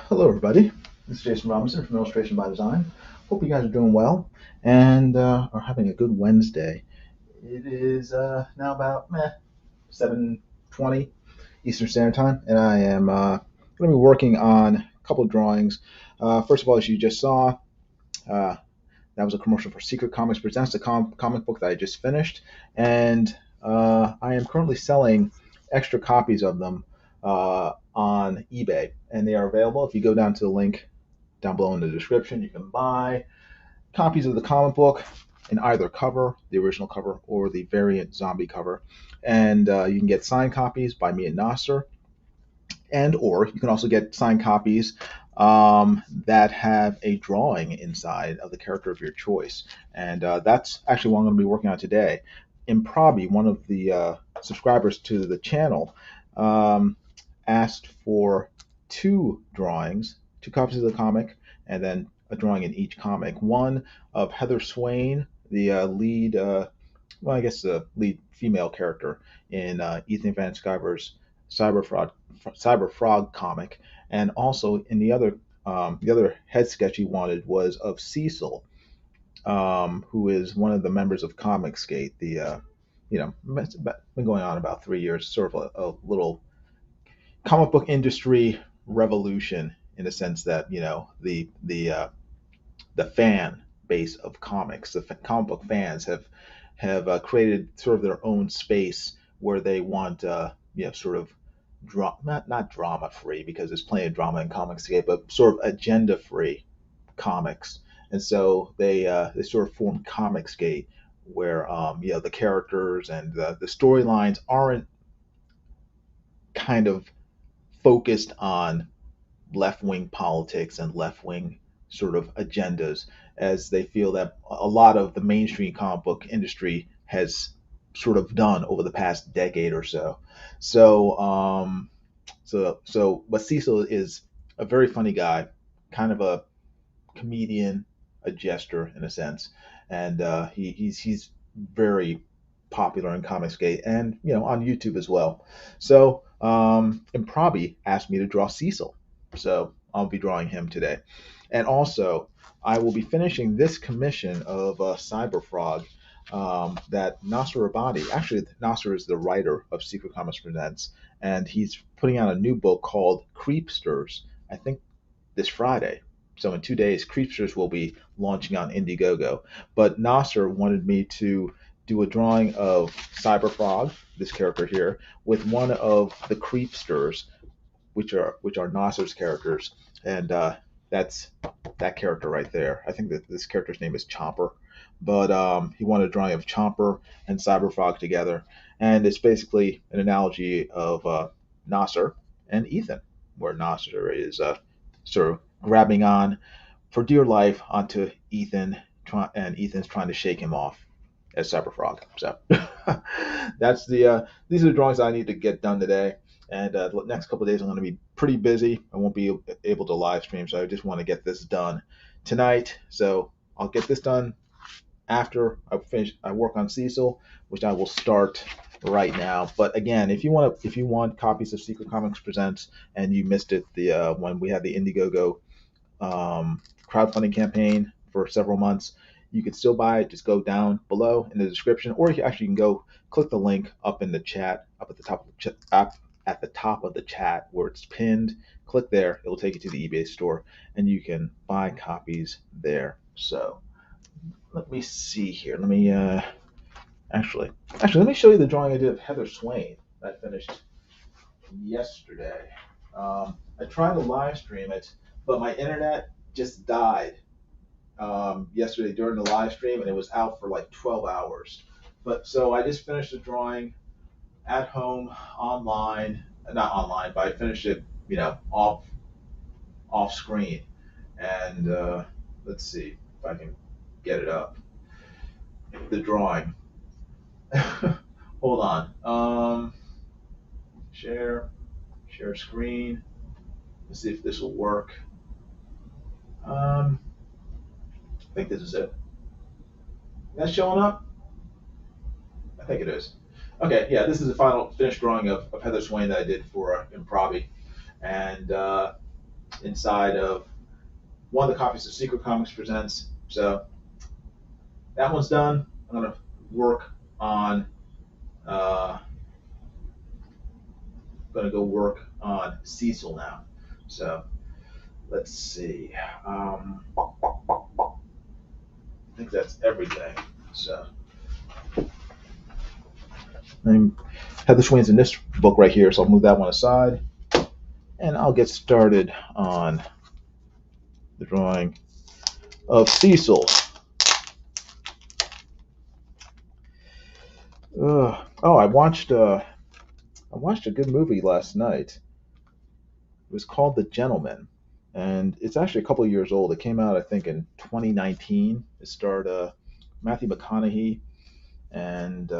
Hello, everybody. This is Jason Robinson from Illustration by Design. Hope you guys are doing well and are having a good Wednesday. It is now about 7:20 Eastern Standard Time, and I am going to be working on a couple of drawings. First of all, as you just saw, that was a commercial for Secret Comics Presents, the comic book that I just finished, and I am currently selling extra copies of them on eBay, and they are available. If you go down to the link down below in the description, you can buy copies of the comic book in either cover, the original cover, or the variant zombie cover, and you can get signed copies by me and Nasser, and or you can also get signed copies that have a drawing inside of the character of your choice, and that's actually what I'm going to be working on today. Improbi, one of the subscribers to the channel, asked for two drawings, two copies of the comic, and then a drawing in each comic. One of Heather Swain, the lead, the lead female character in Ethan Van Sciver's Cyberfrog comic, and also in the other head sketch he wanted was of Cecil, who is one of the members of ComicsGate. It's been going on about 3 years, sort of a little comic book industry revolution in the sense that the fan base of comics, the comic book fans have created sort of their own space where they want sort of not drama free, because there's plenty of drama in ComicsGate, but sort of agenda free comics. And so they sort of formed ComicsGate, where the characters and the storylines aren't kind of focused on left wing politics and left wing sort of agendas, as they feel that a lot of the mainstream comic book industry has sort of done over the past decade or so. But Cecil is a very funny guy, kind of a comedian, a jester in a sense, and he's very popular in ComicsGate and on YouTube as well. So Improbi asked me to draw Cecil, so I'll be drawing him today, and also I will be finishing this commission of Cyberfrog that Nasser Rabadi. Actually, Nasser is the writer of Secret Comics Presents, and he's putting out a new book called Creepsters. I think this Friday. So in 2 days, Creepsters will be launching on Indiegogo. But Nasser wanted me to do a drawing of Cyberfrog, this character here, with one of the Creepsters, which are Nasser's characters, and that's that character right there. I think that this character's name is Chomper, but he wanted a drawing of Chomper and Cyberfrog together, and it's basically an analogy of Nasser and Ethan, where Nasser is sort of grabbing on for dear life onto Ethan, and Ethan's trying to shake him off as Cyberfrog. So that's these are the drawings I need to get done today. And the next couple of days I'm going to be pretty busy. I won't be able to live stream, so I just want to get this done tonight. So I'll get this done after I work on Cecil, which I will start right now. But again, if you want copies of Secret Comics Presents and you missed it when we had the Indiegogo crowdfunding campaign for several months, you can still buy it. Just go down below in the description, or you can go click the link up in the chat, up at the top of the chat where it's pinned. Click there; it will take you to the eBay store, and you can buy copies there. So let me see here. Let me actually let me show you the drawing I did of Heather Swain that I finished yesterday. I tried to live stream it, but my internet just died yesterday during the live stream, and it was out for like 12 hours. But so I just finished the drawing at home, not online, but I finished it, off screen. And let's see if I can get it up. The drawing. Hold on. Share screen. Let's see if this will work. I think this is it. Is that showing up? I think it is. Okay, yeah, this is the final finished drawing of Heather Swain that I did for Improbi. And inside of one of the copies of Secret Comics Presents. So that one's done. I'm going to work on, Cecil now. So let's see. I think that's everything. So Heather Swain's in this book right here, so I'll move that one aside, and I'll get started on the drawing of Cecil. I watched a good movie last night. It was called The Gentleman, and it's actually a couple of years old. It came out, I think, in 2019. It starred Matthew McConaughey and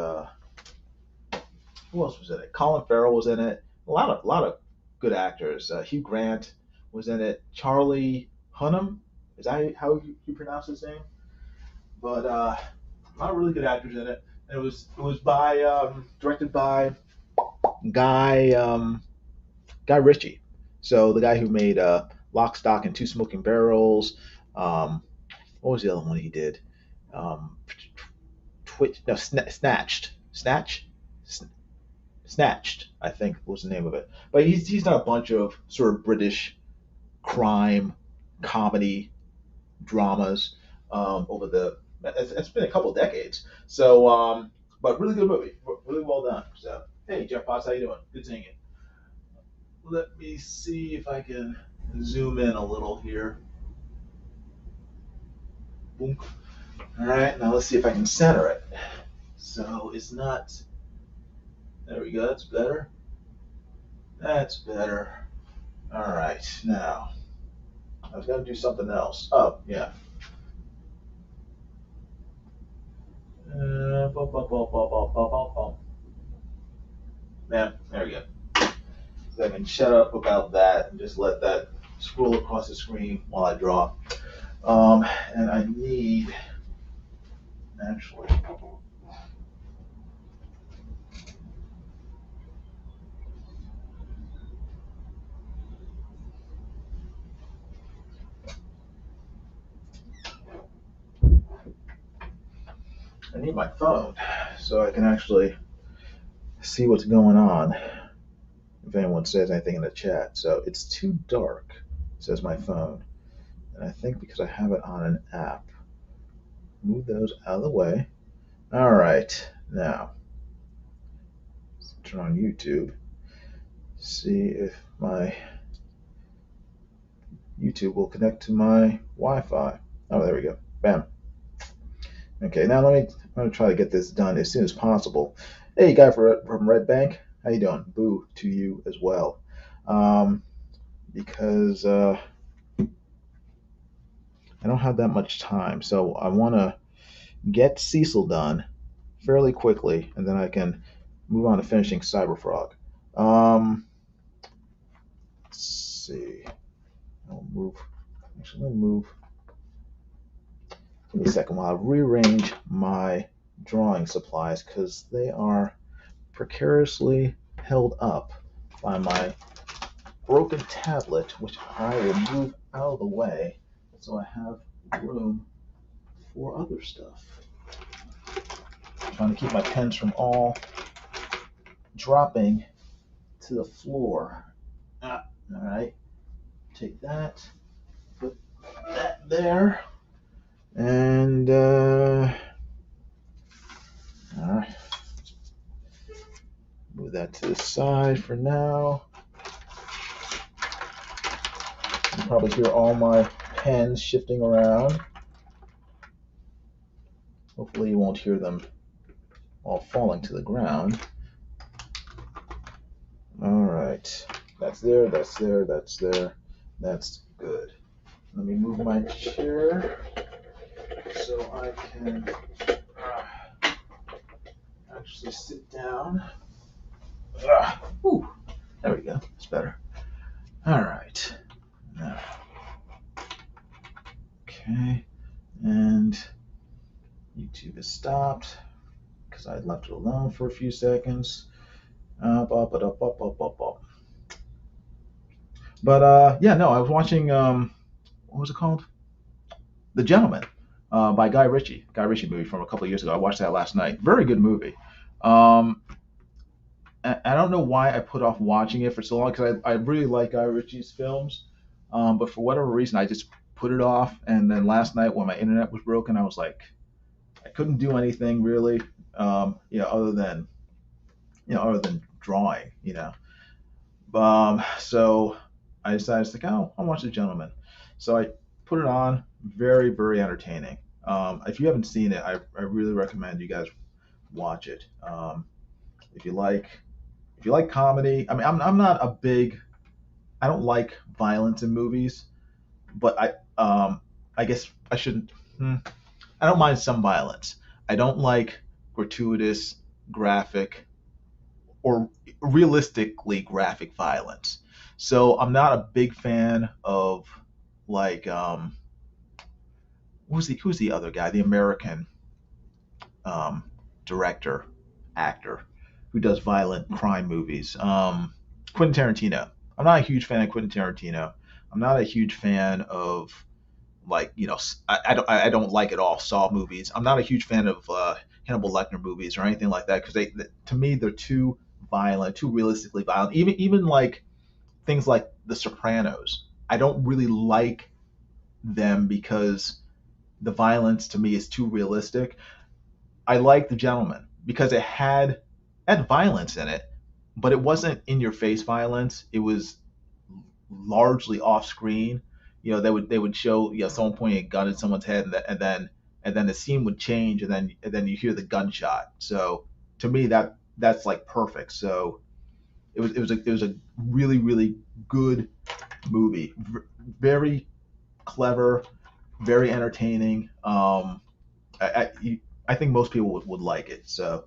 who else was in it? Colin Farrell was in it. A lot of good actors. Hugh Grant was in it. Charlie Hunnam, is that how you pronounce his name? But a lot of really good actors in it. And it was directed by Guy Ritchie. So the guy who made Lock, Stock, and Two Smoking Barrels. What was the other one he did? Snatched, I think was the name of it. But he's done a bunch of sort of British crime comedy dramas over the. It's been a couple of decades. So, but really good movie, really well done. So, hey Jeff Potts, how you doing? Good seeing you. let me see if I can zoom in a little here. Boom. All right, now let's see if I can center it. So it's not. There we go. That's better. That's better. All right, now I was gonna do something else. Oh yeah. Yeah, there we go. So I can shut up about that and just let that scroll across the screen while I draw. And I need actually. I need my phone so I can actually see what's going on if anyone says anything in the chat. So it's too dark, says my phone. And I think because I have it on an app. Move those out of the way. All right, now let's turn on YouTube. See if my YouTube will connect to my Wi-Fi. Oh, there we go. Bam. Okay, now I'm gonna try to get this done as soon as possible. Hey, guy from Red Bank, how you doing? Boo to you as well. Because I don't have that much time, so I want to get Cecil done fairly quickly, and then I can move on to finishing Cyberfrog. Let's see. I'll move. Actually, let me move. Give me a second while I rearrange my drawing supplies because they are precariously held up by my broken tablet, which I will move out of the way so I have room for other stuff. I'm trying to keep my pens from all dropping to the floor. All right, take that, put that there, and all right, move that to the side for now. You can probably hear all my pens shifting around. Hopefully you won't hear them all falling to the ground. All right, that's there, that's there, that's there. That's good. Let me move my chair so I can actually sit down. Ooh, there we go. It's better. All right. Now, okay, and YouTube is stopped because I left it alone for a few seconds. But yeah, no, I was watching. What was it called? The Gentleman, by Guy Ritchie. Guy Ritchie movie from a couple of years ago. I watched that last night. Very good movie. I don't know why I put off watching it for so long because I really like Guy Ritchie's films, but for whatever reason I just put it off. And then last night when my internet was broken, I was like, I couldn't do anything really, other than drawing, So I decided to I'll watch The Gentleman. So I put it on. Very, very entertaining. If you haven't seen it, I really recommend you guys watch it. If you like comedy, I mean, I'm not a big, I don't like violence in movies, but I guess I shouldn't. I don't mind some violence. I don't like gratuitous, graphic, or realistically graphic violence. So I'm not a big fan of like who's the other guy, the American director, actor who does violent crime movies. Quentin Tarantino. I'm not a huge fan of Quentin Tarantino. I'm not a huge fan of I don't like at all Saw movies. I'm not a huge fan of Hannibal Lecter movies or anything like that because to me they're too violent, too realistically violent. Even like things like The Sopranos. I don't really like them because the violence to me is too realistic. I like The Gentleman because it had violence in it, but it wasn't in your face violence. It was largely off screen. They would show someone pointing a gun at someone's head, and then the scene would change, and then you hear the gunshot. So to me, that's like perfect. So it was a really really good movie, very clever, very entertaining. I think most people would like it. So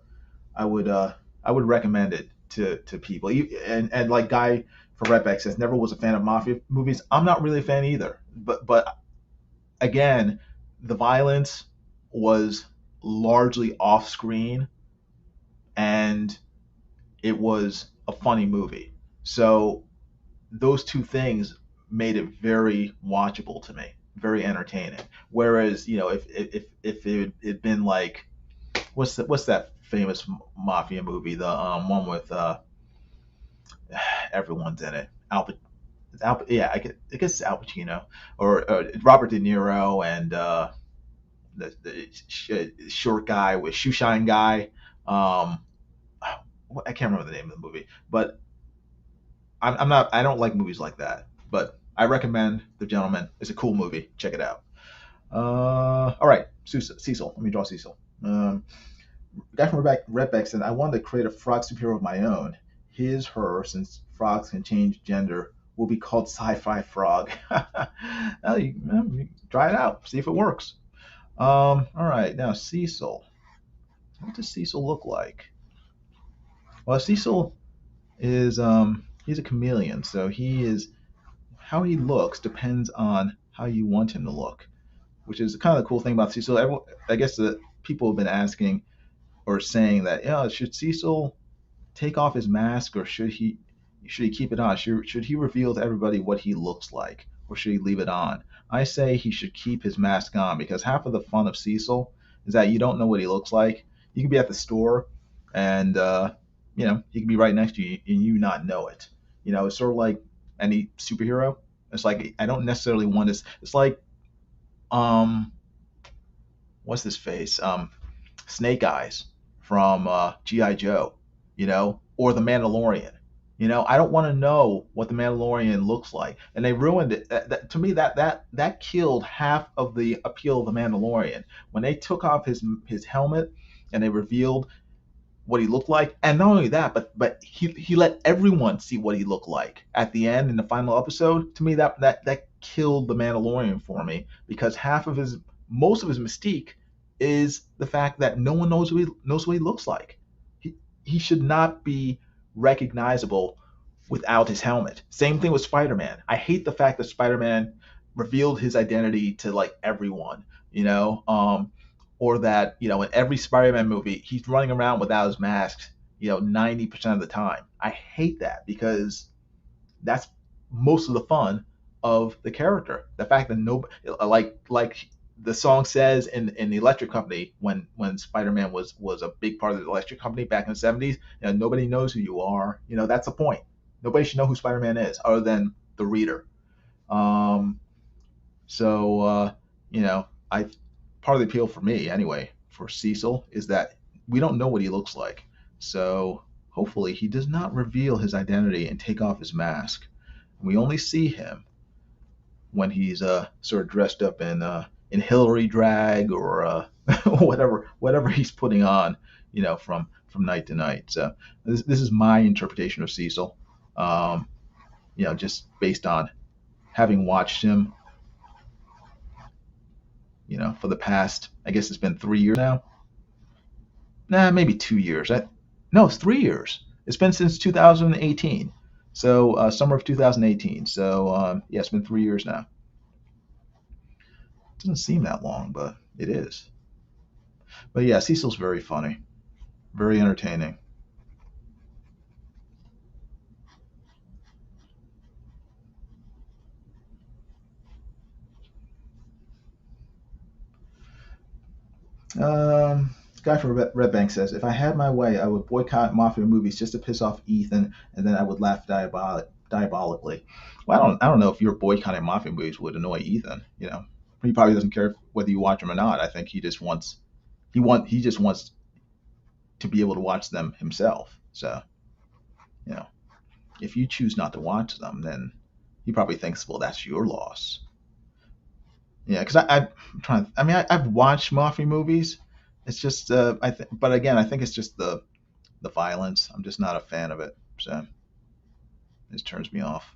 I would I would recommend it to people. And like Guy for Redback says, never was a fan of mafia movies. I'm not really a fan either. But again, the violence was largely off screen, and it was a funny movie. So those two things made it very watchable to me, very entertaining. Whereas if it had been like what's that famous mafia movie, the one with everyone's in it, yeah, I guess it's Al Pacino or Robert De Niro and the short guy with shoe shine guy. Um, I can't remember the name of the movie, but I'm not. I don't like movies like that. But I recommend The Gentleman. It's a cool movie. Check it out. All right, Cecil. Let me draw Cecil. The guy from Redback said, I wanted to create a frog superhero of my own. His, her, since frogs can change gender, will be called Sci-Fi Frog. Well, you try it out, see if it works. All right, now Cecil. What does Cecil look like? Well, Cecil is he's a chameleon, so he is how he looks depends on how you want him to look, which is kind of the cool thing about Cecil. I guess the people have been asking or saying that, yeah, should Cecil take off his mask or should he keep it on? Should he reveal to everybody what he looks like, or should he leave it on? I say he should keep his mask on because half of the fun of Cecil is that you don't know what he looks like. You can be at the store, and he can be right next to you and you not know it. It's sort of like any superhero. It's like I don't necessarily want this. It's like um, what's this face? Snake Eyes from GI Joe, or the Mandalorian. I don't want to know what the Mandalorian looks like, and they ruined it. To me, that killed half of the appeal of the Mandalorian when they took off his helmet and they revealed what he looked like, and not only that, but he let everyone see what he looked like at the end in the final episode. To me, that killed the Mandalorian for me because most of his mystique is the fact that no one knows what he looks like. He should not be recognizable without his helmet. Same thing with Spider-Man. I hate the fact that Spider-Man revealed his identity to like everyone, or that in every Spider-Man movie he's running around without his mask, 90% of the time. I hate that because that's most of the fun of the character. The fact that nobody like the song says in the Electric Company when Spider-Man was a big part of the Electric Company back in the 70s. Nobody knows who you are. That's the point. Nobody should know who Spider-Man is other than the reader. Um, so I part of the appeal for me anyway for Cecil is that we don't know what he looks like. So hopefully he does not reveal his identity and take off his mask. We only see him when he's sort of dressed up in Hillary drag or whatever he's putting on, from night to night. So this is my interpretation of Cecil, just based on having watched him, for the past, I guess it's been 3 years now. Nah, maybe 2 years. No, it's 3 years. It's been since 2018. So summer of 2018. So yeah, it's been 3 years now. It doesn't seem that long, but it is. But yeah, Cecil's very funny, very entertaining. Guy from Red Bank says, if I had my way, I would boycott mafia movies just to piss off Ethan, and then I would laugh diabolically. Well, I don't know if your boycotting mafia movies would annoy Ethan. He probably doesn't care whether you watch them or not. I think he just wants to be able to watch them himself. So You know, if you choose not to watch them, then he probably thinks, well, that's your loss. Yeah, because I'm trying. I mean, I've watched mafia movies. It's just, but again, I think it's just the violence. I'm just not a fan of it, so it turns me off.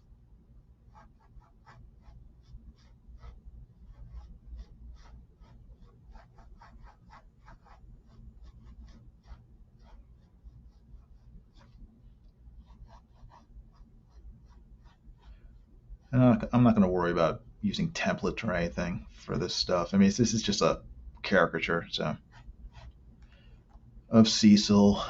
And I'm not going to worry about using templates or anything for this stuff. I mean, this is just a caricature, so of Cecil.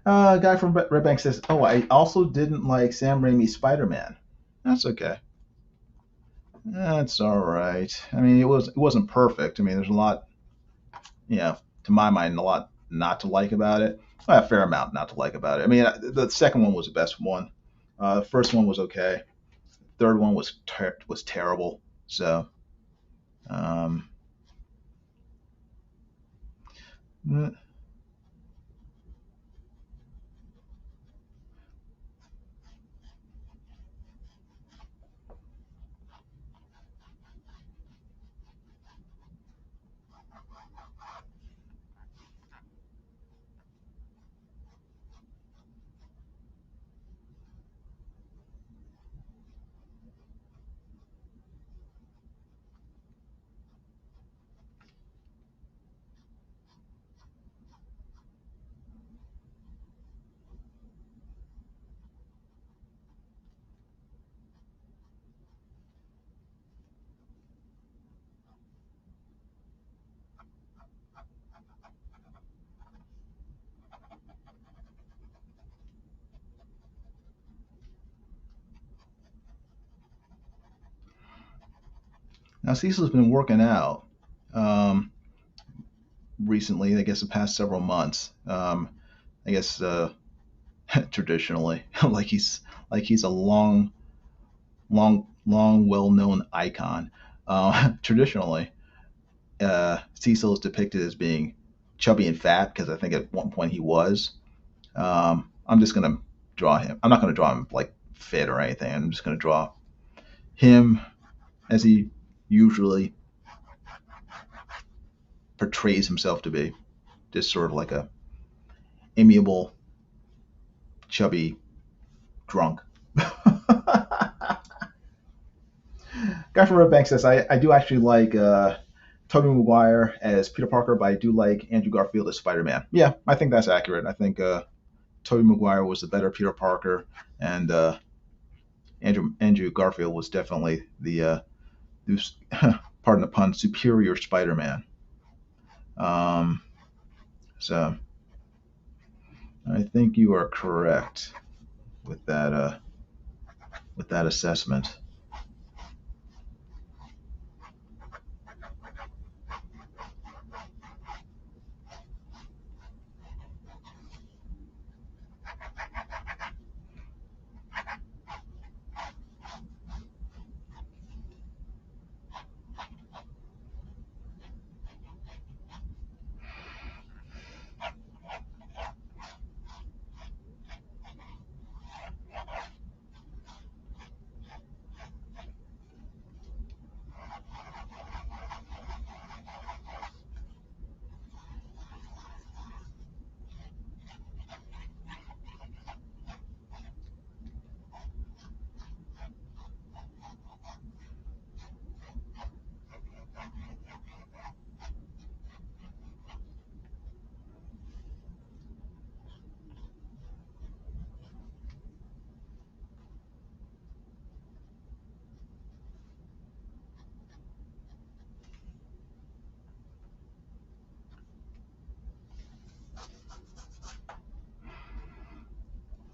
A guy from Red Bank says, "Oh, I also didn't like Sam Raimi's Spider-Man." That's okay. That's all right. I mean, it wasn't perfect. I mean, there's a lot, to my mind, a lot not to like about it. Well, a fair amount not to like about it. I mean, the second one was the best one. The first one was okay. Third one was terrible. So, um, mm, now Cecil's been working out um, recently. I guess the past several months. I guess traditionally, like he's a long, well-known icon. Traditionally, Cecil is depicted as being chubby and fat because I think at one point he was. I'm just gonna draw him. I'm not gonna draw him like fit or anything. I'm just gonna draw him as he usually portrays himself to be, just sort of like a amiable, chubby drunk. Guy from Red Bank says, I do actually like Tobey Maguire as Peter Parker, but I do like Andrew Garfield as Spider Man. Yeah, I think that's accurate. I think Tobey Maguire was the better Peter Parker, and Andrew Garfield was definitely pardon the pun, superior Spider Man. Um, so I think you are correct with that assessment.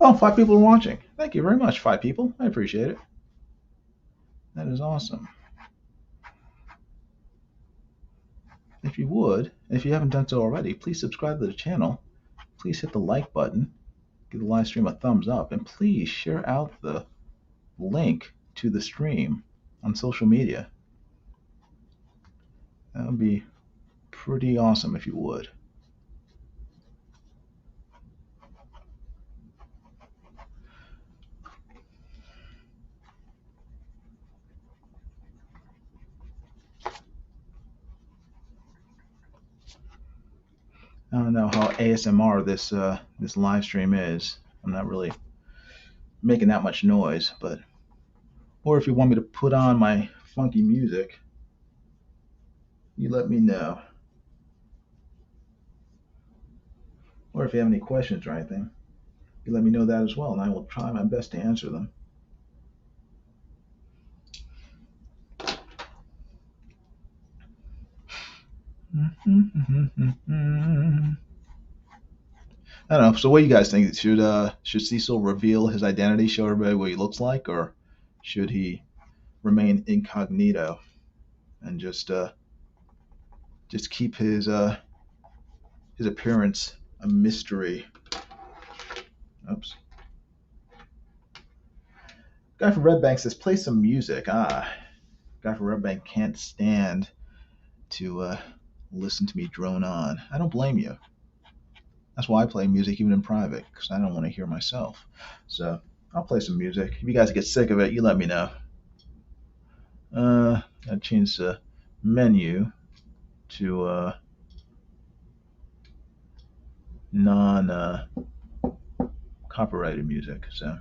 Oh, 5 people are watching. Thank you very much, 5 people. I appreciate it. That is awesome. If you would, if you haven't done so already, please subscribe to the channel. Please hit the like button, give the live stream a thumbs up, and please share out the link to the stream on social media. That would be pretty awesome if you would. I don't know how ASMR this live stream is. I'm not really making that much noise, but or if you want me to put on my funky music, you let me know. Or if you have any questions or anything, you let me know that as well, and I will try my best to answer them. I don't know. So, what do you guys think? Should Cecil reveal his identity, show everybody what he looks like, or should he remain incognito and just keep his appearance a mystery? Oops. Guy from Red Bank says, "Play some music." Guy from Red Bank can't stand to listen to me drone on. I don't blame you. That's why I play music even in private, because I don't want to hear myself. So I'll play some music. If you guys get sick of it, you let me know. I changed the menu to non copyrighted music. So.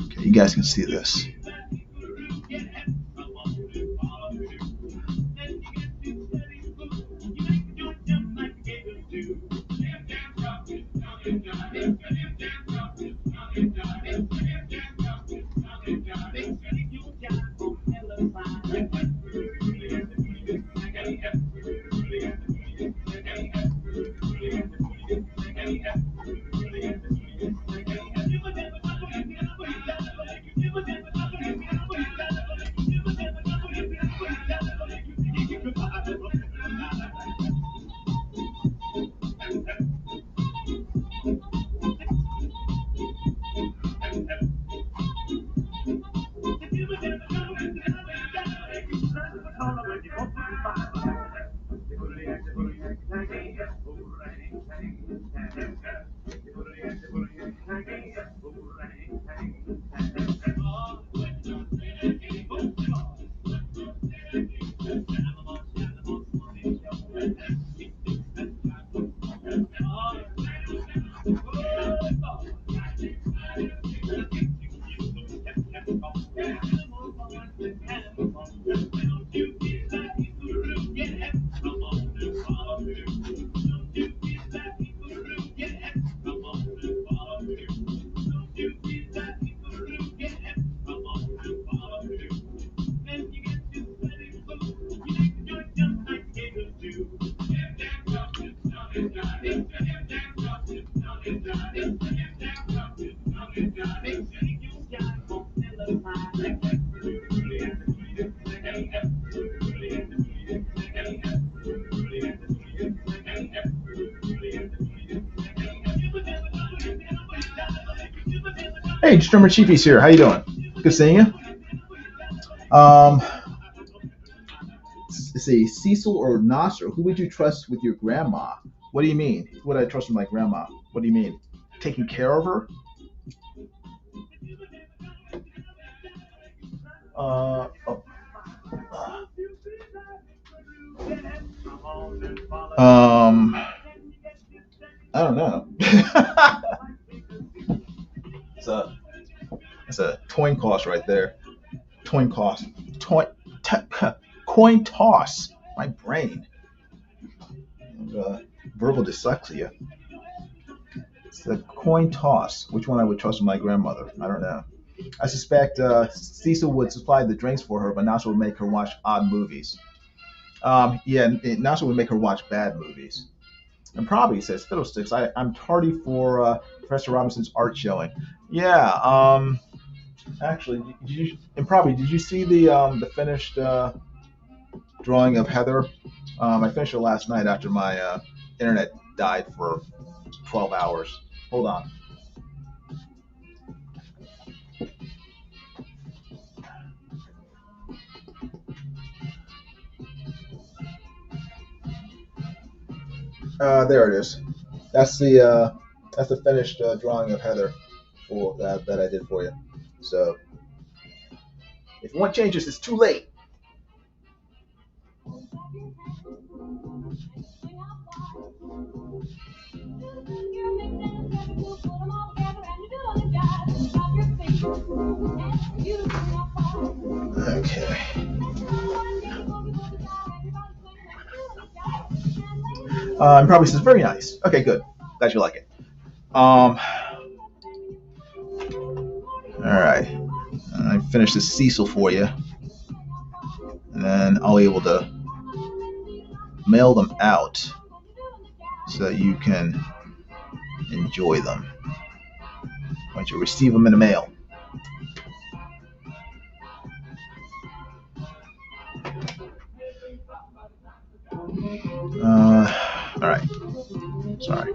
Okay, you guys can see this. Hey, Drummer Chiefy's here. How you doing? Good seeing you. Let's see, Cecil or Nasser, who would you trust with your grandma? What do you mean? Would I trust with my grandma? What do you mean? Taking care of her? Oh, um, I don't know. it's a it's a coin toss right there. Coin toss. Toy, t- coin toss. My brain. Uh, Verbal dyslexia. It's a coin toss. Which one I would trust with my grandmother? I don't know. I suspect Cecil would supply the drinks for her, but Nasser would make her watch odd movies. Yeah, Nasser would make her watch bad movies. And probably says fiddlesticks. I'm tardy for Professor Robinson's art showing. Yeah. Actually, did you see the finished drawing of Heather? I finished it last night after my internet died for 12 hours. Hold on. There it is. That's the finished drawing of Heather for that I did for you. So if you want changes, it's too late. Okay. Probably says very nice. Okay, good. Glad you like it. All right. I finished this Cecil for you, and then I'll be able to mail them out so that you can enjoy them once you receive them in the mail. All right. Sorry.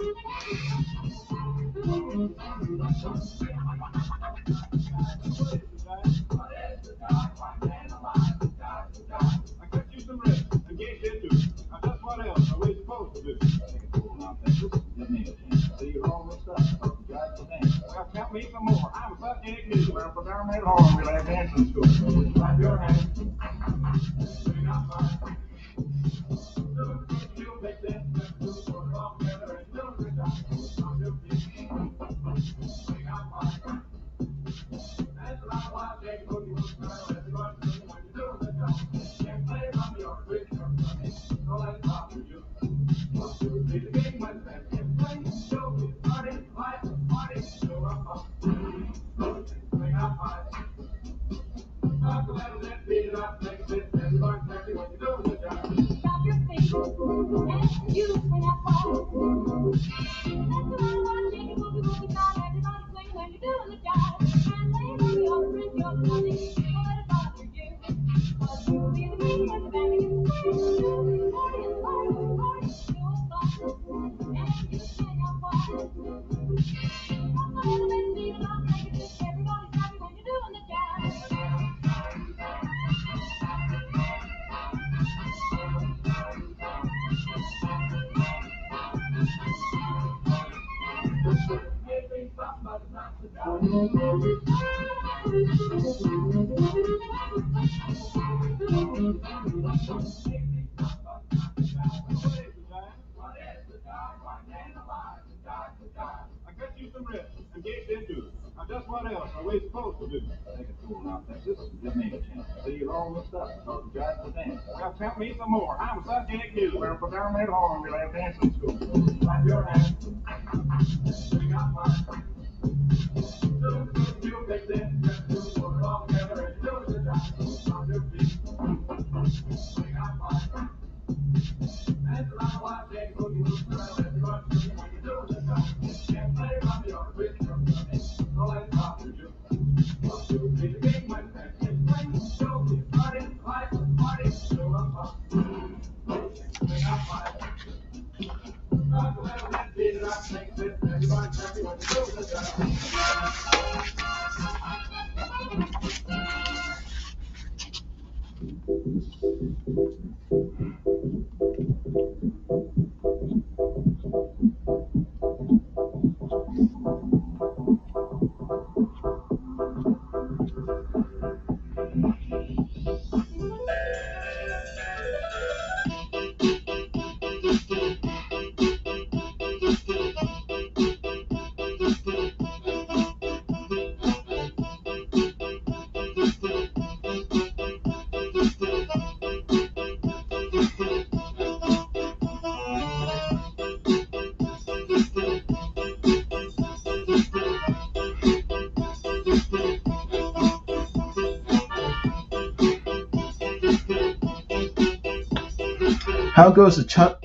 How goes the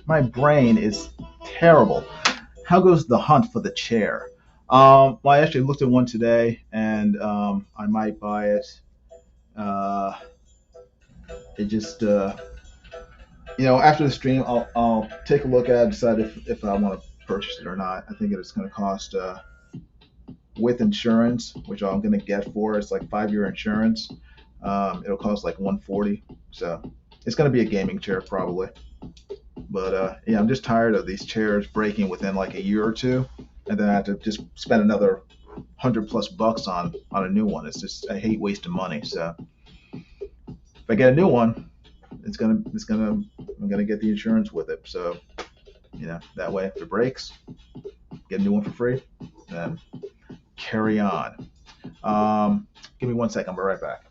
my brain is terrible. How goes the hunt for the chair? Well, I actually looked at one today, and I might buy it. Uh, it just after the stream, I'll take a look at it, decide if I want to purchase it or not. I think it's going to cost with insurance, which I'm going to get for it. It's like 5-year insurance. It'll cost like 140. So it's going to be a gaming chair probably. But yeah, I'm just tired of these chairs breaking within like a year or two, and then I have to just spend another $100+ on a new one. It's just, I hate wasting money. So if I get a new one, I'm gonna get the insurance with it. So that way if it breaks, get a new one for free, then carry on. Give me 1 second. I'll be right back.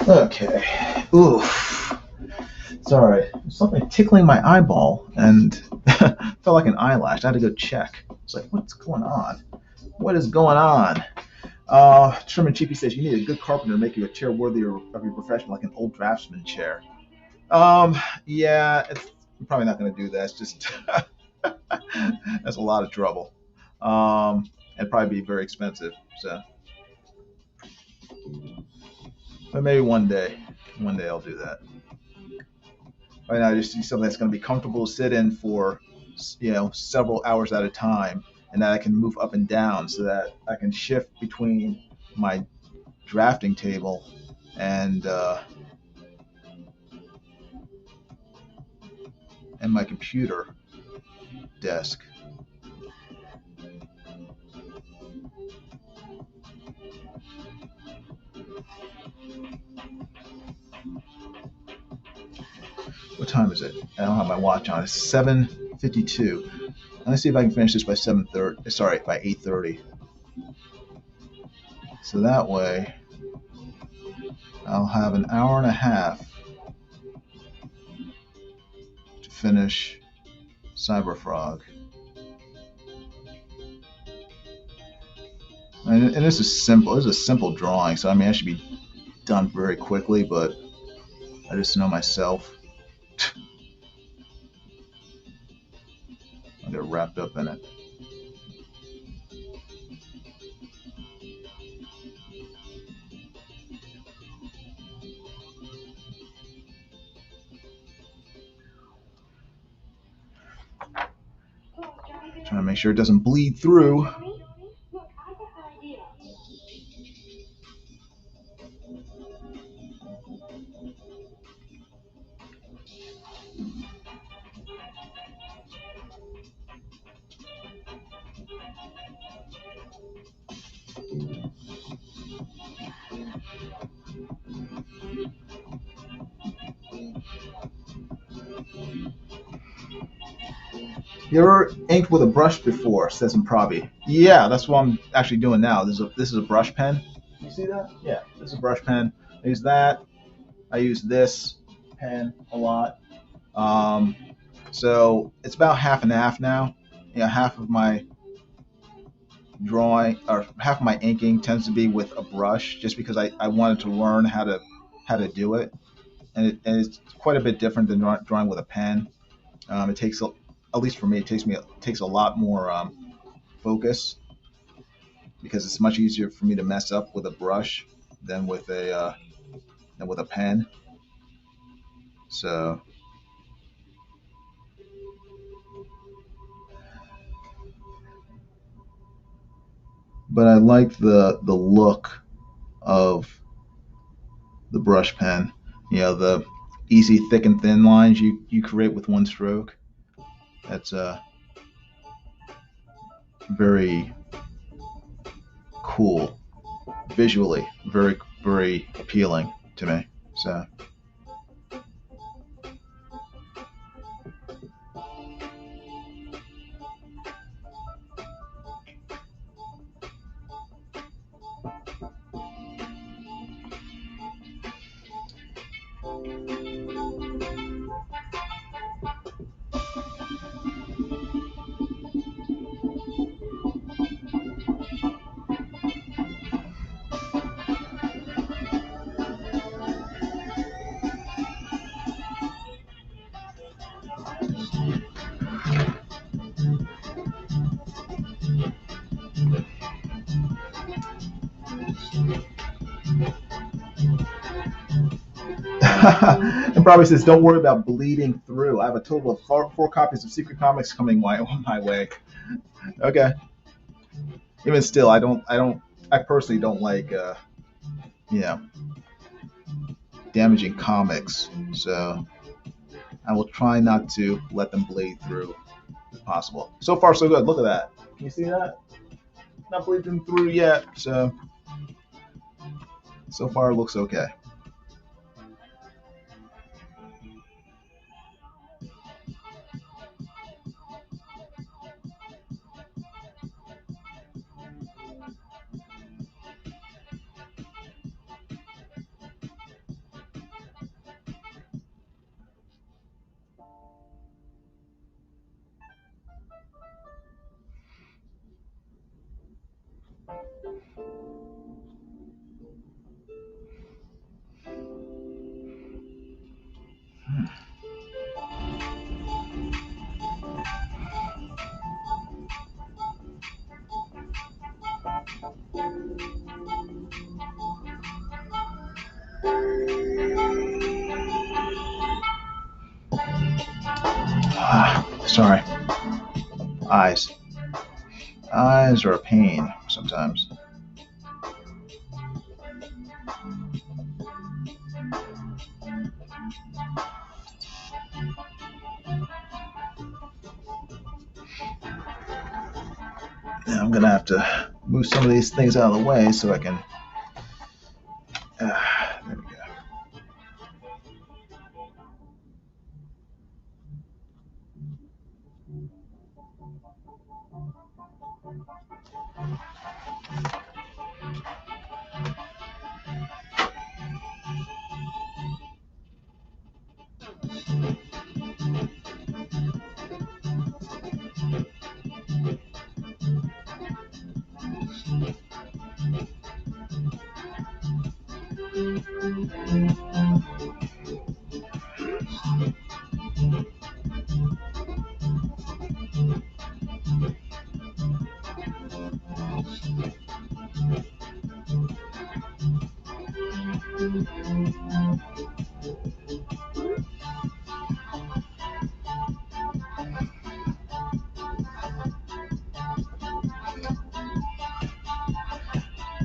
Okay. Oof. Sorry. There's something tickling my eyeball and felt like an eyelash. I had to go check. It's like, what's going on? What is going on? Sherman Cheapy says you need a good carpenter to make you a chair worthy of your profession, like an old draftsman chair. Yeah, I'm probably not going to do that. It's just that's a lot of trouble. And probably be very expensive. So, but maybe one day I'll do that. Right now, I just need something that's going to be comfortable to sit in for, several hours at a time, and that I can move up and down so that I can shift between my drafting table and my computer desk. What time is it? I don't have my watch on. It's 7:52. Let's see if I can finish this by 7:30. Sorry, by 8:30. So that way, I'll have an hour and a half to finish Cyberfrog. And this is simple. This is a simple drawing, so I mean, I should be done very quickly, but I just know myself. I'll get wrapped up in it. Trying to make sure it doesn't bleed through. You ever inked with a brush before? Says Improvi. Yeah, that's what I'm actually doing now. This is a brush pen. You see that? Yeah, this is a brush pen. I use that. I use this. pen a lot. Um, so it's about half and half now. Half of my drawing or half of my inking tends to be with a brush, just because I wanted to learn how to do it, and it's quite a bit different than drawing with a pen. It takes, at least for me, it takes a lot more focus, because it's much easier for me to mess up with a brush than with a pen. So, but I like the look of the brush pen. The easy thick and thin lines you create with one stroke. That's very cool visually, very appealing to me. So. And probably says, "Don't worry about bleeding through. I have a total of four copies of Secret Comics coming my way." Okay. Even still, I personally don't like, you know, damaging comics. So I will try not to let them bleed through if possible. So far, so good. Look at that. Can you see that? Not bleeding through yet. So far, it looks okay. Sorry. Eyes. Eyes are a pain sometimes. Now I'm gonna have to move some of these things out of the way so I can. There we go.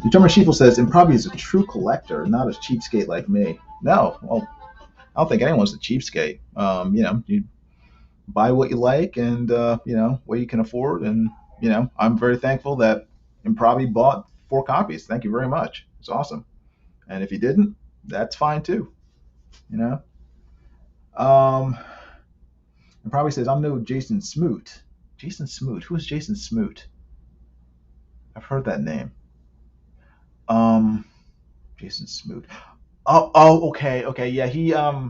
Determined Sheeple says, Improvi is a true collector, not a cheapskate like me. No, well, I don't think anyone's a cheapskate. You buy what you like, and what you can afford, and I'm very thankful that Improvi bought 4 copies. Thank you very much. It's awesome. And if you didn't, that's fine too. You know. Um, Improvi says, I'm no Jason Smoot. Jason Smoot. Who is Jason Smoot? I've heard that name. Um, Jason Smoot. Oh, okay, yeah.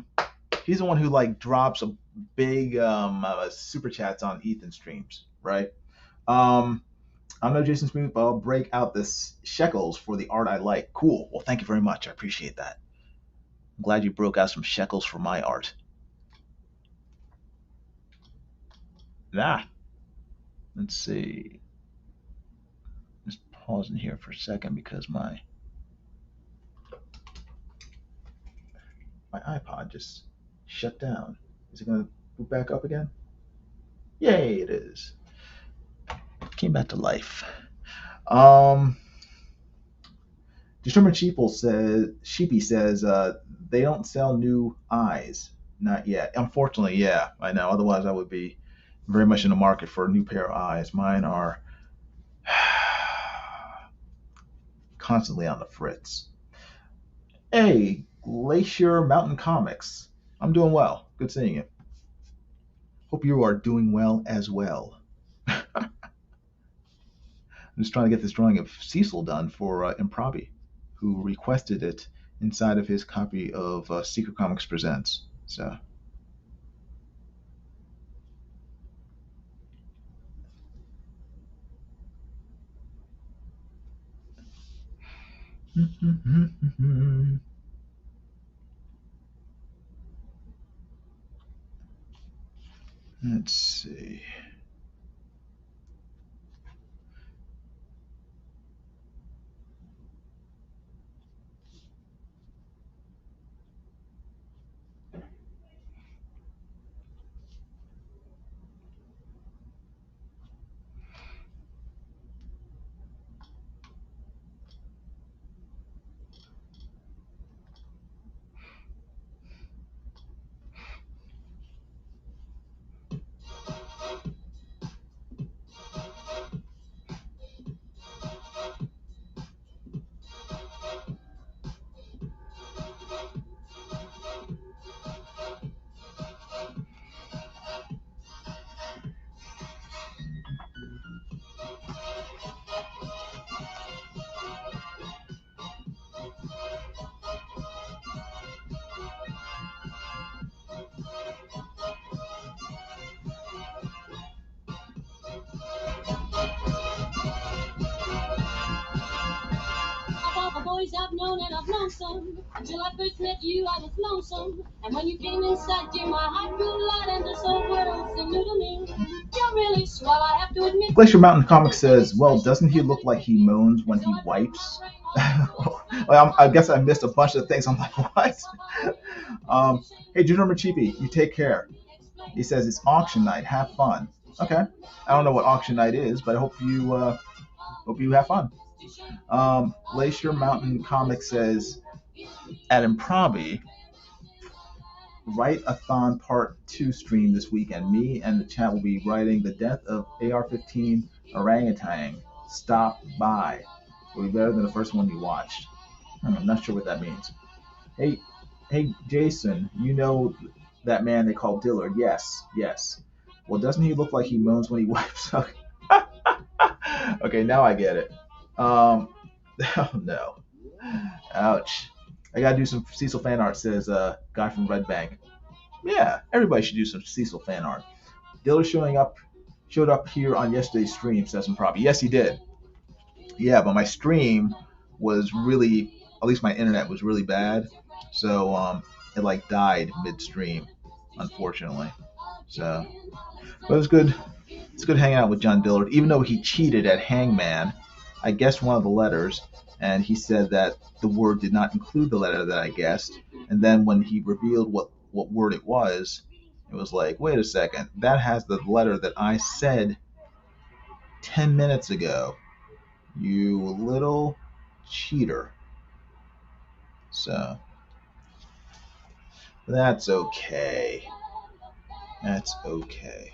He's the one who like drops a big super chats on Ethan streams, right? Um, I'm no Jason Smooth, but I'll break out this shekels for the art I like. Cool. Well, thank you very much. I appreciate that. I'm glad you broke out some shekels for my art. Ah, let's see. Just pausing here for a second because my iPod just shut down. Is it going to boot back up again? Yay, it is. Came back to life. Determined Sheepy says they don't sell new eyes, not yet. Unfortunately, yeah, I know. Otherwise, I would be very much in the market for a new pair of eyes. Mine are constantly on the fritz. Hey, Glacier Mountain Comics. I'm doing well. Good seeing you. Hope you are doing well as well. I'm just trying to get this drawing of Cecil done for Improbi, who requested it inside of his copy of Secret Comics Presents. So. Let's see. Boys I've known some. Until I first met you, I was lonesome. And when you came inside, dear, my heart grew light and this whole world seemed new to me. You're really swell, I have to admit. Glacier Mountain Comics says, well, doesn't he look like he moans when he wipes? Well, I guess I missed a bunch of things. I'm like, what? Hey, Junior Machipi, you take care. He says it's auction night. Have fun. Okay. I don't know what auction night is, but I hope you have fun. Glacier Mountain Comics says at Improbi, Write-a-thon Part 2 stream this weekend. Me and the chat will be writing The Death of AR-15 Orangutan. Stop by. It'll be better than the first one you watched. I'm not sure what that means. Hey, Jason, you know that man they call Dillard? Yes. Well, doesn't he look like he moans when he wipes? Okay, now I get it. Oh no. Ouch. I gotta do some Cecil fan art, says guy from Red Bank. Yeah, everybody should do some Cecil fan art. Dillard showed up here on yesterday's stream, says Improbi. Yes, he did. Yeah, but my stream was really, at least my internet was really bad, so it like died midstream, unfortunately. So, but it was good. It's good hanging out with John Dillard, even though he cheated at Hangman. I guessed one of the letters, and he said that the word did not include the letter that I guessed. And then when he revealed what word it was like, wait a second, that has the letter that I said 10 minutes ago. You little cheater. So, that's okay. That's okay.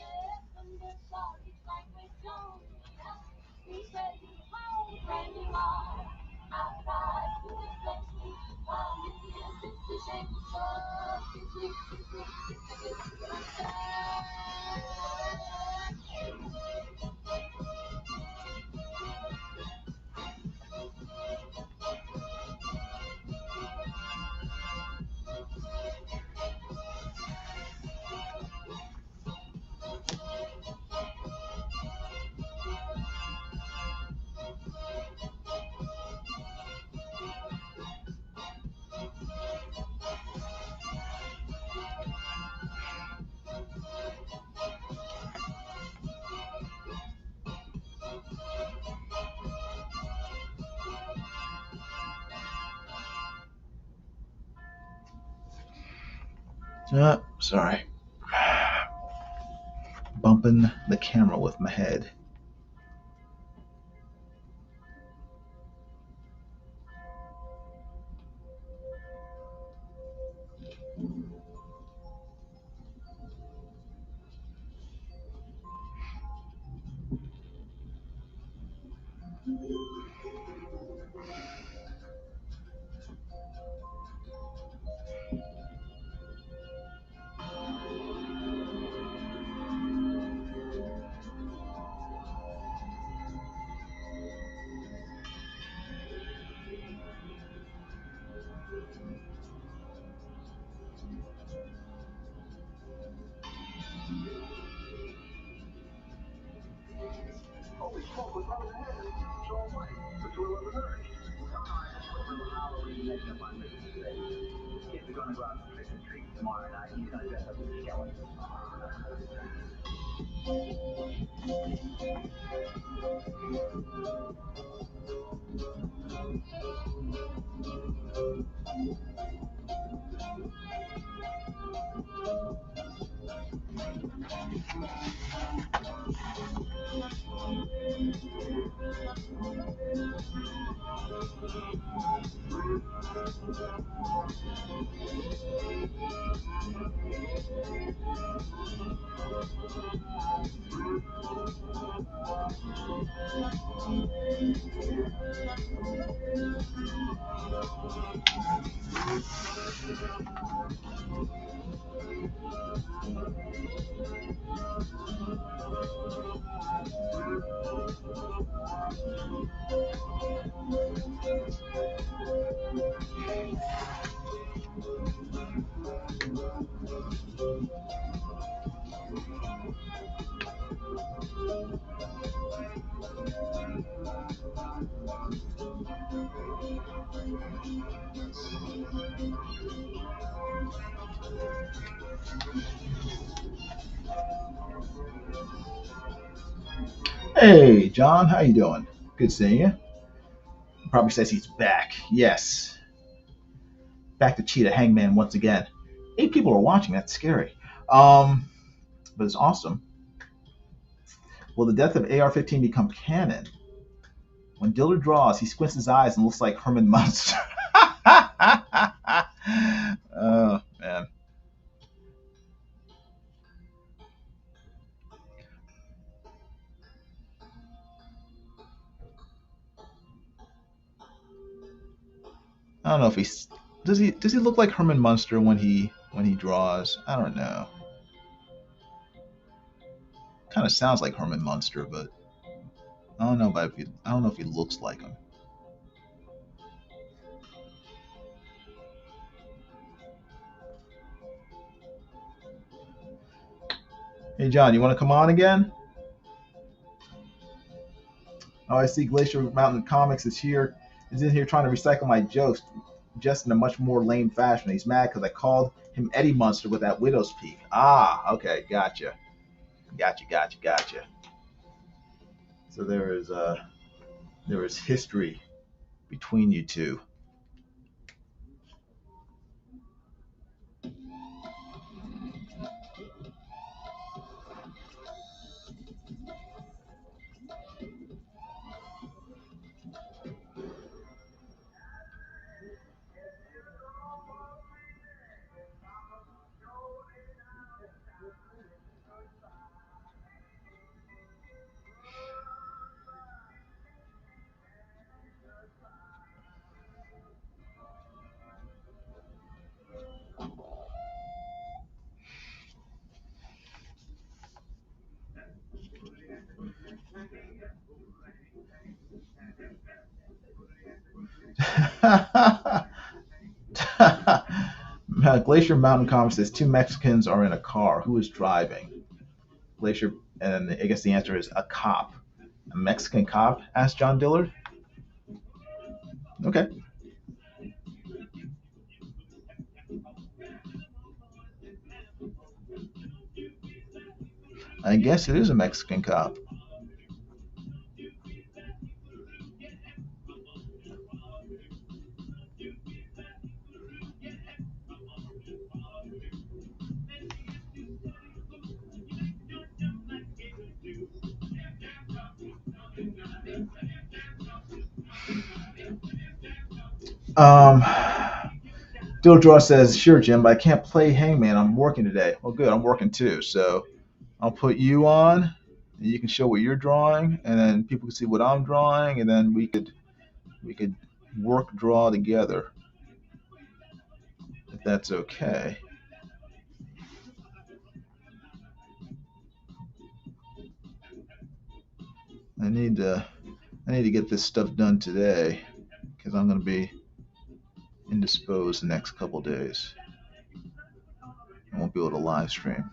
Sorry. Bumping the camera with my head. Hey, John, how you doing? Good seeing you. Probably says he's back. Yes, back to Cheetah Hangman once again. 8 people are watching. That's scary. Um, but it's awesome. Will the death of AR-15 become canon? When Dillard draws, he squints his eyes and looks like Herman Munster. Oh man. I don't know if he's does he look like Herman Munster when he draws? I don't know. Kind of sounds like Herman Munster, but I don't know if he looks like him. Hey John, you want to come on again? Oh, I see Glacier Mountain Comics is in here trying to recycle my jokes, just in a much more lame fashion. He's mad because I called him Eddie Munster with that widow's peak. Ah, okay, gotcha. So there is history between you two. Glacier Mountain Comics says 2 Mexicans are in a car. Who is driving? Glacier, and I guess the answer is a cop. A Mexican cop? Asked John Dillard. Okay, I guess it is a Mexican cop. Um, Dildraw says, "Sure, Jim, but I can't play Hangman. I'm working today." Well, good. I'm working too, so I'll put you on. And you can show what you're drawing, and then people can see what I'm drawing, and then we could work draw together if that's okay. I need to I need to get this stuff done today because I'm going to be indisposed the next couple days. I won't be able to live stream.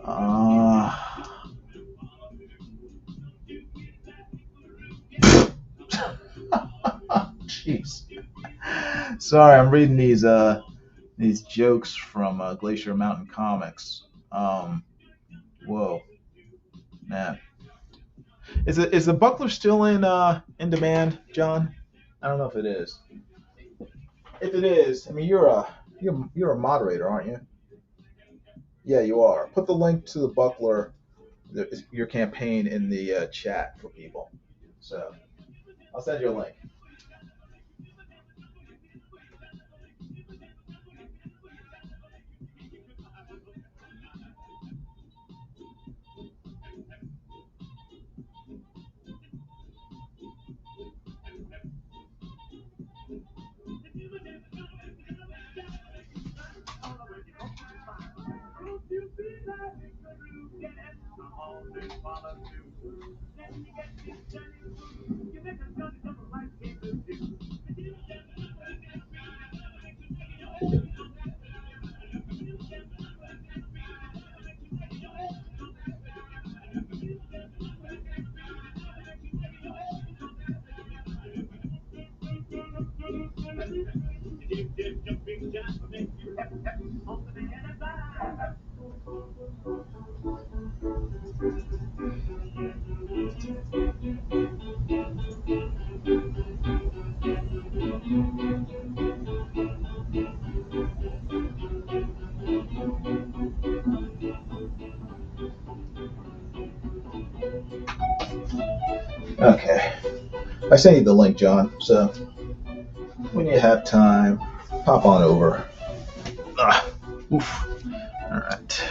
Uh, Jeez. Sorry, I'm reading these jokes from Glacier Mountain Comics. Whoa, man. Is the buckler still in demand, John? I don't know if it is. If it is, I mean you're a moderator, aren't you? Yeah, you are. Put the link to the buckler, your campaign, in the chat for people. So I'll send you a link. Okay. I sent you the link, John. So when you have time, pop on over. Oof. All right.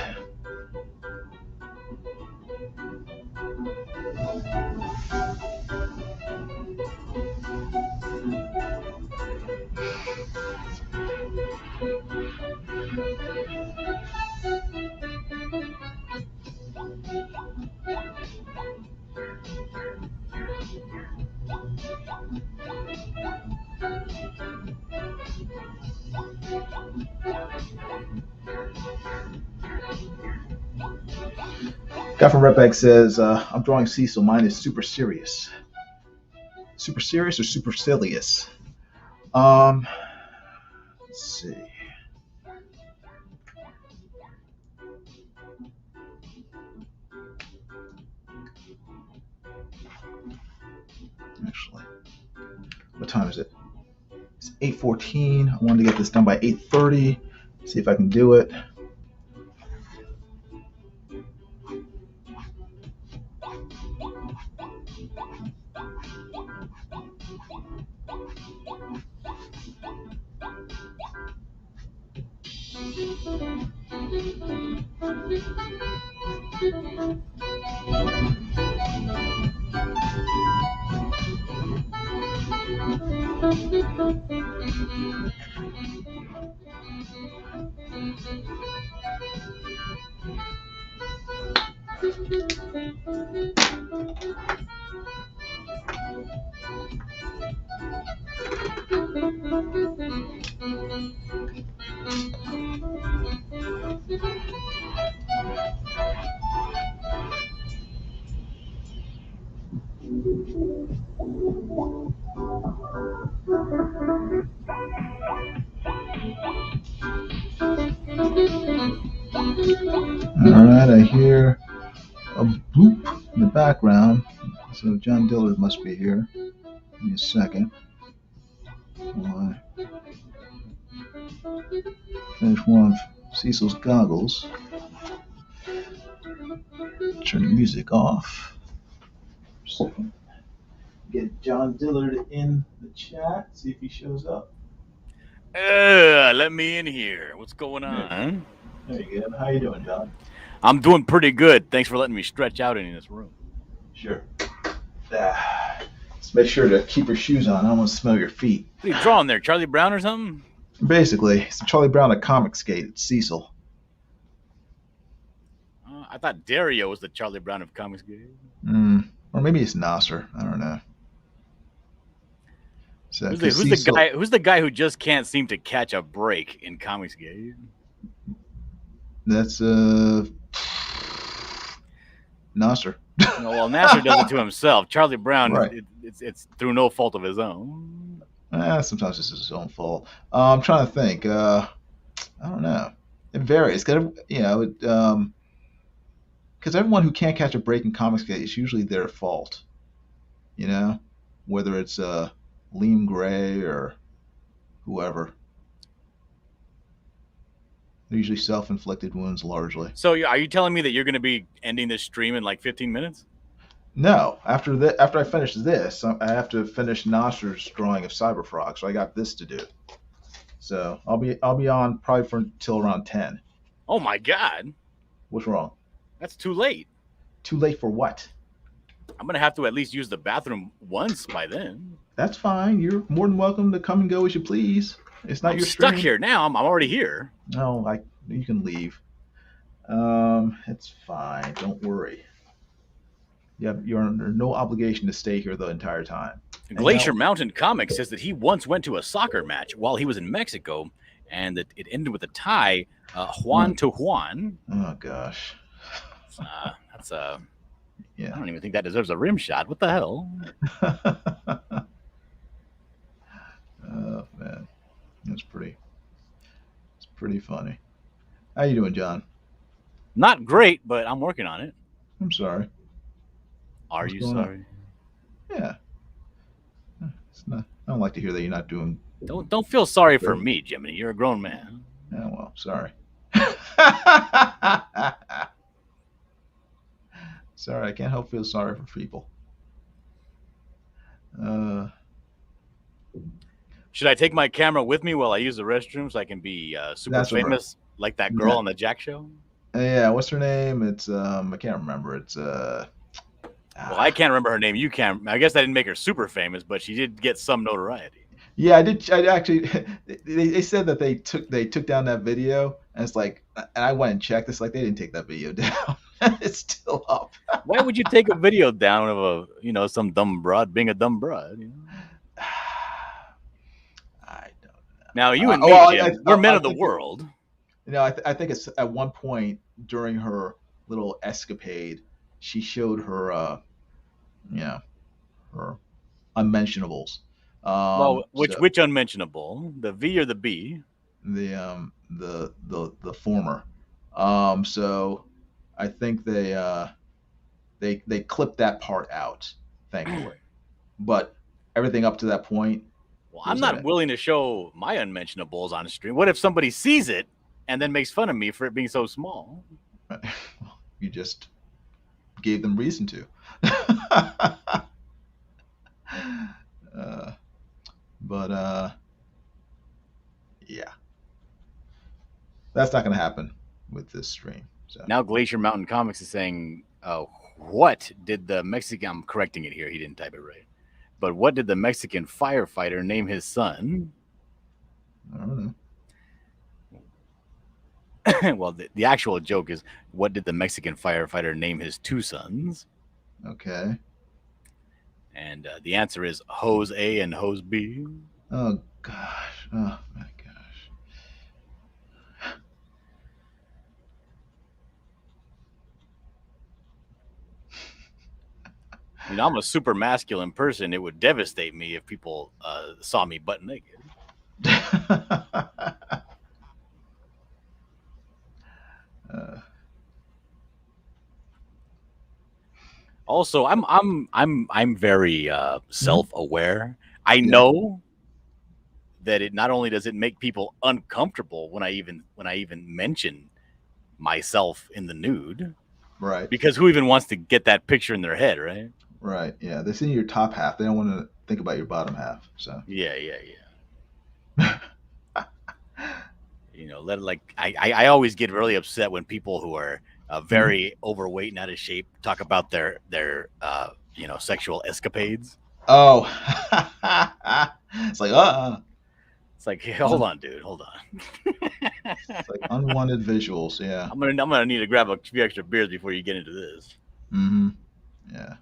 Guy from Redback says, "I'm drawing Cecil. Mine is super serious. Super serious or supercilious? Um, let's see. Actually, what time is it? It's 8:14. I wanted to get this done by 8:30. See if I can do it. All right, I hear a bloop in the background, so John Dillard must be here. Give me a second. While I finish one of Cecil's goggles. Turn the music off. So, get John Dillard in the chat. See if he shows up. Let me in here. What's going on? There you go. How you doing, John? I'm doing pretty good. Thanks for letting me stretch out in this room. Sure. Just make sure to keep your shoes on. I don't want to smell your feet. What are you drawing there? Charlie Brown or something? Basically, it's Charlie Brown at ComicsGate. It's Cecil. I thought Dario was the Charlie Brown of ComicsGate. Or maybe it's Nasser. I don't know. So, who's the guy who just can't seem to catch a break in ComicsGate? That's Nasser. No, well, Nasser does it to himself. Charlie Brown, right. It's through no fault of his own. Sometimes it's his own fault. I'm trying to think. I don't know. It varies. Because everyone who can't catch a break in ComicsGate, it's usually their fault. You know, whether it's Liam Gray or whoever. They're usually self-inflicted wounds, largely. So, are you telling me that you're going to be ending this stream in like 15 minutes? No. After I finish this, I have to finish Nasser's drawing of Cyberfrog, so I got this to do. So I'll be on probably till around 10. Oh my God! What's wrong? That's too late. Too late for what? I'm gonna have to at least use the bathroom once by then. That's fine. You're more than welcome to come and go as you please. It's not I'm your stream. stuck here now. I'm already here. No, you can leave. It's fine. Don't worry. You're under no obligation to stay here the entire time. Glacier Mountain Comics says that he once went to a soccer match while he was in Mexico, and that it ended with a tie, Juan to Juan. Oh gosh. That's yeah. I don't even think that deserves a rim shot. What the hell? Oh man, it's pretty funny. How you doing, John? Not great, but I'm working on it. I'm sorry. Are you sorry? Yeah. It's not. I don't like to hear that you're not doing. Don't feel sorry for me, Jiminy. You're a grown man. Oh well, sorry. Sorry, I can't help feel sorry for people. Should I take my camera with me while I use the restroom so I can be super famous like that girl on the Jack Show? Yeah, what's her name? It's I can't remember. It's Well, I can't remember her name. You can't. I guess I didn't make her super famous, but she did get some notoriety. Yeah, I did. I actually, they said that they took down that video, and it's like, and I went and checked. It's like they didn't take that video down. It's still up. Why would you take a video down of some dumb broad being a dumb broad? You know? I don't know. Now you and me, Jim, we're men of the world. I think it's at one point during her little escapade, she showed her, her unmentionables. Which unmentionable? The V or the B? The former. So I think they clipped that part out, thankfully. But everything up to that point. Well, I'm not willing to show my unmentionables on stream. What if somebody sees it and then makes fun of me for it being so small? You just gave them reason to. Yeah, that's not going to happen with this stream. So now Glacier Mountain Comics is saying, what did the Mexican, I'm correcting it here, he didn't type it right, but what did the Mexican firefighter name his son? I don't know. Well, the actual joke is, what did the Mexican firefighter name his two sons? Okay. And the answer is Hose A and Hose B. Oh, gosh. Oh, my gosh. I'm a super masculine person. It would devastate me if people saw me butt naked. Also, I'm very Hmm. self-aware. I Yeah. know that it not only does it make people uncomfortable when I even mention myself in the nude, Right. because who even wants to get that picture in their head, right? Right. Yeah. They see your top half. They don't want to think about your bottom half. So. Yeah, yeah, yeah. Let like I always get really upset when people who are Mhm. very overweight and out of shape talk about their sexual escapades. Oh. It's like It's like, hey, hold on, dude, hold on. it's like unwanted visuals. Yeah. I'm gonna need to grab a few extra beers before you get into this. Hmm. Yeah.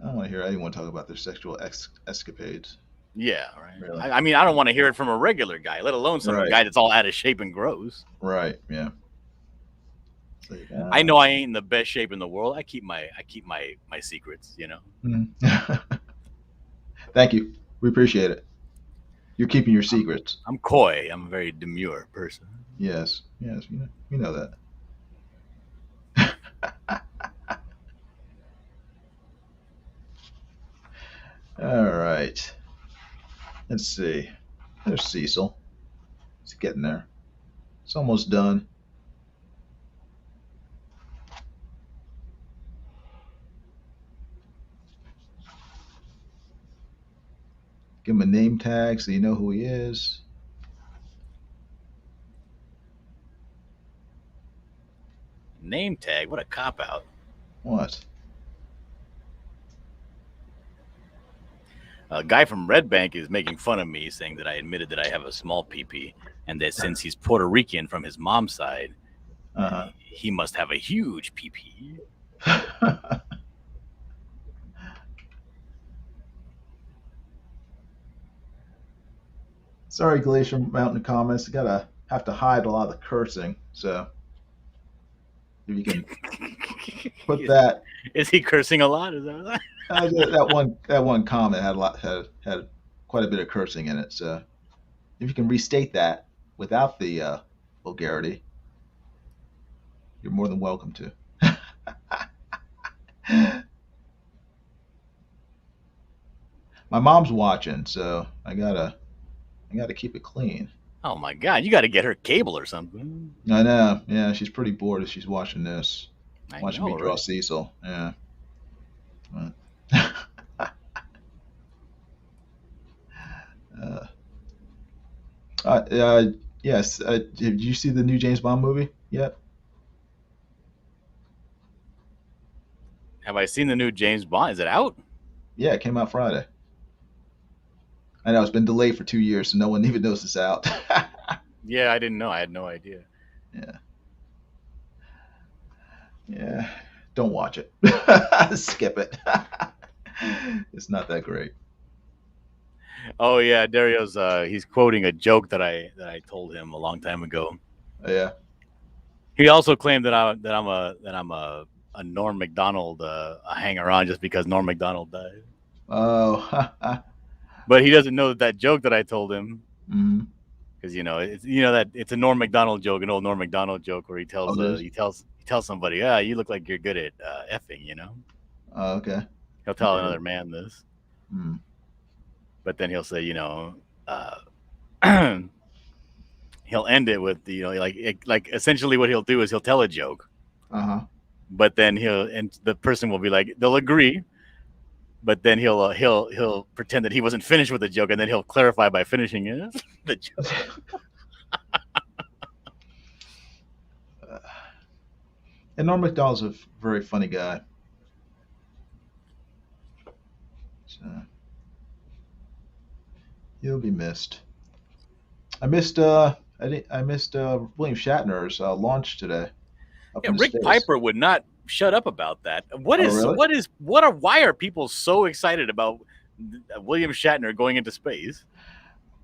I don't want to hear anyone talk about their sexual escapades. Yeah, right. Really. I mean, I don't want to hear it from a regular guy, let alone some Right. guy that's all out of shape and gross. Right. Yeah. It's like I know I ain't in the best shape in the world. I keep my secrets. mhm. Thank you. We appreciate it. You're keeping your I'm secrets. I'm coy. I'm a very demure person. Yes. Yes. We know that. All right. Let's see. There's Cecil. It's getting there. It's almost done. Give him a name tag so you know who he is. Name tag. What a cop out. What? A guy from Red Bank is making fun of me, saying that I admitted that I have a small PP, and that since he's Puerto Rican from his mom's side, Uh he must have a huge PP. huh. Sorry, Glacier Mountain comments. Gotta have to hide a lot of the cursing. So if you can put is he that is he cursing a lot? Is that that one comment had quite a bit of cursing in it. So if you can restate that without the vulgarity, you're more than welcome to. My mom's watching, so I gotta keep it clean. Oh my god! You got to get her cable or something. I know. Yeah, she's pretty bored if she's watching this, I watching me know, draw right? Cecil. Yeah. uh, uh, uh, yes. Did you see the new James Bond movie yet? Have I seen the new James Bond? Is it out? Yeah, it came out Friday. I know it's been delayed for 2 years, so no one even knows it's out. Yeah, I didn't know. I had no idea. Yeah, yeah. Don't watch it. Skip it. It's not that great. Oh yeah, Dario's he's quoting a joke that I told him a long time ago. Yeah. He also claimed that I'm a Norm Macdonald a hanger on just because Norm Macdonald died. Oh. But he doesn't know that joke that I told him Mhm. because that it's a Norm Macdonald joke, an old Norm Macdonald joke where he Oh, tells it is. he tells somebody, yeah, you look like you're good at effing. Oh, okay. He'll tell Never. another man this, Mm. but then he'll say, uh, he'll end it with like essentially what he'll do is he'll tell a joke, Uh huh. but then and the person will be like they'll agree, but then he'll pretend that he wasn't finished with the joke, and then he'll clarify by finishing it the joke. And Norm Macdonald's a very funny guy. So he'll be missed. I missed William Shatner's launch today up Yeah, into Rick space. Piper would not shut up about that. Oh, really? Why are people so excited about William Shatner going into space?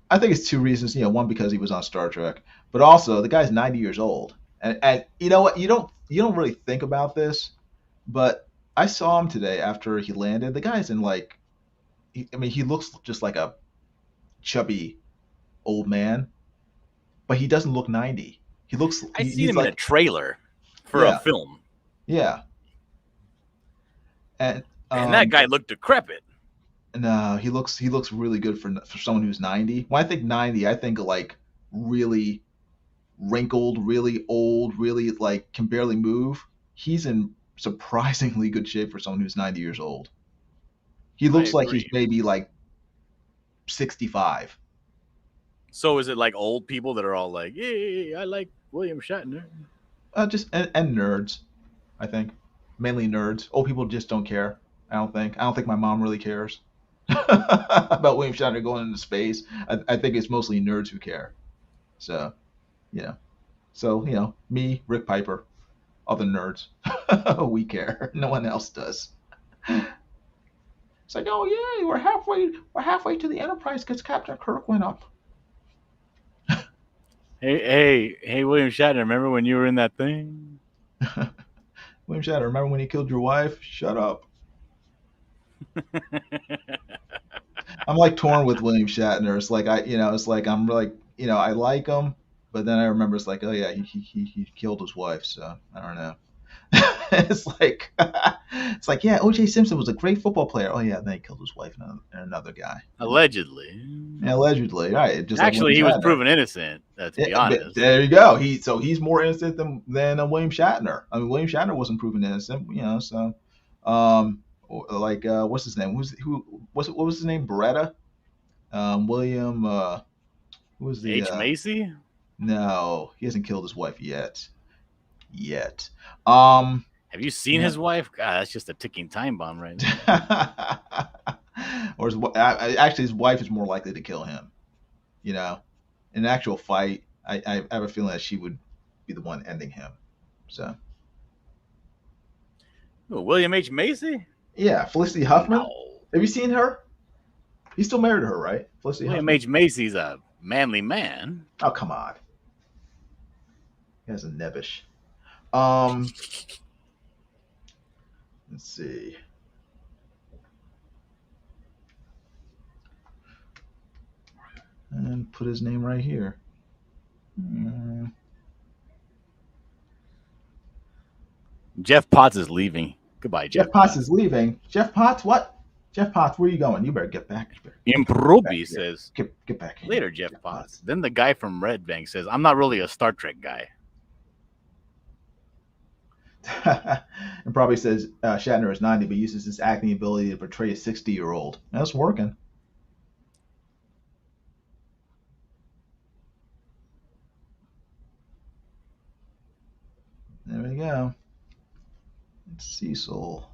I think it's two reasons. One because he was on Star Trek, but also the guy's 90 years old, and you know what? You don't really think about this, but I saw him today after he landed. The guy's in like, I mean, he looks just like a chubby old man, but he doesn't look 90. He looks I seen he's him in a like, trailer for a yeah, film. yeah. And And that guy looked decrepit. no, he looks really good for someone who's 90. When I think 90, I think of like really wrinkled, really old, really like can barely move. He's in surprisingly good shape for someone who's 90 years old. He I looks like he's agree. maybe like 65. So is it like old people that are all like, "Yay, I like William Shatner"? Just and nerds, I think. Mainly nerds. Old people just don't care. I don't think. I don't think my mom really cares about William Shatner going into space. I think it's mostly nerds who care. So, you know. So, me, Rick Piper, other nerds, we care. No one else does. It's like, oh yeah, we're halfway to the Enterprise because Captain Kirk went up. Hey, William Shatner, remember when you were in that thing? William Shatner, remember when he killed your wife? Shut up. I'm like torn with William Shatner. It's like it's like I'm like, I like him, but then I remember it's like, oh yeah, he killed his wife, so I don't know. it's like yeah, O.J. Simpson was a great football player. Oh yeah, then he killed his wife and another guy. Allegedly. Yeah, allegedly, right? Just Actually, like he was William Shatner. proven innocent. To be But honest. there you go. He's more innocent than William Shatner. I mean, William Shatner wasn't proven innocent, So, what's his name? What was his name? Beretta. William. Who was the? H. Macy. No, he hasn't killed his wife yet. Yet. Um. Have you seen his wife? God, that's just a ticking time bomb right now. Or actually, his wife is more likely to kill him. In an actual fight, I have a feeling that she would be the one ending him. So. Ooh, William H. Macy? Yeah, Felicity Huffman. No. Have you seen her? He's still married to her, right? Felicity William Huffman. H. Macy's a manly man. Oh, come on. He has a nebbish. Let's see. And put his name right here. Jeff Potts is leaving. Goodbye, Jeff Potts is leaving. Jeff Potts, what? Jeff Potts, where are you going? You better get back. Improbi says, Get back here. later, Jeff Potts. Then the guy from Red Bank says, I'm not really a Star Trek guy. And probably says Shatner is 90, but uses his acting ability to portray a 60-year-old. That's working. There we go. Cecil.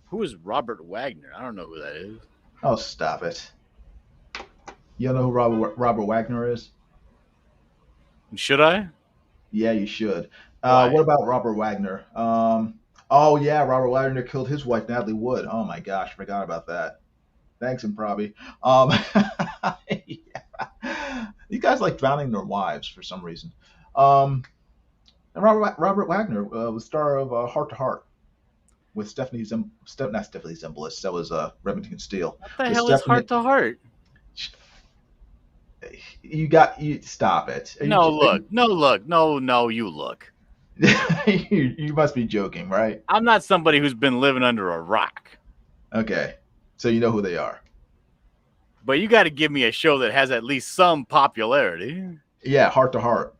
Who is Robert Wagner? I don't know who that is. Oh, stop it. You don't know who Robert Wagner is? Should I? Yeah, you should. Why? What about Robert Wagner? Oh yeah, Robert Wagner killed his wife Natalie Wood. Oh my gosh, forgot about that. Thanks, Improbi. Yeah. These guys like drowning their wives for some reason. And Robert Wagner was star of Heart to Heart with not Stephanie Zimbalist. That was Remington Steele. What the With hell is Heart to Heart? You stop it. No, you look. You must be joking, right? I'm not somebody who's been living under a rock. Okay, so you know who they are. But you got to give me a show that has at least some popularity. Yeah, Heart to Heart.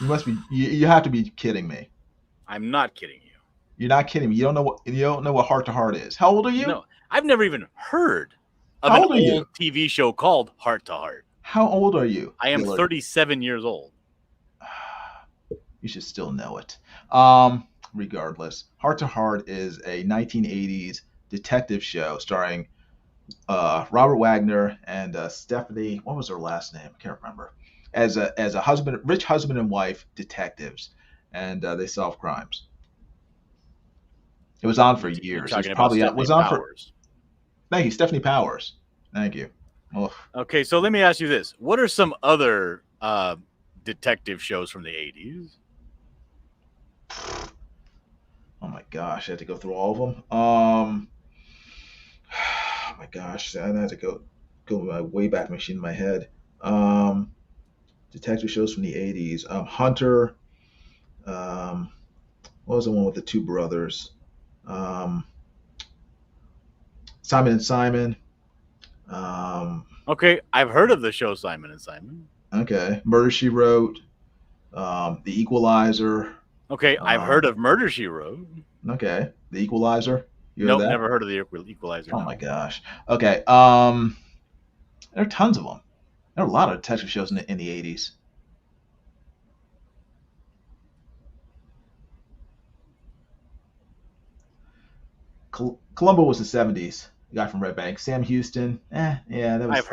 You must be. You have to be kidding me. I'm not kidding you. You're not kidding me. You don't know what Heart to Heart is. How old are you? No, I've never even heard of an old TV show called Heart to Heart. How old are you? I am 37 years old. You should still know it. Regardless, Heart to Heart is a 1980s detective show starring Robert Wagner and Stephanie. What was her last name? I can't remember. As a rich husband and wife detectives, and they solve crimes. It was on for years. It was on for. Thank you, Stephanie Powers. Thank you. Ugh. Okay, so let me ask you this: what are some other detective shows from the 80s? Oh my gosh, I had to go through all of them. Oh my gosh, I had to go my way back machine in my head. Um, Detective shows from the '80s. Hunter. Um, what was the one with the two brothers? Um, Simon and Simon. Um, Okay, I've heard of the show Simon and Simon. okay, Murder She Wrote. The Equalizer. Okay, I've heard Um, of Murder She Wrote. okay, The Equalizer. You heard Nope, that? never heard of the Equalizer. Oh No. my gosh. Okay. There are tons of them. There are a lot of detective shows in the '80s. Columbo was the '70s. The guy from Red Bank. Sam Houston. Yeah, that was I've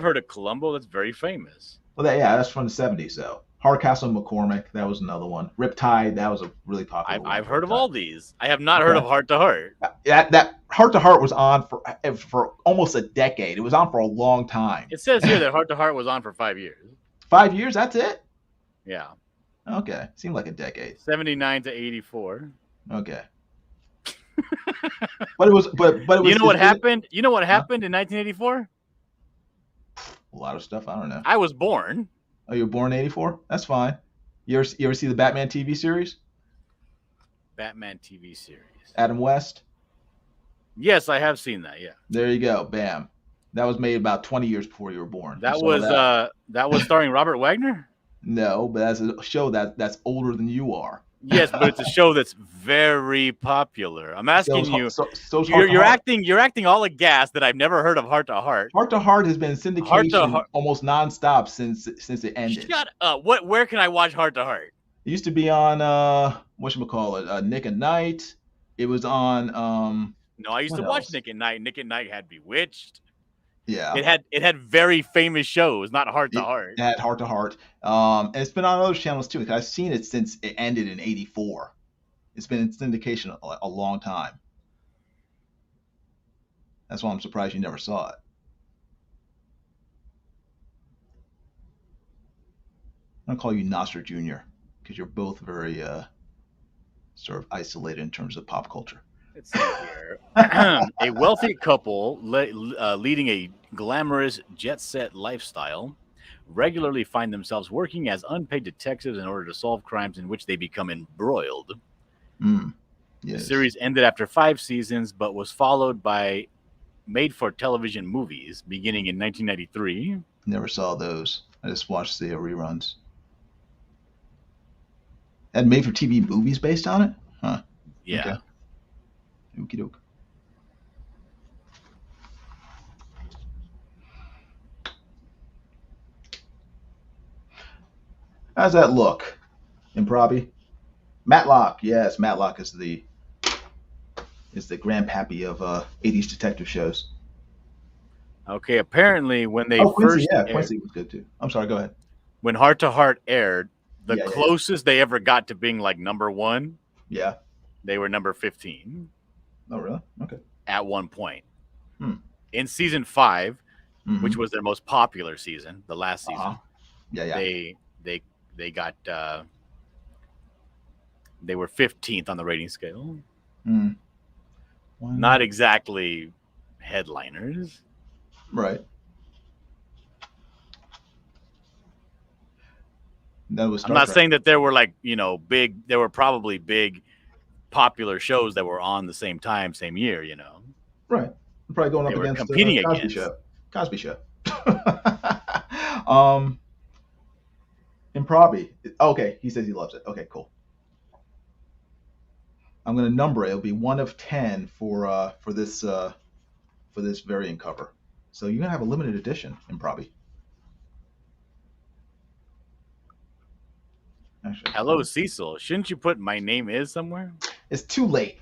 heard of Columbo. That's very famous. well, that's from the '70s though. Hardcastle and McCormick. That was another one. Riptide. That was a really popular one. I've heard of Riptide. all these. I have not heard Okay. of Heart to Heart. That Heart to Heart was on for almost a decade. It was on for a long time. It says here that Heart to Heart was on for 5 years. 5 years. That's it. Yeah, Okay, seemed like a decade. 79 to 84. Okay, but it was You know what it was happened? You know what happened in 1984? a lot of stuff. I don't know. I was born. Oh, you were born in '84. That's fine. You ever see the Batman TV series? Batman TV series. Adam West. Yes, I have seen that. Yeah, There you go. Bam. That was made about 20 years before you were born. You that saw was that. that was starring Robert Wagner. No, but that's a show that's older than you are. Yes, but it's a show that's very popular. I'm asking you. So Heart to You're Heart. acting all aghast that I've never heard of Heart to Heart. Heart to Heart has been in Heart to syndication Heart. almost nonstop since it ended. Shut up. What? Where can I watch Heart to Heart? It used to be on whatchamacallit, Nick at Night. It was on No, I used what to watch else? Nick at Night. Nick at Night had Bewitched. Yeah. It had very famous shows, not Heart to It Heart. had Heart to Heart. And it's been on other channels too. I've seen it since it ended in '84. It's been in syndication a long time. That's why I'm surprised you never saw it. I'm gonna call you Nasser Jr. because you're both very sort of isolated in terms of pop culture. Let's see here. A wealthy couple leading a glamorous jet set lifestyle regularly find themselves working as unpaid detectives in order to solve crimes in which they become embroiled. Mm, The yes. series ended after 5 seasons, but was followed by made for television movies beginning in 1993. Never saw those. I just watched the reruns. And made for TV movies based on it? Huh. Yeah. Okay. Okie doke. How's that look? Improbi? Matlock, yes, Matlock is the grandpappy of '80s detective shows. Okay. Apparently, when they Oh, Quincy, first yeah, aired, Quincy was good too. I'm sorry, go ahead. when Heart to Heart aired, the Yeah, closest they ever got to being like number one, yeah. they were number 15 Oh, really? Okay. at one point. Hmm. In season 5, Mhm. which was their most popular season, the last season, Uh-huh. Yeah. they got they were 15th on the rating scale. Mm. Not exactly headliners. Right. That was I'm Star not Trek. saying that there were like, big, there were probably big popular shows that were on the same time, same year, Right. I'm probably going They up were against competing Cosby against. Show. Cosby Show. um, Improbi. Okay, he says he loves it. Okay, cool. I'm gonna number it. It'll be 1 of 10 for this variant cover. So you're gonna have a limited edition Improbi. Actually, Hello, Cecil. Shouldn't you put my name is somewhere? it's too late,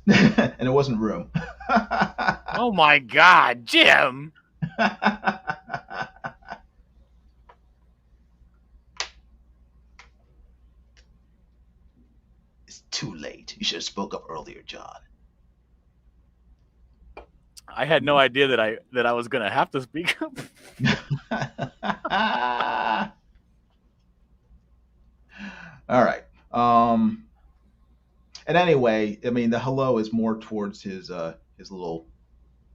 and there wasn't room. Oh my God, Jim! It's too late. You should have spoke up earlier, John. I had no idea that I was gonna have to speak up. All right. And anyway, I mean, the hello is more towards his little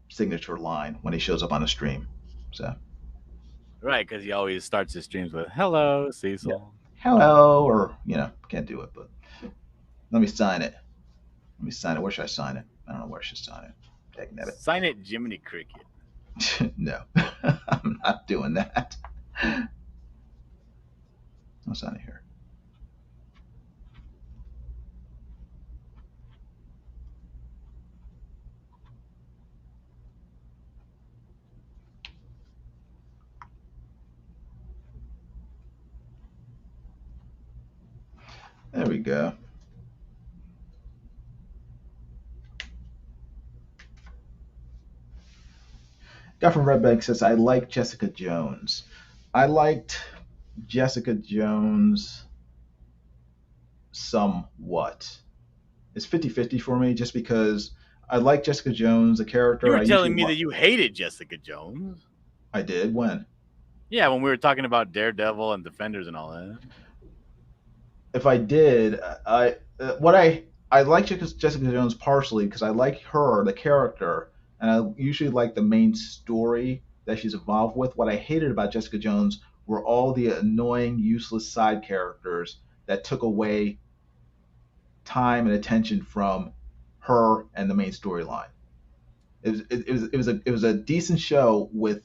signature line when he shows up on a stream. So Right, because he always starts his streams with "Hello, yeah, Cecil." hello, or can't do it, but let me sign it. Let me sign it. Where should I sign it? I don't know where I should sign it. Dagnabbit. Sign it, Jiminy Cricket. No, I'm not doing that. I'll sign it here. There we go. Guy from Red Bank says, I like Jessica Jones. I liked Jessica Jones somewhat. It's 50-50 for me just because I like Jessica Jones, the You character. were telling me that you hated Jessica Jones. I did. When? Yeah, when we were talking about Daredevil and Defenders and all that. If I did, I like Jessica Jones partially because I like her, the character, and I usually like the main story that she's involved with. What I hated about Jessica Jones were all the annoying, useless side characters that took away time and attention from her and the main storyline. It was a decent show with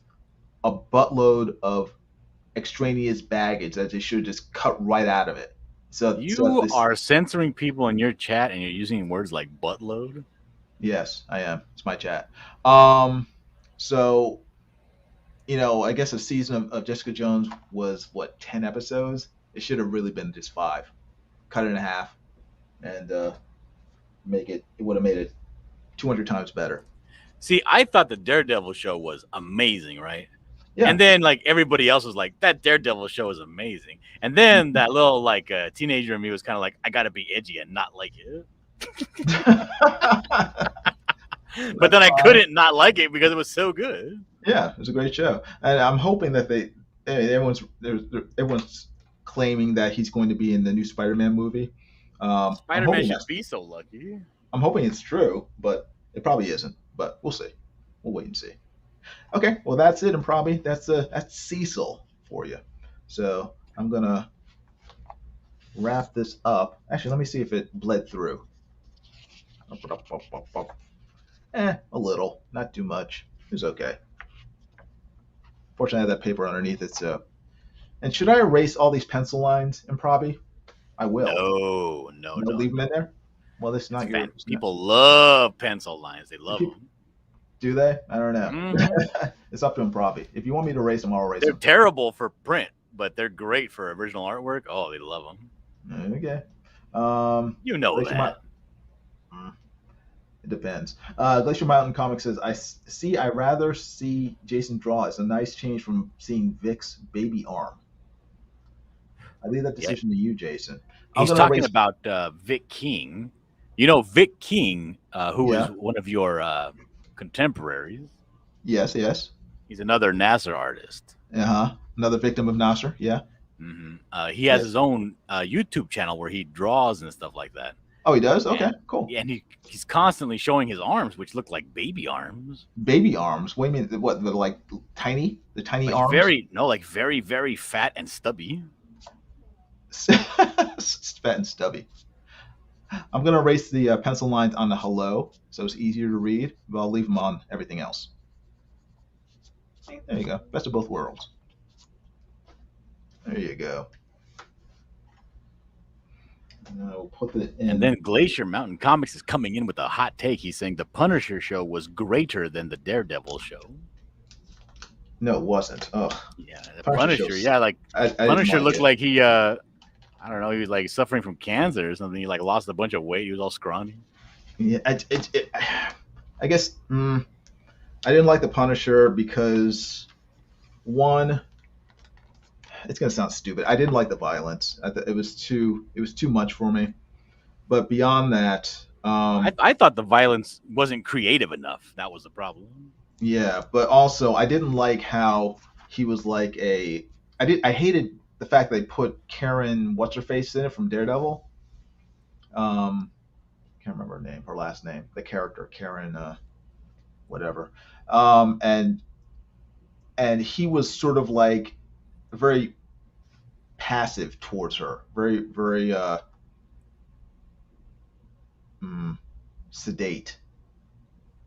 a buttload of extraneous baggage that they should have just cut right out of it. So You this are censoring people in your chat and you're using words like buttload. Yes, I am. It's my chat. Um, so I guess a season of Jessica Jones was what 10 episodes. It should have really been just five. Cut it in half and make it. It would have made it 200 times better. See, I thought the Daredevil show was amazing, right? Yeah. And then like everybody else was like, that Daredevil show is amazing. And then that little like teenager in me was kind of like, I gotta be edgy and not like it. But then I couldn't not like it because it was so good. Yeah, it was a great show, and I'm hoping that everyone's claiming that he's going to be in the new Spider-Man movie. I'm Spider-Man hoping should be so lucky. I'm hoping it's true, but it probably isn't. But we'll see. We'll wait and see. Okay, well that's it, and probably that's Cecil for you. So I'm gonna wrap this up. Actually, let me see if it bled through. A little, not too much. It's okay. Fortunately, I have that paper underneath it. So, and should I erase all these pencil lines in Proby? I will. No, no, No, no, leave them in no. there. Well, this is It's not your. fat. People love pencil lines. They love People, them. do they? I don't know. Mm-hmm. It's up to them, Proby. If you want me to erase them, I'll erase They're them. terrible for print, but they're great for original artwork. Oh, they love them. Okay. You know Glacier that. It depends. Glacier Mountain Comics says, I rather see Jason draw. It's a nice change from seeing Vic's baby arm. I leave that decision to you, Jason. He's talking about Vic King. You know Vic King, who is one of your contemporaries. Yes, yes. He's another Nasser artist. Another victim of Nasser. Yeah. Mm-hmm. He has his own YouTube channel where he draws and stuff like that. Oh, he does? Okay, cool. Yeah, and he's constantly showing his arms, which look like baby arms. Baby arms? What do you mean? What, like tiny? The tiny like arms? Very, very fat and stubby. Fat and stubby. I'm going to erase the pencil lines on the hello so it's easier to read, but I'll leave them on everything else. There you go. Best of both worlds. There you go. We'll put it in. And then Glacier Mountain Comics is coming in with a hot take. He's saying the Punisher show was greater than the Daredevil show. No, it wasn't. Oh, yeah, the Punisher. Yeah, like Punisher looked like he, I don't know, he was like suffering from cancer or something. He like lost a bunch of weight. He was all scrawny. Yeah, I guess I didn't like the Punisher because one, it's gonna sound stupid. I didn't like the violence. It was too much for me. But beyond that, I thought the violence wasn't creative enough. That was the problem. Yeah, but also I didn't like how he was like I hated the fact they put Karen what's her face in it from Daredevil. can't remember her name, her last name, the character Karen, whatever. Um, and and he was sort of like very passive towards her, very mm, sedate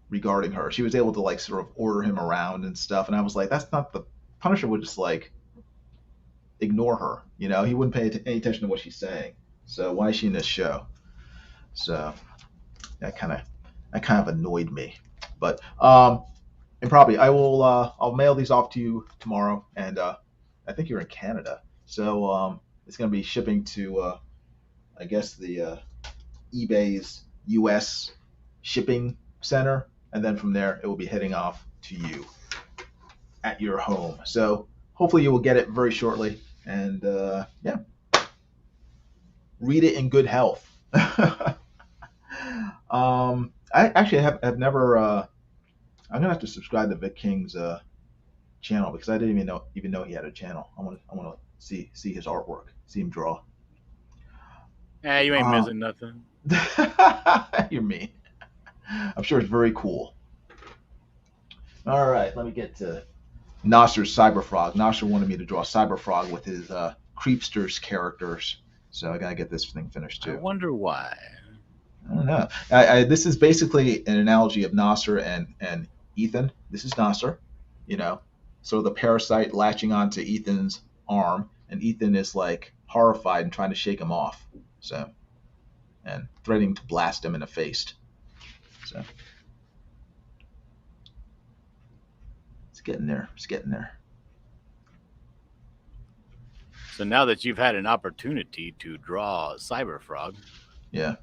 regarding her. She was able to like sort of order him around and stuff, and I was like, that's not the Punisher would just like ignore her. He wouldn't pay any attention to what she's saying. So why is she in this show? So that kind of annoyed me. But and probably I'll mail these off to you tomorrow, and I think you're in Canada, so it's gonna be shipping to I guess the eBay's U.S. shipping center, and then from there it will be heading off to you at your home. So hopefully you will get it very shortly, and yeah, read it in good health. I actually have never. I'm gonna have to subscribe to Vic King's channel because I didn't even know he had a channel. I want to see his artwork, see him draw. You ain't missing nothing. You're mean. I'm sure it's very cool. All right, let me get to Nasser's Cyberfrog. Nasser wanted me to draw Cyberfrog with his Creepsters characters, so I gotta get this thing finished too. I wonder why. I don't know. This is basically an analogy of Nasser and Ethan. This is Nasser, so the parasite latching onto Ethan's arm, and Ethan is like horrified and trying to shake him off. So, and threatening to blast him in the face. So, it's getting there. It's getting there. So now that you've had an opportunity to draw Cyberfrog, Yeah,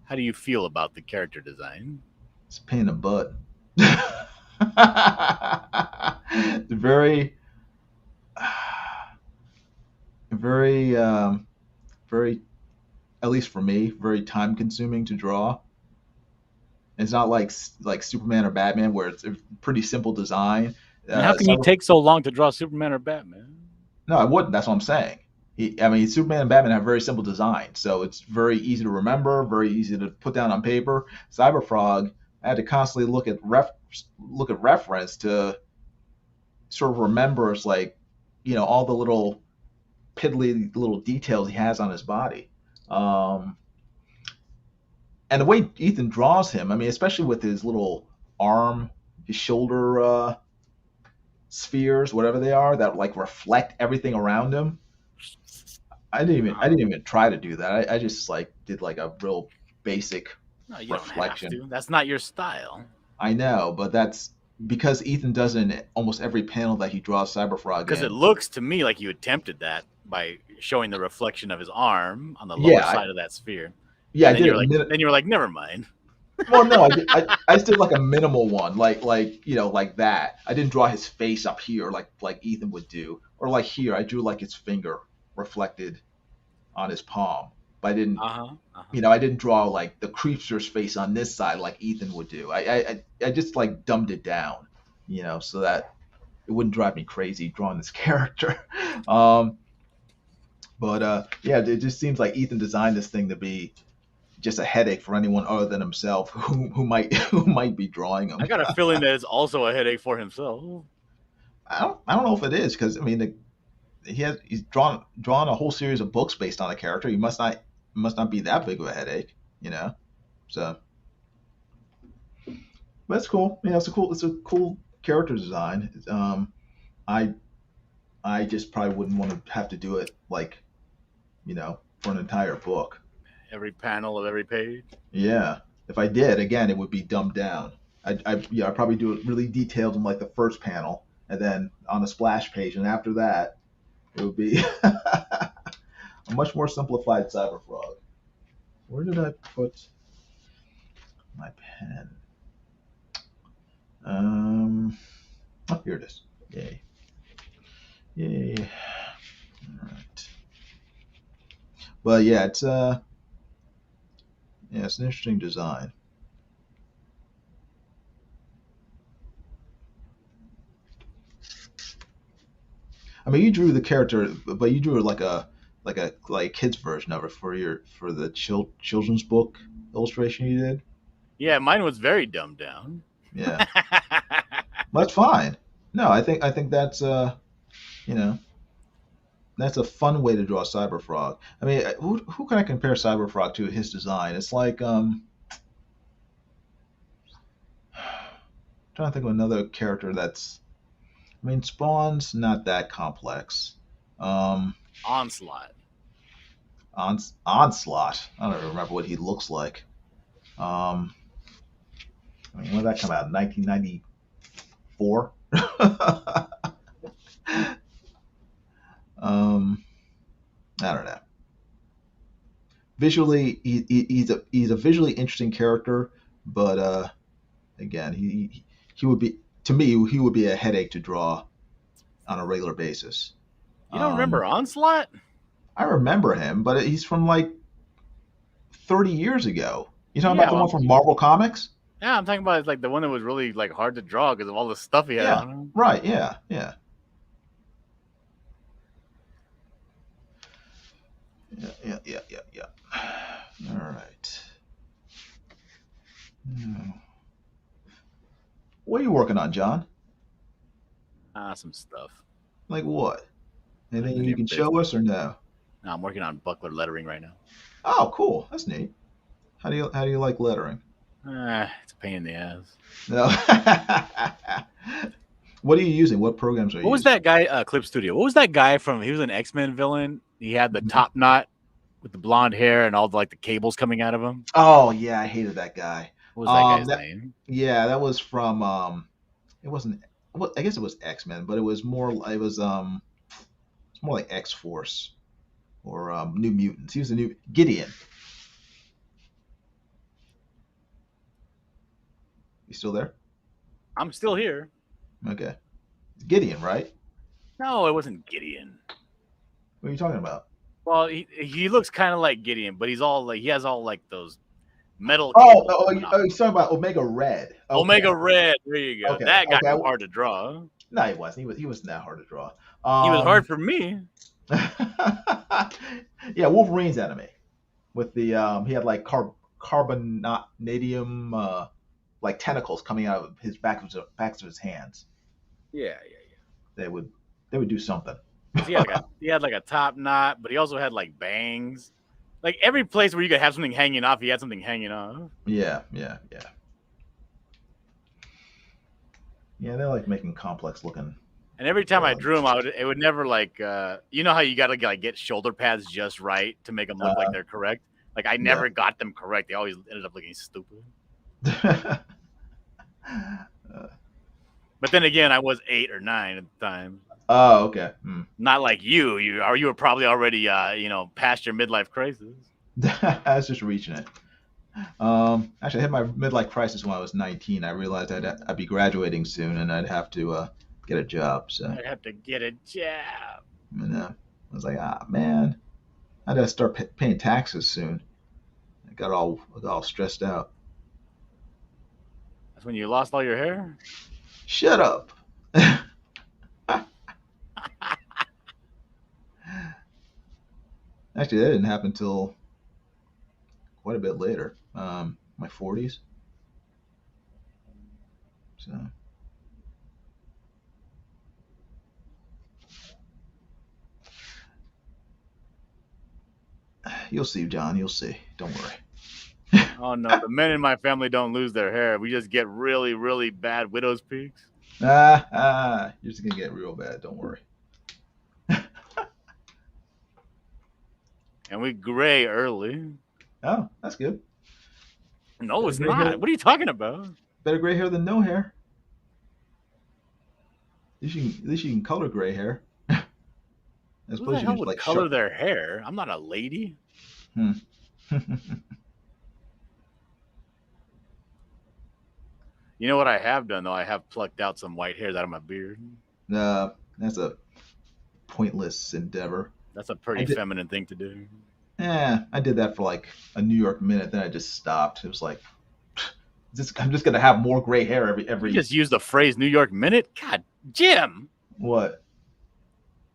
how do you feel about the character design? it's a pain in the butt. It's very, very, very, at least for me, very time consuming to draw. It's not like Superman or Batman where it's a pretty simple design. And how can you take so long to draw Superman or Batman? No, I wouldn't. That's what I'm saying. Superman and Batman have very simple designs, so it's very easy to remember, very easy to put down on paper. Cyberfrog, I had to constantly look at reference to sort of remember, it's like, all the little piddly little details he has on his body. And the way Ethan draws him, especially with his little arm, his shoulder spheres, whatever they are, that like reflect everything around him. I didn't even try to do that. I just like did like a real basic You reflection. don't have to. That's not your style. I know, but that's because Ethan does it in almost every panel that he draws Cyberfrog Because in. it looks to me like you attempted that by showing the reflection of his arm on the lower side of that sphere. Yeah, and I did. Then you were like, never mind. Well, no, I just did like a minimal one, like that. I didn't draw his face up here like Ethan would do, or like here. I drew like his finger reflected on his palm, but I didn't. I didn't draw like the creepster's face on this side like Ethan would do. I just like dumbed it down, so that it wouldn't drive me crazy drawing this character. But yeah, it just seems like Ethan designed this thing to be just a headache for anyone other than himself who might be drawing him. I got a feeling that it's also a headache for himself. I don't know if it is, because he's drawn a whole series of books based on the character. He must not be that big of a headache, So, but it's cool. It's a cool character design. I just probably wouldn't want to have to do it like, for an entire book. Every panel of every page. Yeah, if I did, again, it would be dumbed down. I'd probably do it really detailed in like the first panel, and then on the splash page, and after that, it would be a much more simplified Cyberfrog. Where did I put my pen? Oh, here it is. Yay! All right. But yeah, it's it's an interesting design. You drew the character, but you drew like a kids version of it for the children's book. illustration you did. Yeah, mine was very dumbed down. Yeah, that's fine. No, I think that's you know, that's a fun way to draw Cyberfrog. I mean, who can I compare Cyberfrog to his design? It's like trying to think of another character that's. I mean, Spawn's not that complex. Um, Onslaught. Onslaught. I don't remember what he looks like. Um, I mean, when did that come out? 1994. I don't know. Visually, he's a visually interesting character, but again, he would be to me he would be a headache to draw on a regular basis. You don't remember Onslaught? I remember him, but he's from like 30 years ago. You talking Yeah, about the well, one from Marvel Comics? Yeah, I'm talking about like the one that was really like hard to draw because of all the stuff he had Yeah, on him. right. Yeah, yeah. Yeah. All right. What are you working on, John? Some stuff. Like what? Anything Like you can show us or no? No, I'm working on buckler lettering right now. Oh, cool. That's neat. How do you like lettering? It's a pain in the ass. No. What are you using? What programs are you What was using? that guy, Clip Studio? What was that guy from? He was an X-Men villain. He had the top knot with the blonde hair and all the, like the cables coming out of him. Oh yeah, I hated that guy. What was that guy's name? Yeah, that was from it wasn't well, I guess it was X-Men, but it's more like X-Force or New Mutants. He was a new Gideon. You still there? I'm still here. Okay. Gideon, right? No, it wasn't Gideon. What are you talking about? Well, he looks kind of like Gideon, but he has all like those metal. You're talking about Omega Red. Okay. Omega Red. There you go. Okay. That guy was hard to draw. No, he wasn't. He wasn't that hard to draw. He was hard for me. Yeah, Wolverine's enemy with the he had like carbonadium like tentacles coming out of his backs of his hands. Yeah. They would do something. He had like a top knot, but he also had like bangs. Like every place where you could have something hanging off, he had something hanging off. Yeah. Yeah, they like making complex looking. And every time I drew him, it would never like you know how you gotta like get shoulder pads just right to make them look like they're correct. Like I never got them correct. They always ended up looking stupid. But then again, I was 8 or 9 at the time. Oh, okay. Not like you. You were probably already past your midlife crisis. I was just reaching it. Actually, I had my midlife crisis when I was 19. I realized I'd be graduating soon, and I'd have to get a job. So I'd have to get a job. I was like, man, I gotta start paying taxes soon. I got all stressed out. That's when you lost all your hair? Shut up. Actually, that didn't happen until quite a bit later, my 40s. So you'll see, John. You'll see. Don't worry. Oh no, the men in my family don't lose their hair. We just get really, really bad widow's peaks. You're just gonna get real bad. Don't worry. And we gray early. Oh, that's good. No, it's not. Hair. What are you talking about? Better gray hair than no hair. At least you can color gray hair. As Who the hell would like color their hair? I'm not a lady. You know what I have done, though? I have plucked out some white hairs out of my beard. That's a pointless endeavor. That's a pretty feminine thing to do. Yeah, I did that for like a New York minute, then I just stopped. It was like, I'm just gonna have more gray hair every. You just used the phrase "New York minute." God, Jim. What?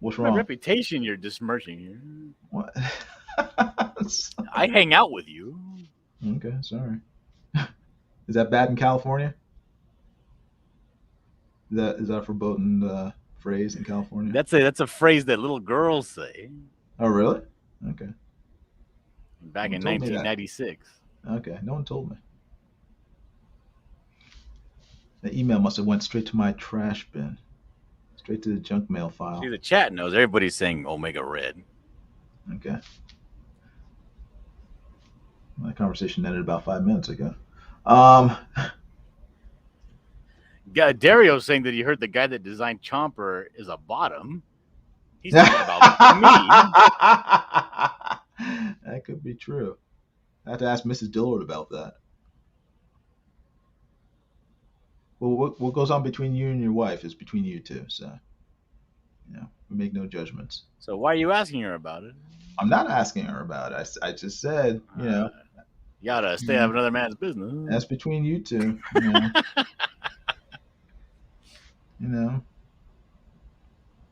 What's wrong? My reputation you're besmirching here. What? I hang out with you. Okay, sorry. Is that bad in California? Is that a verboten phrase in California? That's a phrase that little girls say Oh, really? Okay. No back one in told me that. 1996. Okay, no one told me. The email must have went straight to my trash bin, straight to the junk mail See, file. the chat knows everybody's saying Omega Red. Okay. My conversation ended about 5 minutes ago. Um, Dario's saying that he heard the guy that designed Chomper is a bottom. He's talking about me. that could be true. I have to ask Mrs. Dillard about that. Well, what goes on between you and your wife is between you two, so we make no judgments. So why are you asking her about it? I'm not asking her about it. I just said, You gotta stay out of another man's business. that's between you two. You know,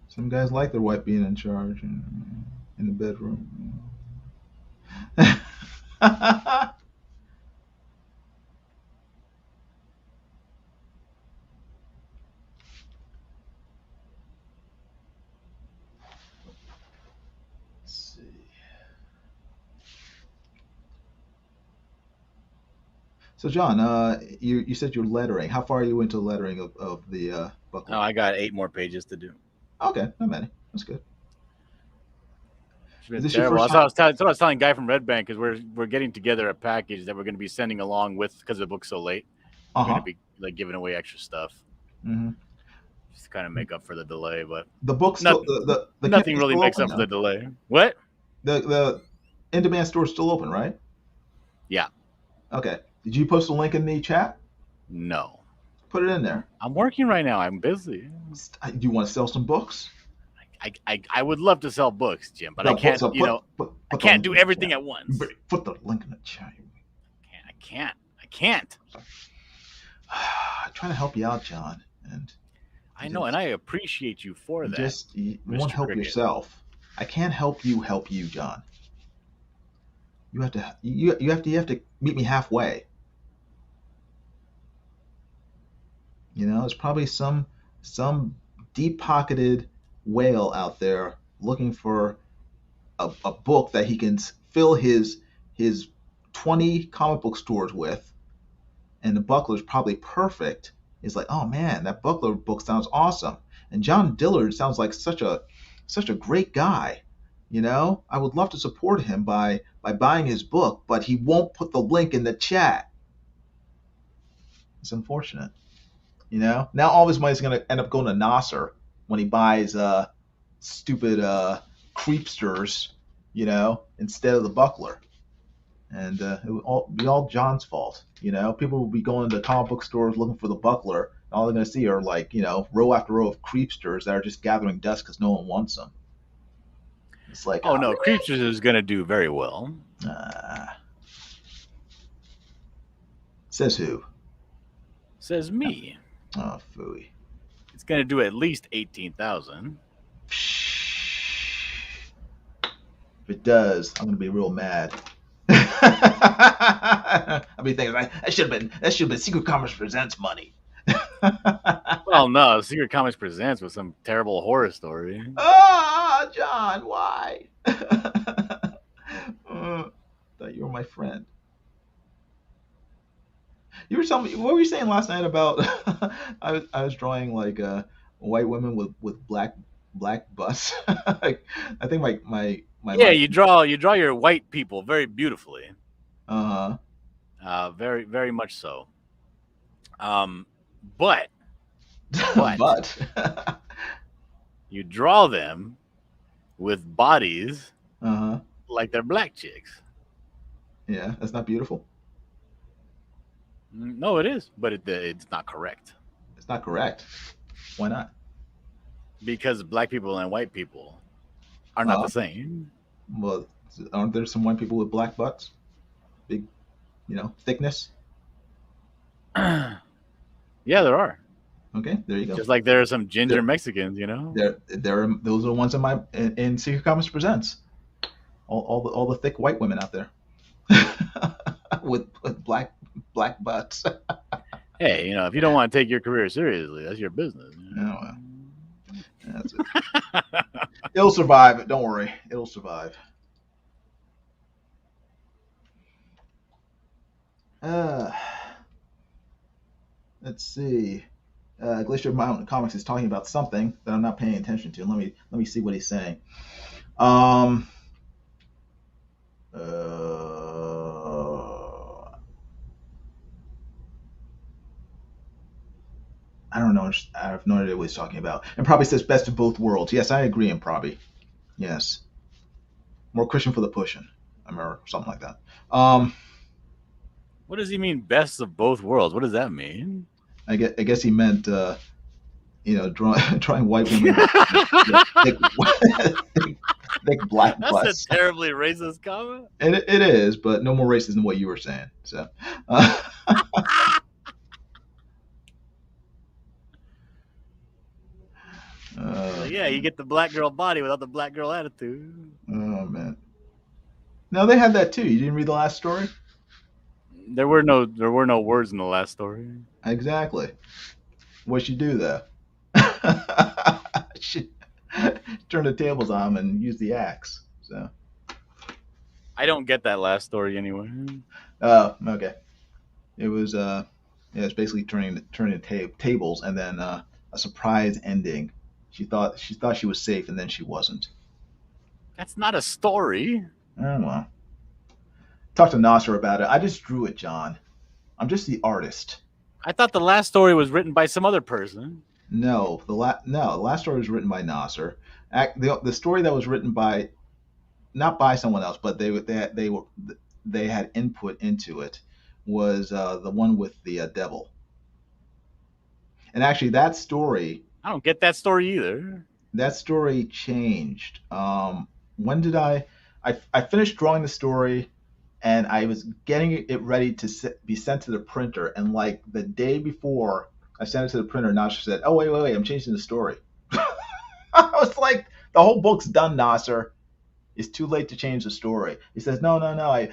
some guys like their wife being in charge in the bedroom. Let's see. So, John, you said you're lettering. How far are you into lettering of the booklet? Oh, I got 8 more pages to do. Okay, not many. That's good. It's been terrible. That's what I was telling Guy from Red Bank, because we're getting together a package that we're going to be sending along with, because the book's so late. We're going to be like giving away extra stuff. Mm-hmm. Just to kind of make up for the delay, but the book's still the nothing really makes up for the delay. What? The in-demand store is still open, right? Yeah. Okay. Did you post a link in the chat? No. Put it in there. I'm working right now. I'm busy. Do you want to sell some books? I would love to sell books, Jim, but I can't. I can't do everything at once. Put the link in the chat. I can't. I'm trying to help you out, John, and I know, and I appreciate you for that. You won't help yourself. I can't help you, John. You have to meet me halfway. There's probably some deep-pocketed whale out there looking for a book that he can fill his 20 comic book stores with, and the Buckler's probably perfect. He's like, oh man, that Buckler book sounds awesome, and John Dillard sounds like such a great guy. I would love to support him by buying his book, but he won't put the link in the chat. It's unfortunate. Now all of his money is going to end up going to Nasser when he buys stupid creepsters, instead of the Buckler. And it will be all John's fault. People will be going to comic book stores looking for the Buckler, and all they're going to see are row after row of creepsters that are just gathering dust because no one wants them. It's like, oh no, really? Creepsters is going to do very well. Says who? Says me. Oh, phooey. It's going to do at least 18,000. If it does, I'm going to be real mad. I'll be thinking, that should have been Secret Comics Presents money. Well, no, Secret Comics Presents was some terrible horror story. Ah, John, why? Thought you were my friend. You were telling me, what were you saying last night about? I was drawing like white women with black busts. I think my yeah, you draw your white people very beautifully. Very very much so. But you draw them with bodies like they're black chicks. Yeah, that's not beautiful. No, it is, but it's not correct. It's not correct. Why not? Because black people and white people are not the same. Well, aren't there some white people with black butts? Big, thickness? Yeah, there are. Okay, there you go. Just like there are some ginger Mexicans, Those are the ones in Secret Comics Presents. All the thick white women out there. with black butts. Hey, if you don't want to take your career seriously, that's your business. Oh, well. That's it. It'll survive. Don't worry. It'll survive. Uh, let's see. Glacier Mountain Comics is talking about something that I'm not paying attention to. Let me see what he's saying. Um. I don't know. I have no idea what he's talking about. And probably says best of both worlds. Yes, I agree. And probably yes. More cushion for the pushing, or something like that. What does he mean, best of both worlds? What does that mean? I guess he meant, drawing white women thick black butts. That's a terribly racist comment. It is, but no more racist than what you were saying. So. Yeah, you get the black girl body without the black girl attitude. Oh man. No, they had that too. You didn't read the last story? There were no words in the last story. Exactly. What she do though? She turned the tables on him and used the axe. So. I don't get that last story anyway. Oh, okay. It was it's basically turning tables, and then a surprise ending. She thought she was safe, and then she wasn't. That's not a story. Oh well. Talk to Nasser about it. I just drew it, John. I'm just the artist. I thought the last story was written by some other person. No, the last story was written by Nasser. The story that was written by, not by someone else, but they had input into it, was the one with the devil. And actually, that story. I don't get that story either. That story changed. When did I finished drawing the story, and I was getting it ready to be sent to the printer. And like the day before I sent it to the printer, Nasser said, "Oh wait, I'm changing the story." I was like, "The whole book's done, Nasser. It's too late to change the story." He says, "No. I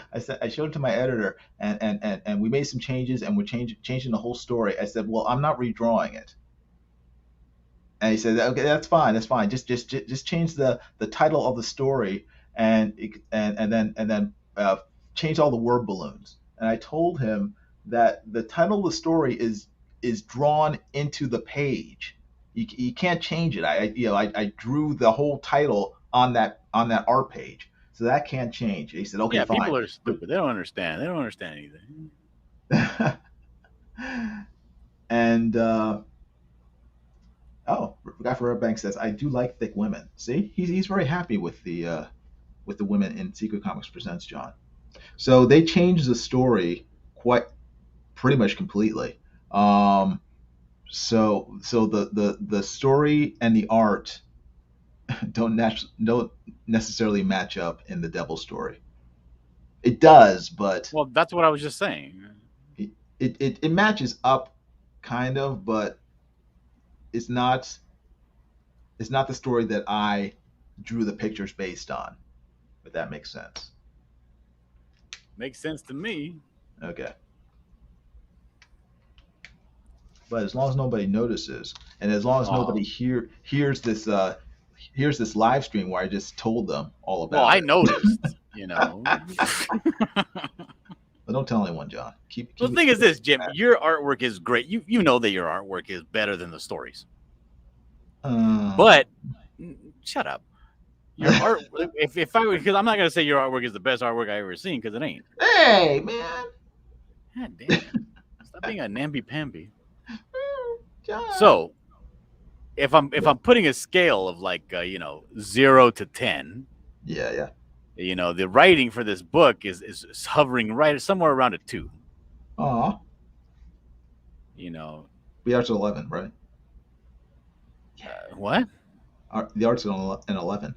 showed it to my editor, and we made some changes, and we're changing the whole story." I said, "Well, I'm not redrawing it." And he said, "Okay, that's fine. Just change the title of the story, and then change all the word balloons." And I told him that the title of the story is drawn into the page. You can't change it. I drew the whole title on that art page, so that can't change. He said, "Okay, yeah, fine." People are stupid. They don't understand. They don't understand anything. And Guy for Bank says, "I do like thick women." See, he's very happy with the women in Secret Comics Presents, John. So they changed the story pretty much completely. So the story and the art don't necessarily match up in the devil story. It does, but well, that's what I was just saying. It matches up, kind of, but it's not the story that I drew the pictures based on. If that makes sense. Makes sense to me. Okay. But as long as nobody notices, and as long as nobody hears this live stream where I just told them all about it. I noticed, But don't tell anyone, John. Keep the thing is this, Jim, your artwork is great. You know that your artwork is better than the stories. But shut up. Your art, if I, because I'm not gonna say your artwork is the best artwork I ever seen, because it ain't. Hey, man. God damn. Stop being a namby-pamby. So, if I'm putting a scale of 0 to 10. Yeah. The writing for this book is hovering right somewhere around a 2. Aw. The art's an 11, right? What? The art's an 11.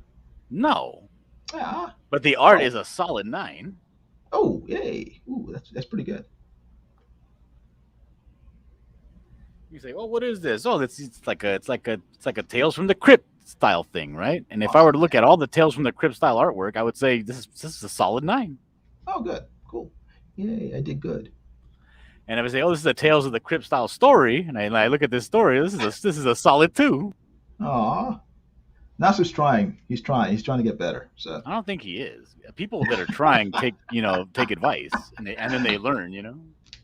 No. Yeah. But the art is a solid 9. Oh, yay! Ooh, that's pretty good. You say, "Well, what is this?" Oh, it's like a Tales from the Crypt style thing, right? And if I were to look at all the Tales from the Crypt style artwork, I would say this is a solid 9. Oh, good, cool. Yay, I did good. And if I say, "Oh, this is a Tales of the Crypt style story," and I look at this story, this is a solid 2. Aw. Nasser's trying. He's trying. He's trying to get better. So I don't think he is. People that are trying take advice and then they learn.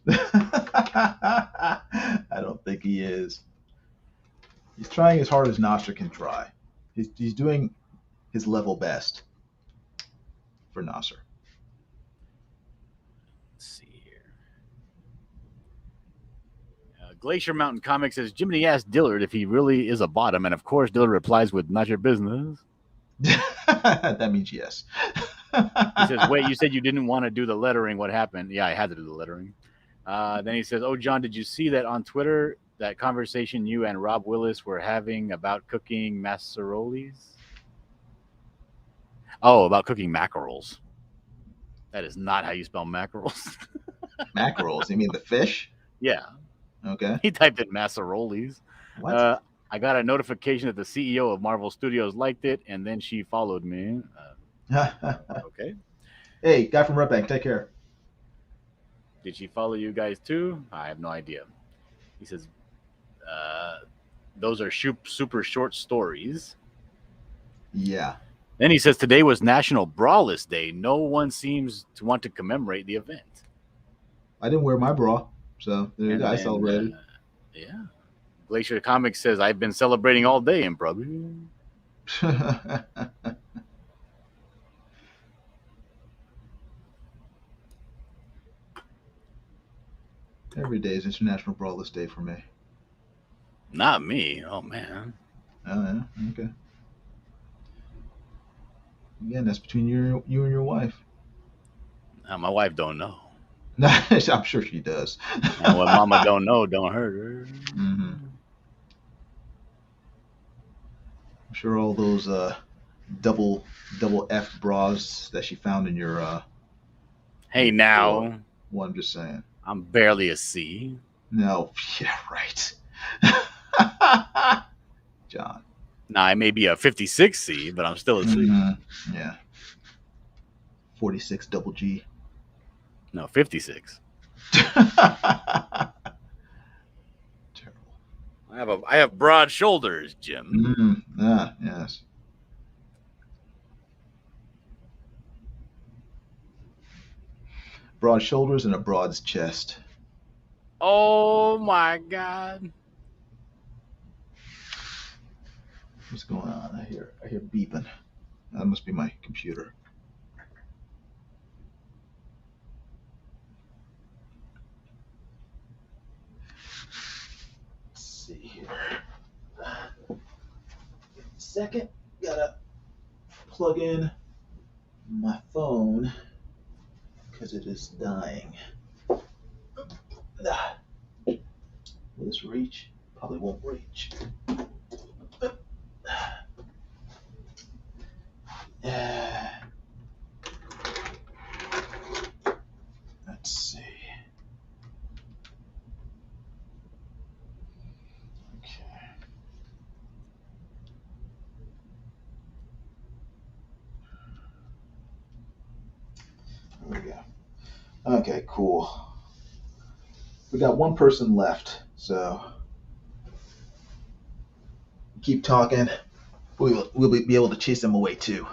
I don't think he is. He's trying as hard as Nasser can try. He's doing his level best for Nasser. Let's see here. Glacier Mountain Comics says Jiminy asked Dillard if he really is a bottom, and of course Dillard replies with "Not your business." That means yes. He says, "Wait, you said you didn't want to do the lettering. What happened?" Yeah, I had to do the lettering. Then he says, "Oh, John, did you see that on Twitter? That conversation you and Rob Willis were having about cooking massarolis? Oh, about cooking mackerels. That is not how you spell mackerels." Mackerels? You mean the fish? Yeah. Okay. He typed in massarolis. What? I got a notification that the CEO of Marvel Studios liked it, and then she followed me. Okay. Hey, guy from Red Bank, take care. Did she follow you guys too? I have no idea. He says, those are super short stories. Yeah. Then he says, today was National Braless Day. No one seems to want to commemorate the event. I didn't wear my bra, so there you go. I celebrated. Yeah. Glacier Comics says, I've been celebrating all day in Prague. Every day is International Braless Day for me. Not me. Oh, man. Oh, yeah? Okay. Again, that's between you and your wife. My wife don't know. I'm sure she does. And what mama don't know don't hurt her. Mm-hmm. I'm sure all those double F bras that she found in your hey now. Well, I'm just saying. I'm barely a C. No, yeah, right. John. Now I may be a 56C, but I'm still a C. Mm-hmm. Yeah. 46 double G. No, 56. Terrible. I have broad shoulders, Jim. Mm-hmm. Ah, yes. Broad shoulders and a broad chest. Oh my God. What's going on? I hear beeping. That must be my computer. Let's see here. Second, gotta plug in my phone because it is dying. Will this reach? Probably won't reach. Let's see. Okay. There we go. Okay, cool. We got one person left, so keep talking. We'll be able to chase them away too.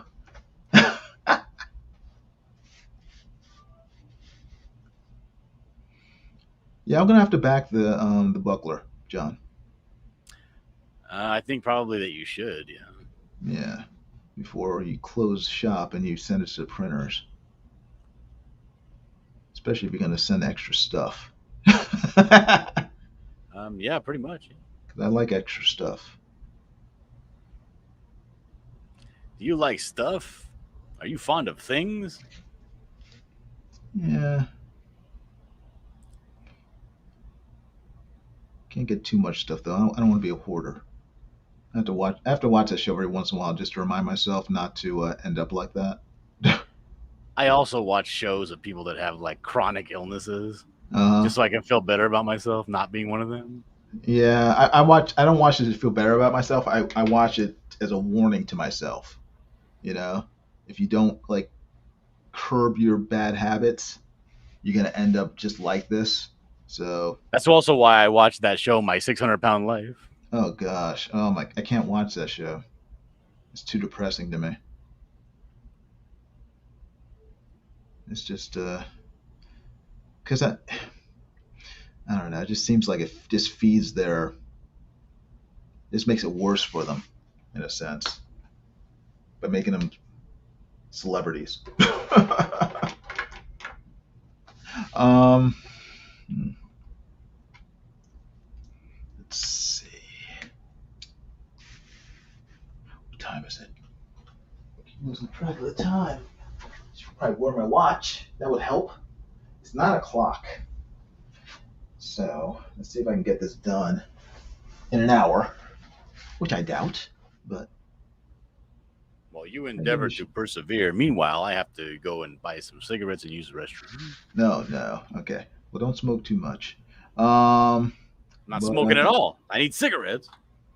Yeah, I'm gonna have to back the buckler, John. I think probably that you should. Yeah. Yeah, before you close shop and you send it to the printers, especially if you're gonna send extra stuff. Yeah, pretty much. Because I like extra stuff. Do you like stuff? Are you fond of things? Yeah. Can't get too much stuff though. I don't want to be a hoarder. I have to watch that show every once in a while just to remind myself not to end up like that. I also watch shows of people that have like chronic illnesses, Uh, just so I can feel better about myself not being one of them. yeah, I don't watch it to feel better about myself. I watch it as a warning to myself. You know, if you don't like curb your bad habits, you're gonna end up just like this. So, That's also why I watched that show, My 600-Pound Life. oh gosh, oh my, I can't watch that show. It's too depressing to me. It's just because I don't know. It just seems like it just feeds their. This makes it worse for them, in a sense, by making them celebrities. um, let's see. What time is it? I keep losing track of the time. I should probably wear my watch. That would help. It's 9 o'clock. So let's see if I can get this done in an hour, which I doubt. But Well, you maybe we endeavor to should. persevere. Meanwhile, I have to go and buy some cigarettes and use the restroom. No, no. Okay. Well, don't smoke too much. I'm not But smoking at all. I need cigarettes.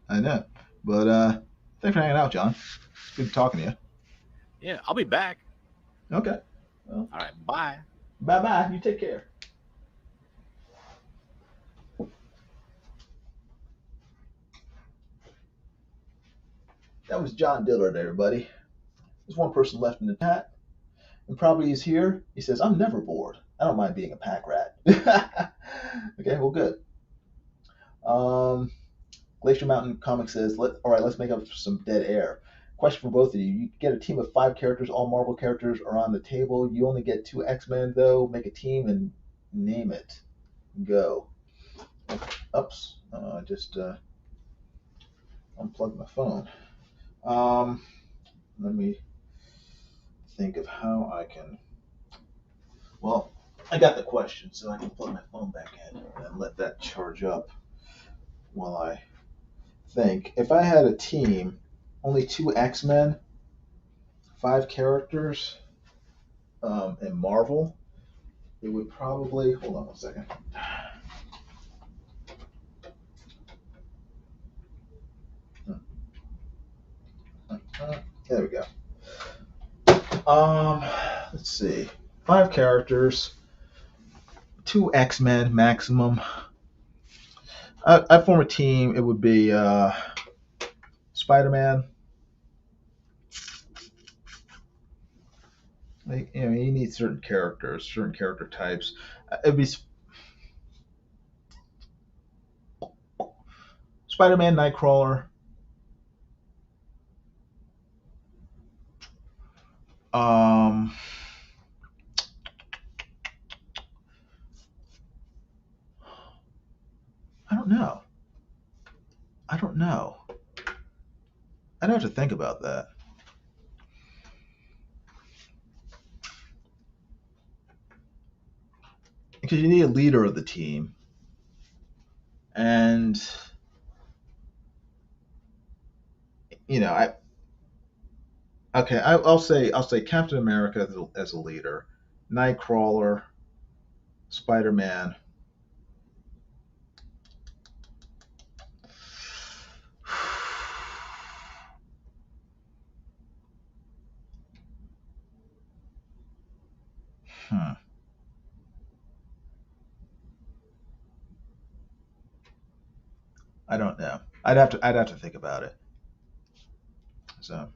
I know. But thanks for hanging out, John. It's good talking to you. Yeah, I'll be back. Okay. Well, All right, bye. bye bye. You take care. That was John Dillard, everybody. There's one person left in the chat, and probably he's here. He says, I'm never bored. I don't mind being a pack rat. Okay, well, good. Glacier Mountain Comics says, all right, let's make up some dead air. Question for both of you. You get a team of 5 characters. All Marvel characters are on the table. You only get 2 X-Men, though. Make a team and name it. Go. Oops. Just unplugged my phone. Let me think of how I can. Well, I got the question, so I can plug my phone back in and let that charge up while I think. If I had a team, only 2 X-Men, 5 characters, in Marvel, it would probably. Hold on one second. There we go. Let's see. 5 characters, 2 X-Men maximum. I form a team. It would be Spider-Man. You need certain characters, certain character types. It'd be Spider-Man, Nightcrawler. Um, I don't know. I don't know. I'd have to think about that. Because you need a leader of the team. And I'll say Captain America as a leader, Nightcrawler, Spider-Man. Hmm. I don't know. I'd have to think about it. So,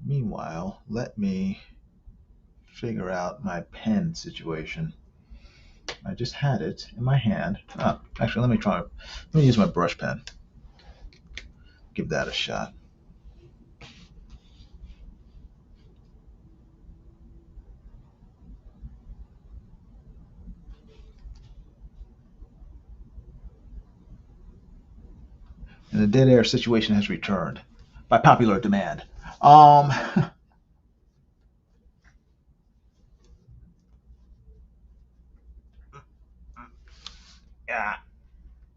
meanwhile, let me figure out my pen situation. I just had it in my hand. Actually, let me use my brush pen. Give that a shot. And the dead air situation has returned by popular demand. Yeah,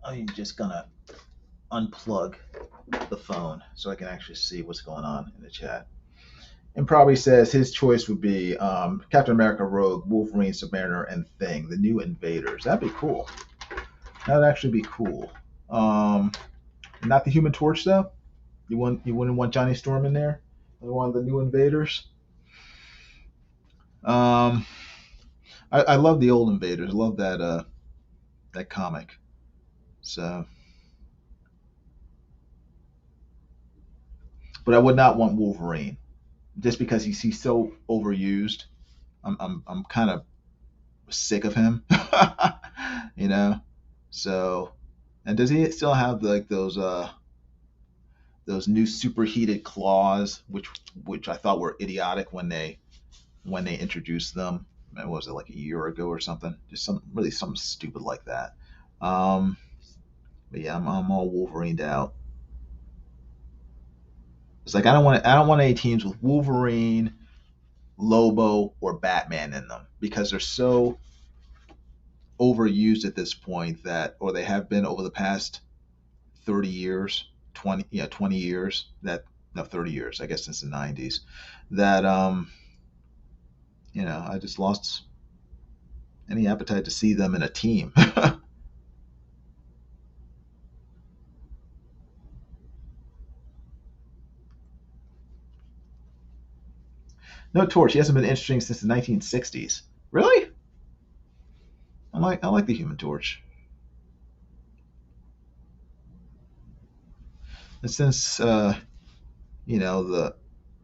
I'm just gonna unplug the phone so I can actually see what's going on in the chat. And probably says his choice would be Captain America, Rogue, Wolverine, Submariner, and Thing, the new invaders. That'd be cool. That'd actually be cool. Not the Human Torch though. You wouldn't want Johnny Storm in there? One of the new invaders. Um, I love the old Invaders. I love that comic. So, but I would not want Wolverine just because he's so overused. I'm kind of sick of him, you know. So, and does he still have like those new superheated claws, which I thought were idiotic when they introduced them? What was it, like a year ago or something? Just something stupid like that. Um, but yeah, I'm all Wolverined out. It's like I don't want any teams with Wolverine, Lobo, or Batman in them because they're so overused at this point that, or they have been over the past 30 years, 20, yeah, 20 years, that, no, 30 years, I guess, since the 90s, that, I just lost any appetite to see them in a team. No Torch, he hasn't been interesting since the 1960s. Really? I like the Human Torch. And since, the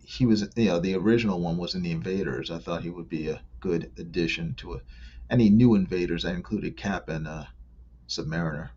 he was, the original one was in the Invaders, I thought he would be a good addition to any new Invaders. I included Cap and Submariner.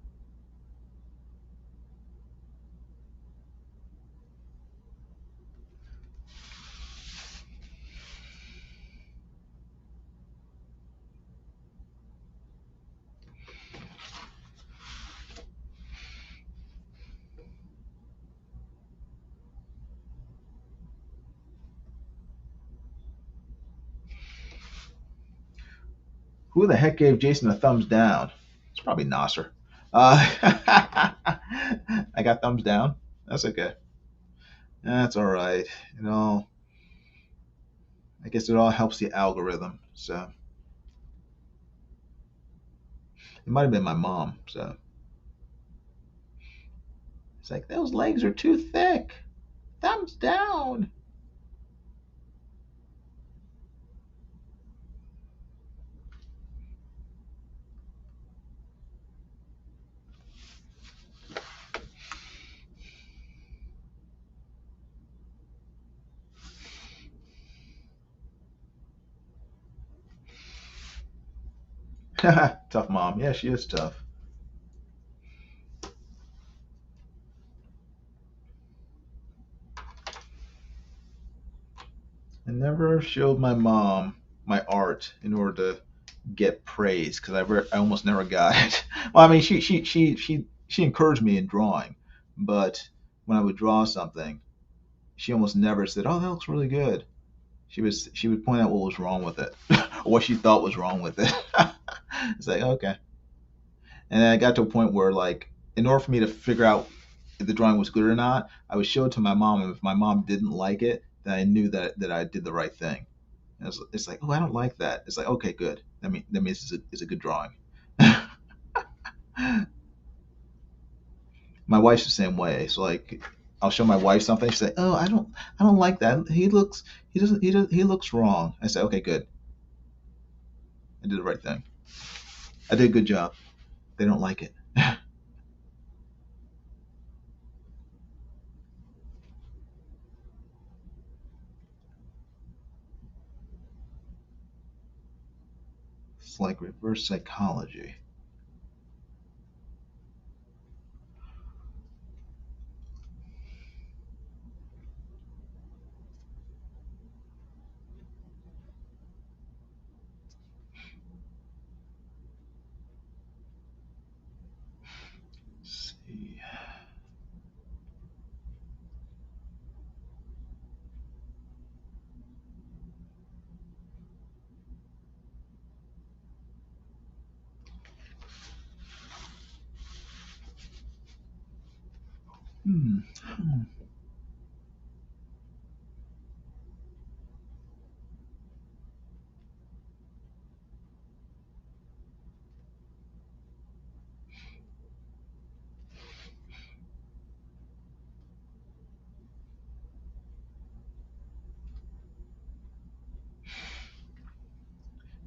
Who the heck gave Jason a thumbs down? It's probably Nasser. I got thumbs down. That's okay. That's all right. You know, I guess it all helps the algorithm. So it might have been my mom. So it's like those legs are too thick. Thumbs down. Tough mom. Yeah, she is tough. I never showed my mom my art in order to get praise because I almost never got it. Well, I mean, she encouraged me in drawing, but when I would draw something, she almost never said, "Oh, that looks really good." She would point out what was wrong with it, or what she thought was wrong with it. It's like, okay. And then I got to a point where, like, in order for me to figure out if the drawing was good or not, I would show it to my mom, and if my mom didn't like it, then I knew that I did the right thing. And it's like, oh, I don't like that. It's like, okay, good. That means it's a good drawing. My wife's the same way. So like, I'll show my wife something. She's like, oh, I don't like that. He looks wrong. I say, okay, good. I did the right thing. I did a good job. They don't like it. It's like reverse psychology. Let's see. Hmm.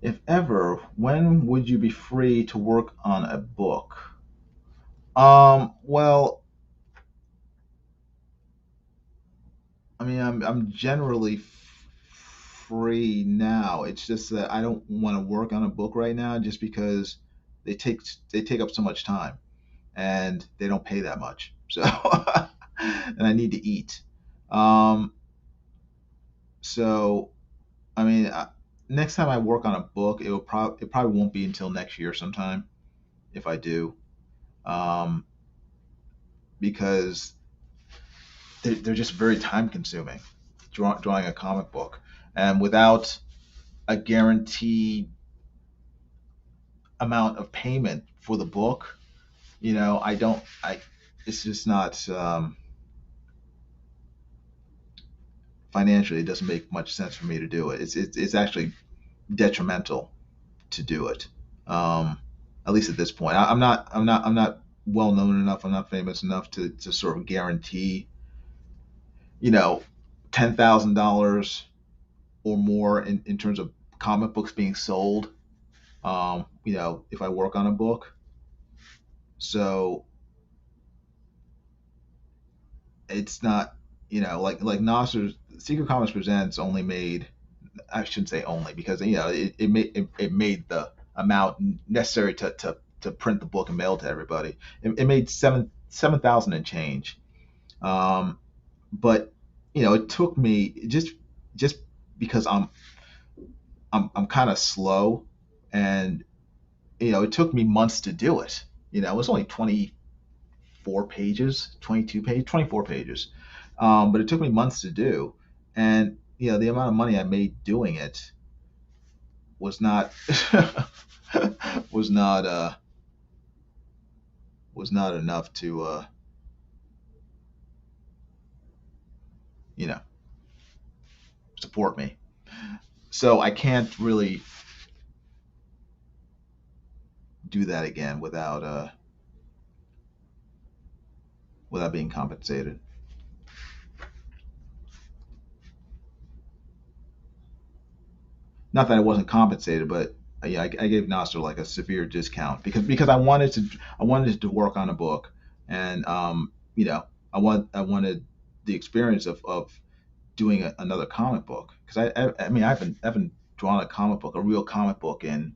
If ever, when would you be free to work on a book? Well, I mean, I'm generally free now. It's just that I don't want to work on a book right now, just because they take up so much time and they don't pay that much. So, and I need to eat. Um, so I mean, next time I work on a book, it probably won't be until next year sometime if I do, um, because they're just very time consuming. Drawing a comic book, and without a guaranteed amount of payment for the book, I don't. I It's just not, financially. It doesn't make much sense for me to do it. It's actually detrimental to do it. Um, at least at this point, I'm not well known enough. I'm not famous enough to sort of guarantee, you know, $10,000 or more in terms of comic books being sold. If I work on a book, so it's not, like Nasser's Secret Comics Presents only made. I shouldn't say only, because it made the amount necessary to print the book and mail it to everybody. It made 7,000 and change. Um, but it took me, just because I'm kind of slow, and it took me months to do it. It was only 24 pages, 22 pages, 24 pages, but it took me months to do, and the amount of money I made doing it was not was not was not enough to you know support me. So I can't really do that again without being compensated. Not that I wasn't compensated, but yeah, I gave Nasser like a severe discount, because I wanted to work on a book, and I wanted the experience of doing another comic book, because I mean, I haven't drawn a comic book, a real comic book, in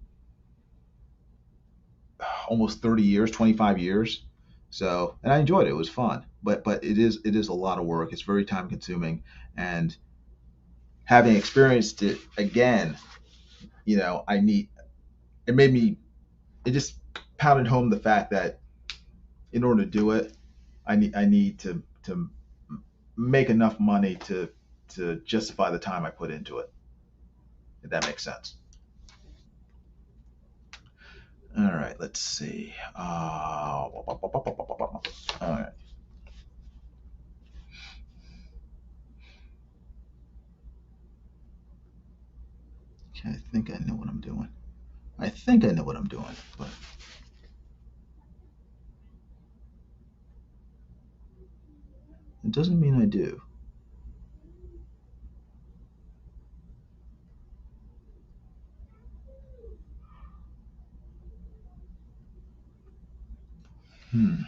almost 30 years, 25 years. So, and I enjoyed it. It was fun, but it is a lot of work. It's very time consuming, and having experienced it again, I need it made me it just pounded home the fact that in order to do it, I need to make enough money to justify the time I put into it. If that makes sense. All right, let's see. All right. Okay, I think I know what I'm doing. I think I know what I'm doing, but it doesn't mean I do. Hmm.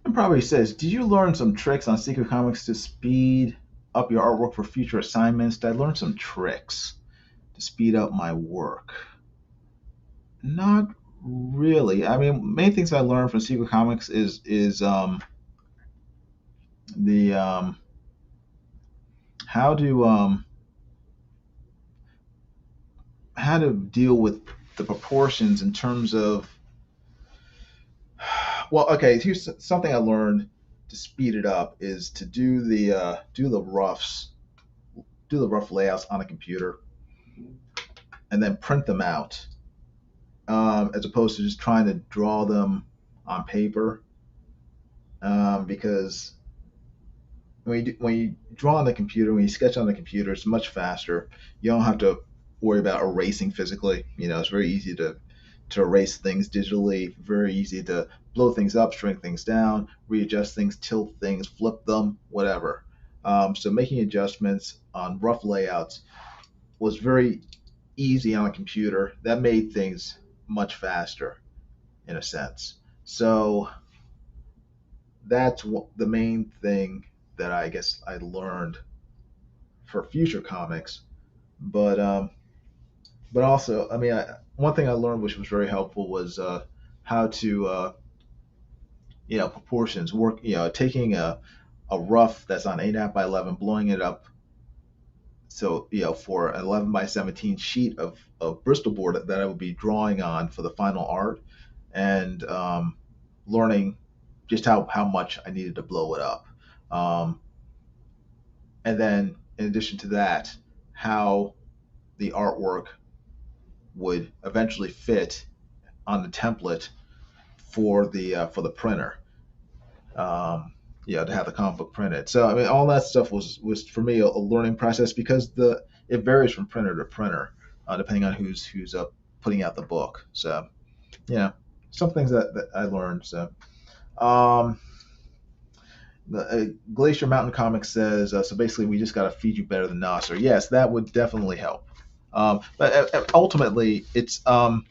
It probably says, "Did you learn some tricks on Secret Comics to speed up your artwork for future assignments?" Did I learn some tricks to speed up my work? Not really. really. I mean, main things I learned from Secret Comics is the how to um, how to deal with the proportions in terms of, well, okay, here's something I learned to speed it up is to do the rough layouts on a computer and then print them out, as opposed to just trying to draw them on paper, because when you draw on the computer, when you sketch on the computer, it's much faster. You don't have to worry about erasing physically. It's very easy to erase things digitally. Very easy to blow things up, shrink things down, readjust things, tilt things, flip them, whatever. So making adjustments on rough layouts was very easy on a computer. That made things much faster in a sense. So that's the main thing that I guess I learned for future comics. But also, I mean, one thing I learned which was very helpful was how to proportions work. Taking a rough that's on 8.5 by 11, blowing it up so for an 11 by 17 sheet of Bristol board that I would be drawing on for the final art, and learning just how much I needed to blow it up. Um, and then in addition to that, how the artwork would eventually fit on the template for the printer. To have the comic book printed. So I mean, all that stuff was for me a learning process because it varies from printer to printer, depending on who's putting out the book. So some things that I learned. So um, the Glacier Mountain Comics says so. Basically, we just got to feed you better than Nasser. Yes, that would definitely help. But ultimately, it's up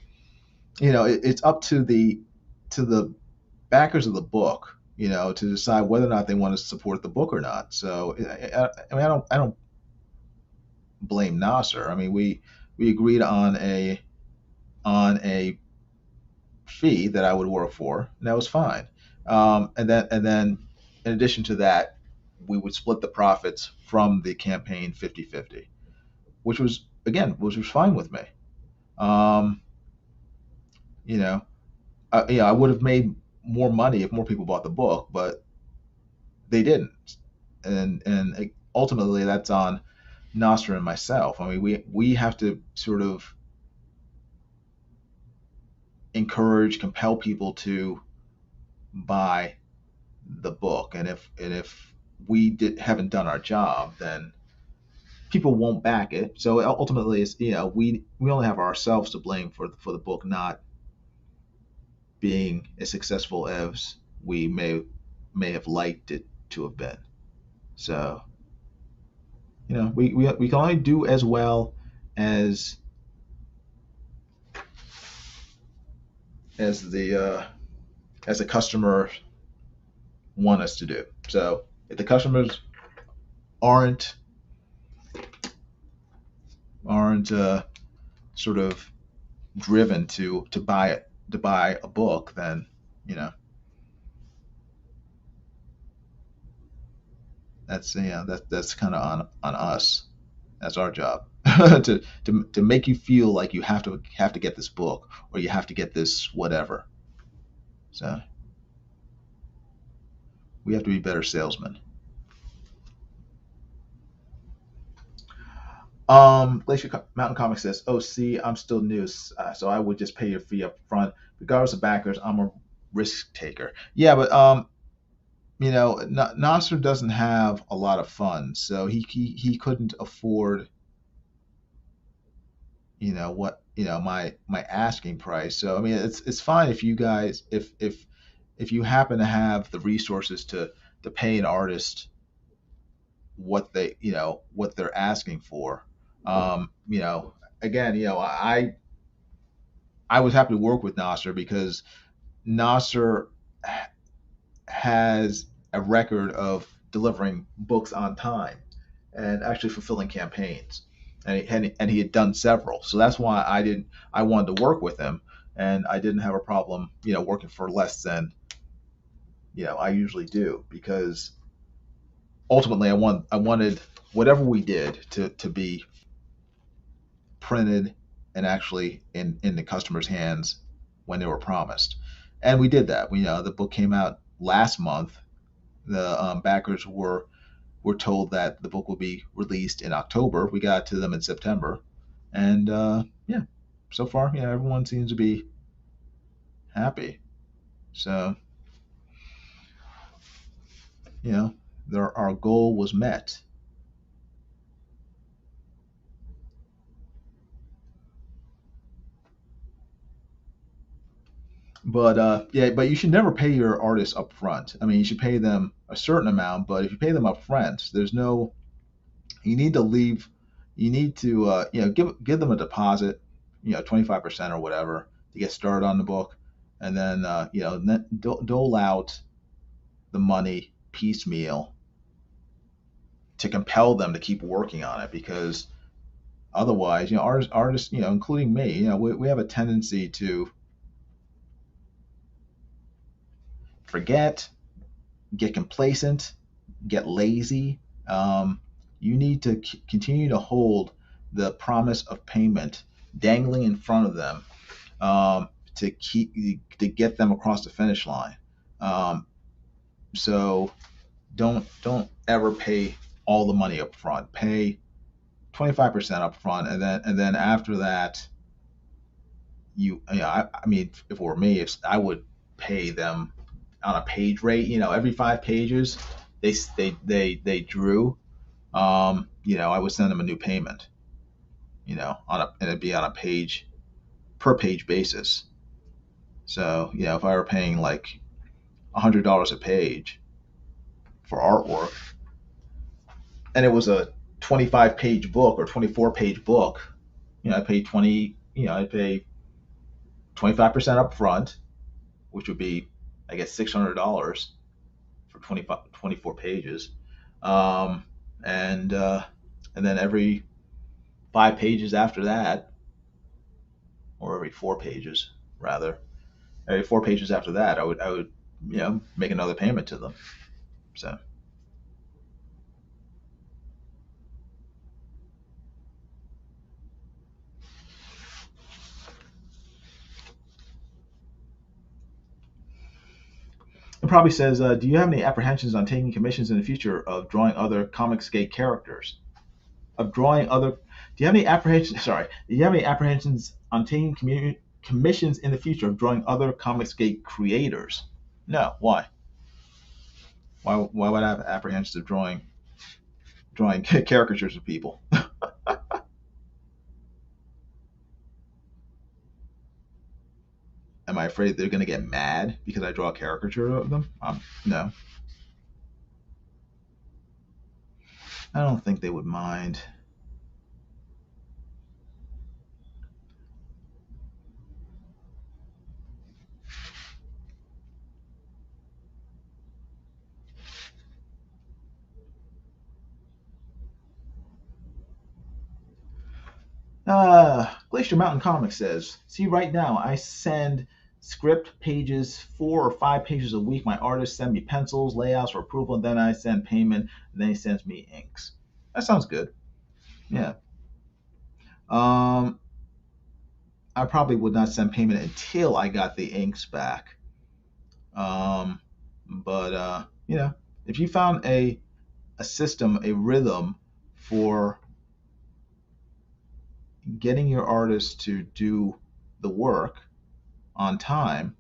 to the backers of the book, to decide whether or not they want to support the book or not. So I mean, I don't blame Nasser. I mean, we agreed on a fee that I would work for, and that was fine. And then in addition to that, we would split the profits from the campaign 50-50, which was fine with me. Um, you know, I would have made more money if more people bought the book, but they didn't, and ultimately that's on Nasser and myself. I mean, we have to sort of encourage, compel people to buy the book, and if we haven't done our job, then people won't back it. So ultimately, it's we only have ourselves to blame for the book not being as successful as we may have liked it to have been. So we can only do as well as as the uh, as the customer want us to do. So if the customers aren't aren't sort of driven to buy a book, then you know that's kind of on us. That's our job to make you feel like you have to get this book, or you have to get this whatever. So we have to be better salesmen. Glacier Mountain Comics says, "Oh, see, I'm still new, so I would just pay your fee up front, regardless of backers. I'm a risk taker." Yeah, but Nasser doesn't have a lot of funds, so he couldn't afford, my asking price. So I mean, it's fine if you guys, if you happen to have the resources to pay an artist what they're asking for. Again, I was happy to work with Nasser because Nasser has a record of delivering books on time and actually fulfilling campaigns, and he had done several. So that's why I wanted to work with him, and I didn't have a problem, working for less than I usually do, because ultimately I wanted whatever we did to be printed and actually in the customer's hands when they were promised. And we did that. The book came out last month. The backers were told that the book will be released in October. We got to them in September, and yeah, so far, everyone seems to be happy. So, our goal was met. But yeah, but you should never pay your artists up front. I mean, you should pay them a certain amount, but if you pay them up front, there's no. You need to leave. You need to give them a deposit, 25% or whatever to get started on the book, and then then dole out the money piecemeal to compel them to keep working on it, because otherwise, artists, including me, we have a tendency to forget, get complacent, get lazy. You need to continue to hold the promise of payment dangling in front of them, to get them across the finish line. So don't ever pay all the money up front. Pay 25% up front, and then after that, I mean, if it were me, if I would pay them on a page rate, every 5 pages they drew, I would send them a new payment, and it'd be on a page per page basis. So, if I were paying like $100 a page for artwork, and it was a 25-page book or 24-page book, I pay 25% up front, which would be, I guess, $600 for 24 pages. Um, and then every 5 pages after that, or every 4 pages rather, every 4 pages after that, I would make another payment to them. So it probably says, do you have any apprehensions on taking commissions in the future of drawing other ComicsGate characters? Of drawing other, do you have any apprehensions? Sorry, do you have any apprehensions on taking commissions in the future of drawing other ComicsGate creators? No. Why? Why would I have apprehensions of drawing caricatures of people? Am I afraid they're going to get mad because I draw a caricature of them? No, I don't think they would mind. Glacier Mountain Comics says, see, right now I send script pages, 4 or 5 pages a week. My artists send me pencils, layouts for approval, and then I send payment, and then he sends me inks. That sounds good. Yeah. Um, I probably would not send payment until I got the inks back. But if you found a system, a rhythm for getting your artists to do the work on time,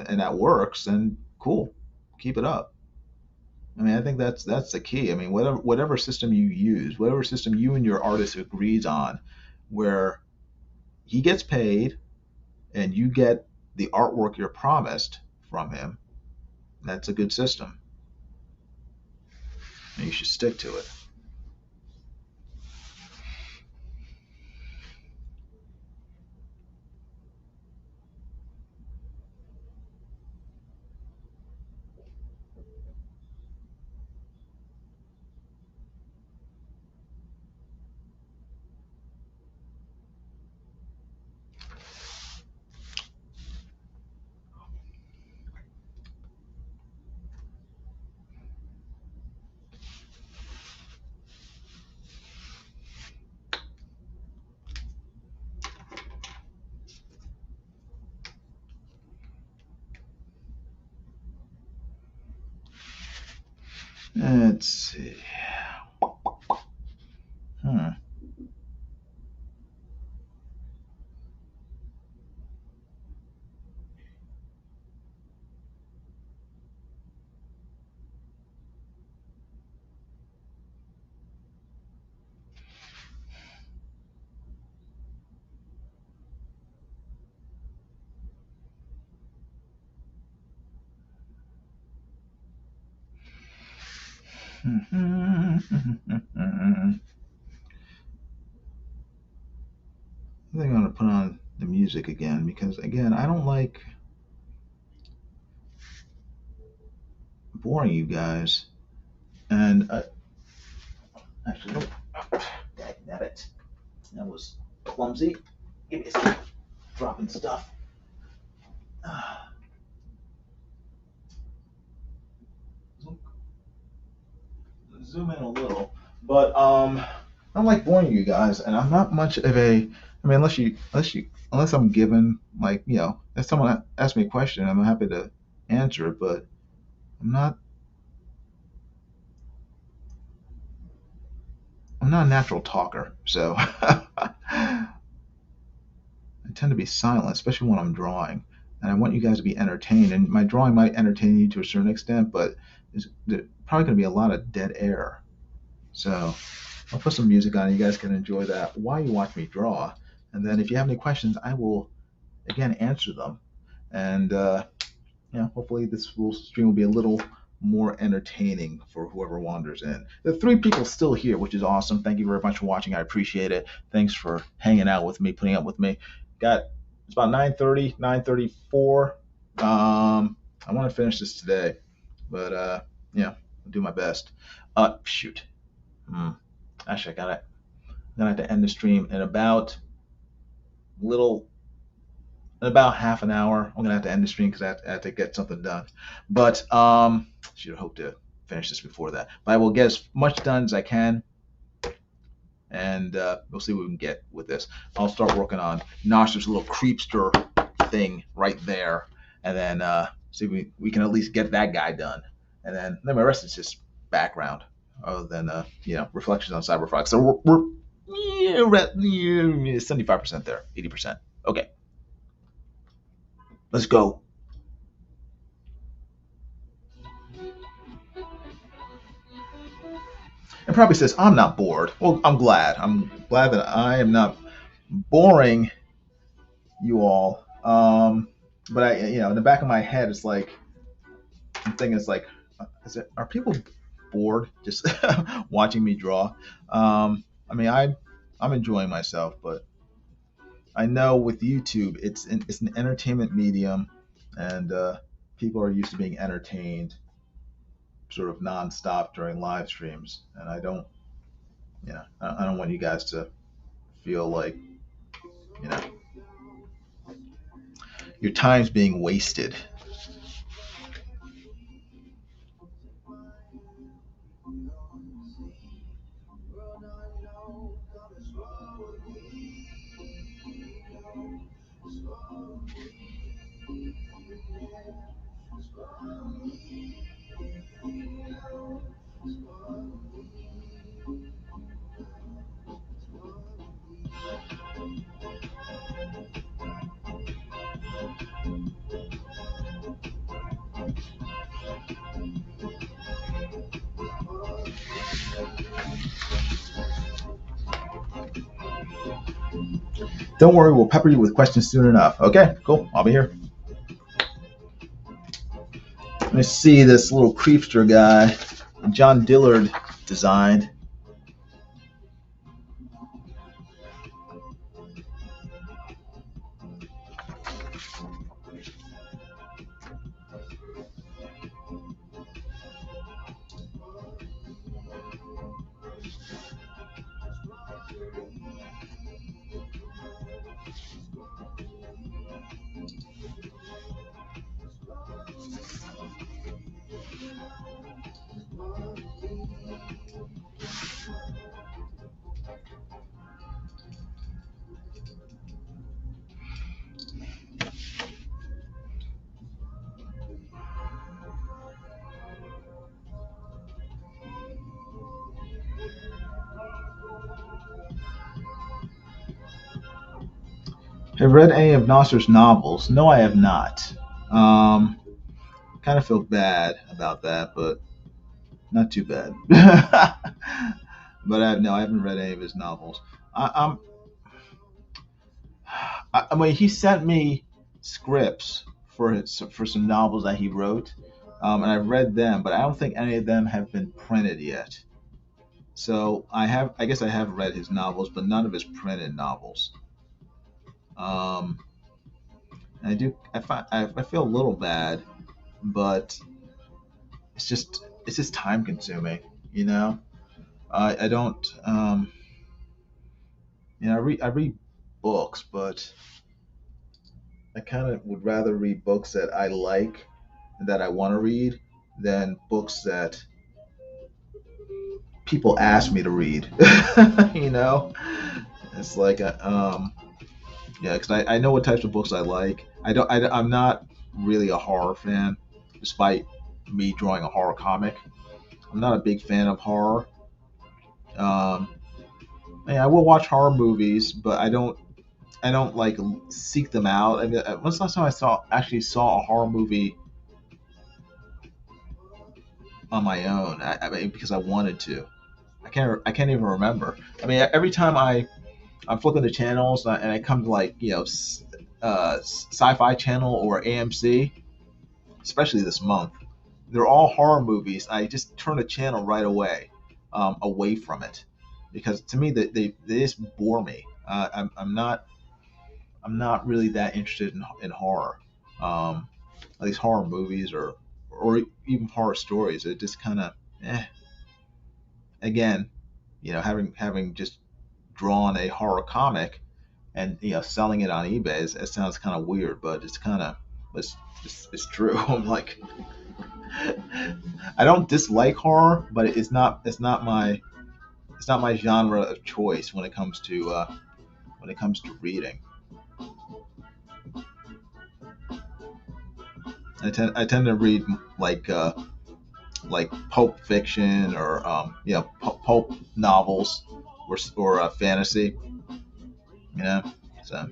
and that works, then cool, keep it up. I mean, I think that's the key. I mean, whatever system you use, whatever system you and your artist agrees on, where he gets paid and you get the artwork you're promised from him, that's a good system, and you should stick to it. Let's see. Hmm. I think I'm gonna put on the music again because again I don't like boring you guys. And actually, nope. Dang it, that was clumsy. Give me a second. Dropping stuff. Zoom in a little, but I don't like boring you guys, and I'm not much of a. I mean, unless I'm given like if someone asks me a question, I'm happy to answer it, but I'm not I'm not a natural talker, so I tend to be silent, especially when I'm drawing. And I want you guys to be entertained. And my drawing might entertain you to a certain extent, but there's probably going to be a lot of dead air. So I'll put some music on. You guys can enjoy that while you watch me draw. And then if you have any questions, I will again answer them. And hopefully this stream will be a little more entertaining for whoever wanders in. The three people still here, which is awesome. Thank you very much for watching. I appreciate it. Thanks for hanging out with me, putting up with me. It's about 9:30, 9:34. I want to finish this today, but I'll do my best. Shoot. Hmm. Actually, I'm gonna have to end the stream in little about half an hour. I'm gonna have to end the stream because I have to get something done. But should hope to finish this before that. But I will get as much done as I can, and we'll see what we can get with this. I'll start working on Nasser's little creepster thing right there, and then see if we can at least get that guy done, and then my rest is just background, other than reflections on Cyberfrog. So we're 75% there, 80%. Okay, let's go. And probably says, I'm not bored. Well, I'm glad. I'm glad that I am not boring you all. But in the back of my head, it's like, I'm thinking, it's like, are people bored just watching me draw? I mean, I'm enjoying myself, but I know with YouTube, it's an entertainment medium, and people are used to being entertained sort of nonstop during live streams, and I don't want you guys to feel like you know your time's being wasted. Don't worry, we'll pepper you with questions soon enough. Okay, cool. I'll be here. Let me see this little creepster guy John Dillard designed. Have read any of Nasser's novels? No, I have not. Um, Kind of feel bad about that, but not too bad. But I haven't read any of his novels. I, I'm I mean, he sent me scripts for some novels that he wrote, and I've read them, but I don't think any of them have been printed yet. So I guess I have read his novels, but none of his printed novels. Um, I do, I feel a little bad, but it's just time consuming, you know. I don't, I read books, but I kind of would rather read books that I like that I want to read than books that people ask me to read. you know, it's like yeah, because I know what types of books I like. I'm not really a horror fan, despite me drawing a horror comic. I'm not a big fan of horror. Um, I will watch horror movies, but I don't like seek them out. I mean, when's the last time I saw a horror movie on my own? I mean, because I wanted to. I can't even remember. I mean, every time I'm flipping the channels and I come to like Sci-Fi Channel or AMC, especially this month, they're all horror movies. I just turn the channel right away from it, because to me they just bore me. I'm not really that interested in horror. At least horror movies or even horror stories. It just kind of again, having just drawn a horror comic and selling it on eBay, it sounds kind of weird, but it's true. I'm like, I don't dislike horror, but it's not my genre of choice when it comes to reading. I tend to read like pulp fiction or pulp novels or fantasy. You know, so.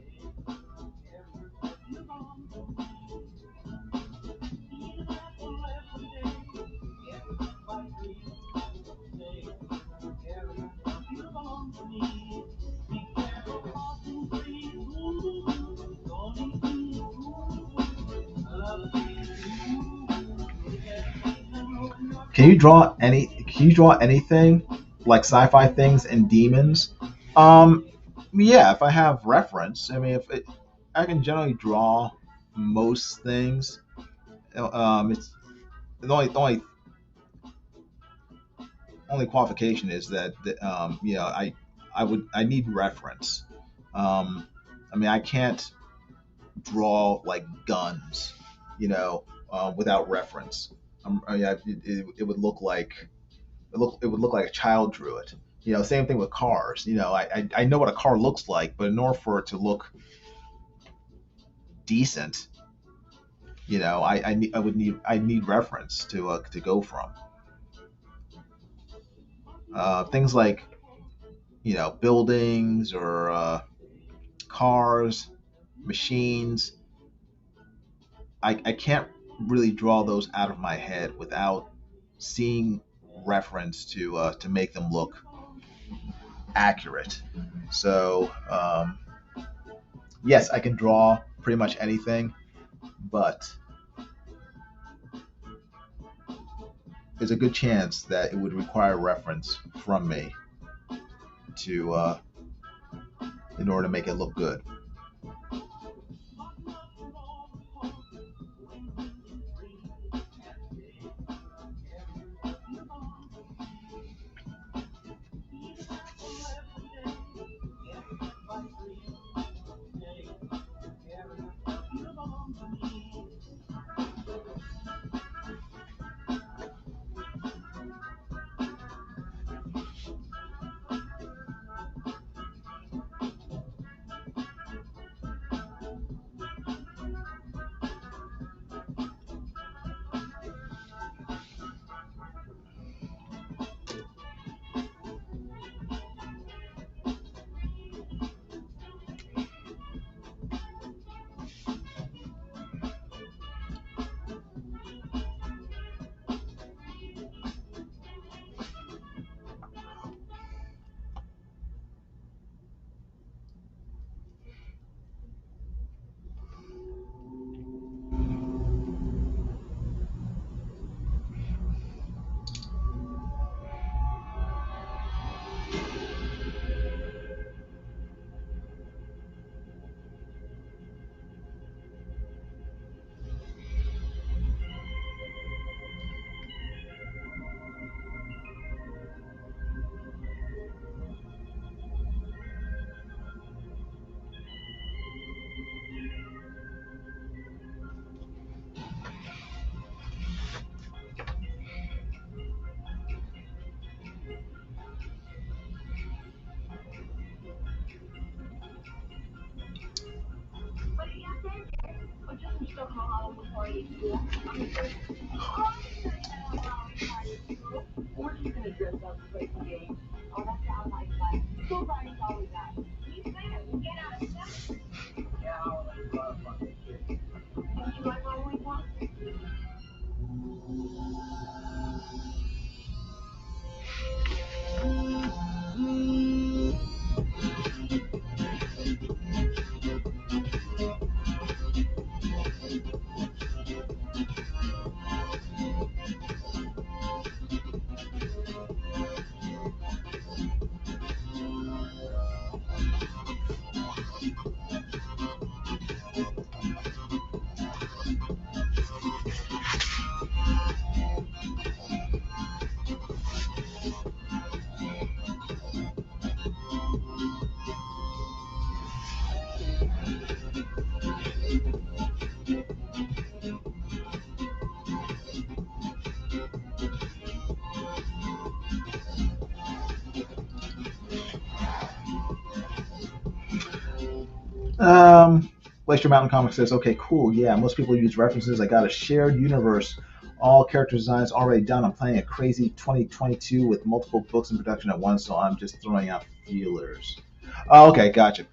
Can you draw anything like sci-fi things and demons? Um, yeah, if I have reference. I mean, if it, I can generally draw most things. It's the only qualification is that I need reference. I mean, I can't draw like guns, without reference. It would look like it would look like a child drew it. Same thing with cars. I know what a car looks like, but in order for it to look decent, I need reference to go from. Things like buildings or cars, machines. I can't really draw those out of my head without seeing reference to make them look accurate. So yes, I can draw pretty much anything, but there's a good chance that it would require reference from me to in order to make it look good. Glacier Mountain Comics says, okay, cool. Yeah, most people use references. I got a shared universe. All character designs already done. I'm planning a crazy 2022 with multiple books in production at once, so I'm just throwing out feelers. Oh, okay, gotcha.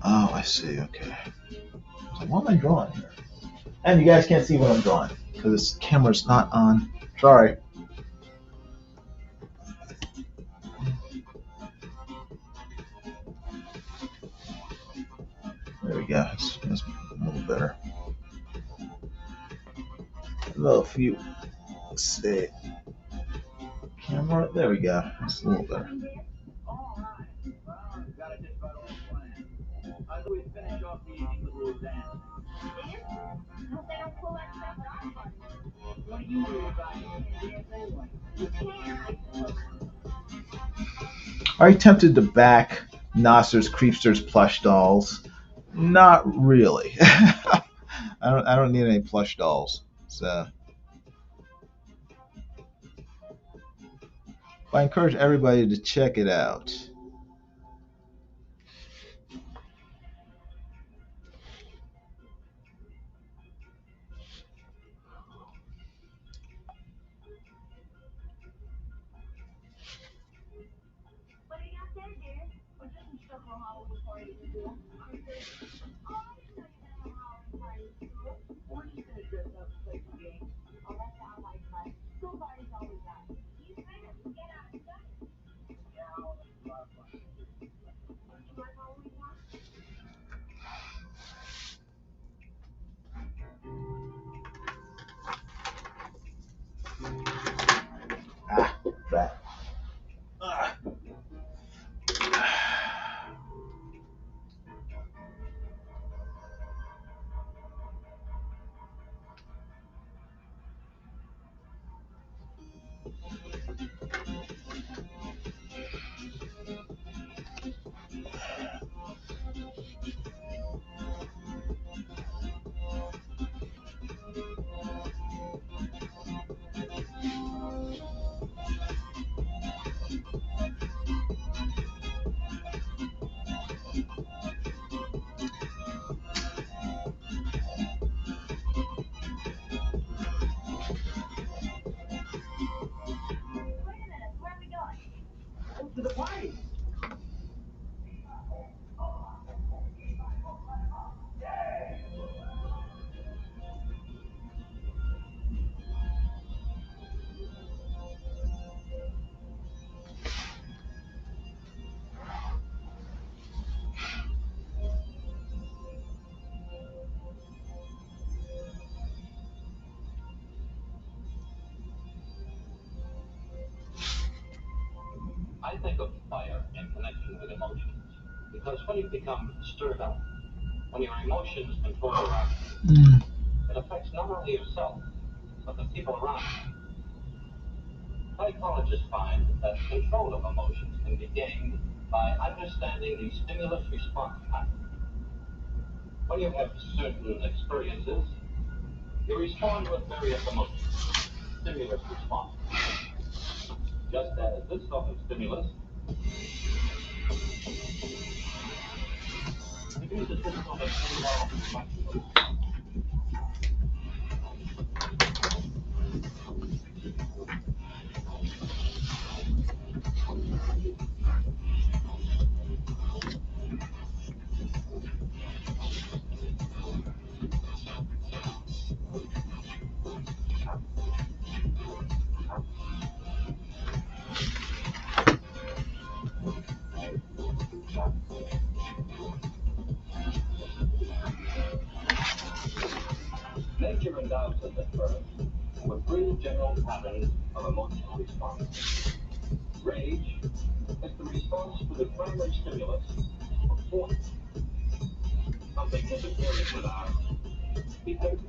Oh, I see. Okay. So what am I drawing here? And you guys can't see what I'm drawing because this camera's not on. Sorry. There we go. That's a little better. A little few. Let's see. Camera. There we go. That's a little better. Are you tempted to back Nasser's Creepsters plush dolls? Not really. I don't need any plush dolls. So I encourage everybody to check it out. Ah, crap. Ah. I think of fire in connection with emotions. Because when you become stirred up, when your emotions control your actions, It affects not only yourself, but the people around you. Psychologists find that control of emotions can be gained by understanding the stimulus-response pattern. When you have certain experiences, you respond with various emotions, stimulus response. Just as this sort of stimulus produces this sort of involuntary response. Nature endows us at birth with three general patterns of emotional response. Rage is the response to the primary stimulus of force, something interfering with our behavior.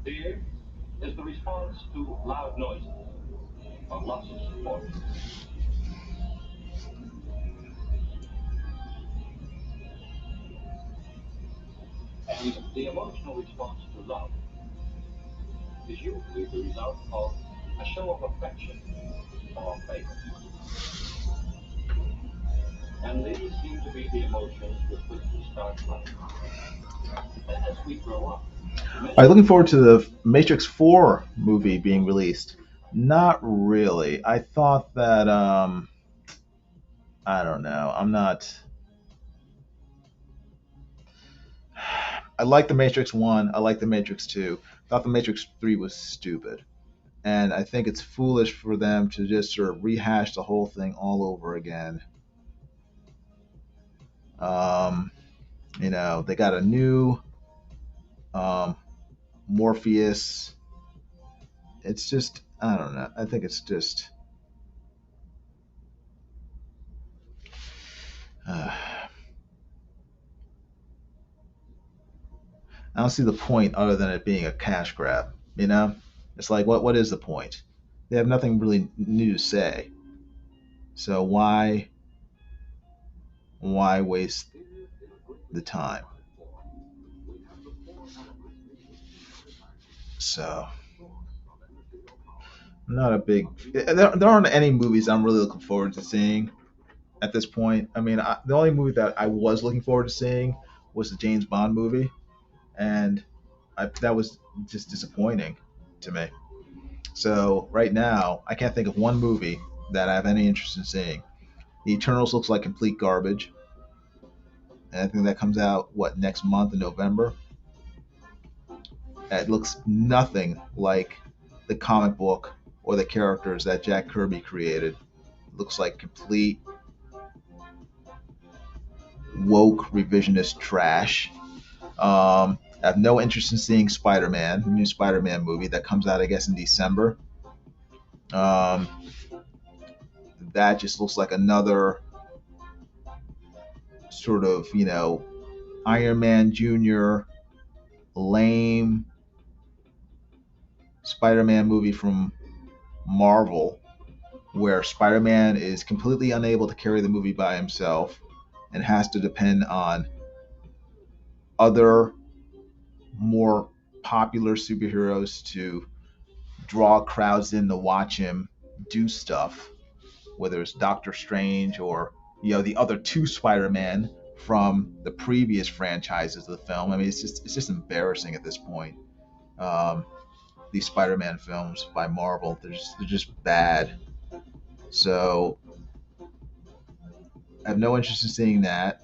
Fear is the response to loud noises or loss of support. And the emotional response to love is usually the result of a show of affection or favor. And these seem to be the emotions with which we start life. Then as we grow up, Are you looking forward to the Matrix 4 movie being released? Not really. I thought that I don't know. I'm not. I like the Matrix 1. I like the Matrix 2. Thought the Matrix 3 was stupid. And I think it's foolish for them to just sort of rehash the whole thing all over again. Um, they got a new um, Morpheus. It's just, I don't know. I think it's just. I don't see the point other than it being a cash grab. It's like what is the point? They have nothing really new to say. So why waste the time? So I'm not a big. There aren't any movies I'm really looking forward to seeing at this point. I mean, the only movie that I was looking forward to seeing was the James Bond movie, and that was just disappointing to me. So right now, I can't think of one movie that I have any interest in seeing. The Eternals looks like complete garbage, and I think that comes out next month in November. It looks nothing like the comic book or the characters that Jack Kirby created. It looks like complete woke revisionist trash. I have no interest in seeing Spider-Man, the new Spider-Man movie that comes out, I guess, in December. Um, that just looks like another sort of, Iron Man Jr. lame Spider-Man movie from Marvel, where Spider-Man is completely unable to carry the movie by himself and has to depend on other more popular superheroes to draw crowds in to watch him do stuff, whether it's Doctor Strange or the other two Spider-Man from the previous franchises of the film. I mean, it's just embarrassing at this point. These Spider-Man films by Marvel, they're just bad. So I have no interest in seeing that.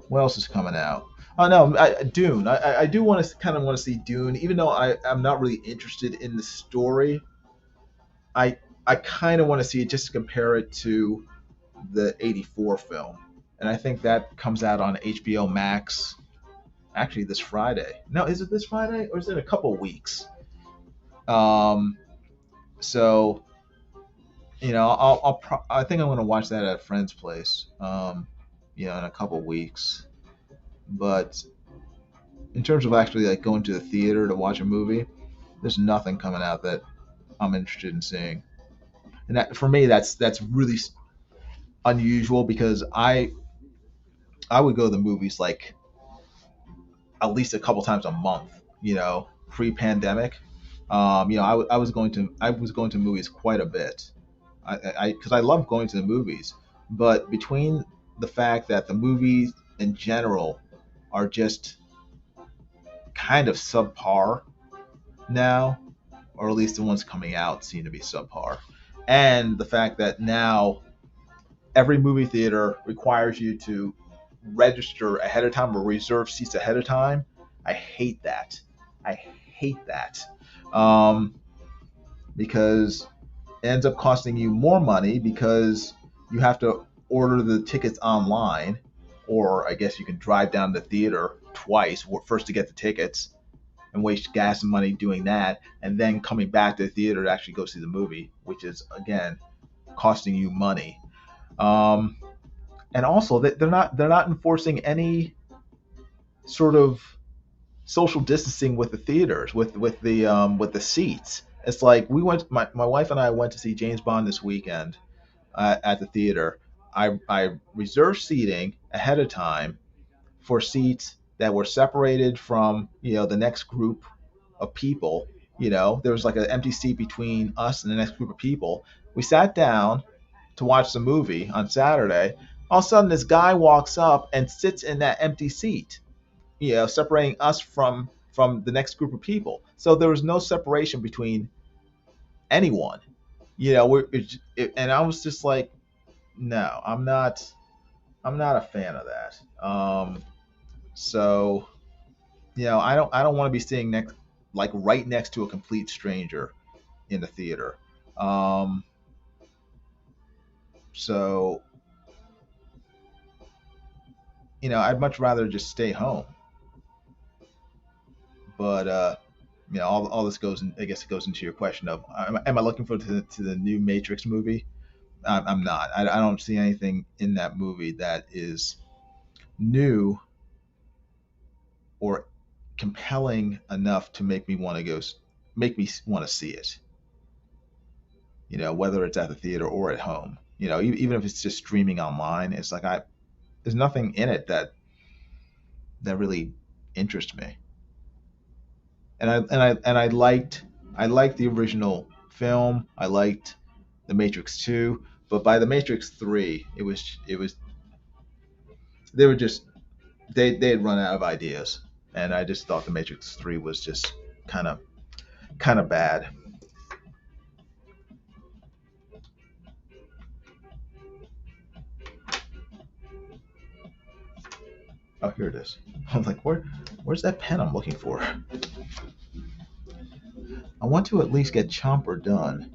What else is coming out? Oh no, Dune. I do want to kind of want to see Dune, even though I'm not really interested in the story. I I kind of want to see it just to compare it to the '84 film, and I think that comes out on HBO Max. Actually, this Friday. No, is it this Friday or is it a couple weeks? Um, so I think I'm going to watch that at a friend's place. In a couple weeks. But in terms of actually like going to the theater to watch a movie, there's nothing coming out that I'm interested in seeing. And that for me, that's really unusual because I would go to the movies like at least a couple times a month. Pre-pandemic. I was going to movies quite a bit. Because I love going to the movies, but between the fact that the movies in general are just kind of subpar now, or at least the ones coming out seem to be subpar, and the fact that now every movie theater requires you to register ahead of time or reserve seats ahead of time. I hate that. I hate that. Um, because it ends up costing you more money because you have to order the tickets online, or I guess you can drive down to the theater twice, first to get the tickets and waste gas and money doing that, and then coming back to the theater to actually go see the movie, which is again costing you money. Um, and also they're not enforcing any sort of social distancing with the theaters, with the seats. It's like my wife and I went to see James Bond this weekend at the theater. I reserved seating ahead of time for seats that were separated from the next group of people. There was like an empty seat between us and the next group of people. We sat down to watch the movie on Saturday. All of a sudden, this guy walks up and sits in that empty seat, separating us from the next group of people. So there was no separation between anyone. And I was just like, no, I'm not a fan of that. So I don't want to be sitting next, like right next to a complete stranger in the theater. Um, so I'd much rather just stay home. But all this goes in, I guess it goes into your question of am I looking forward to the new Matrix movie? I'm not. I don't see anything in that movie that is new or compelling enough to make me want to see it. Whether it's at the theater or at home. Even if it's just streaming online, it's like there's nothing in it that really interests me. And I liked the original film. I liked the Matrix 2, but by the Matrix 3, it was they were just they had run out of ideas, and I just thought the Matrix 3 was just kind of bad. Oh, here it is. I'm like, where's that pen I'm looking for? I want to at least get Chomper done.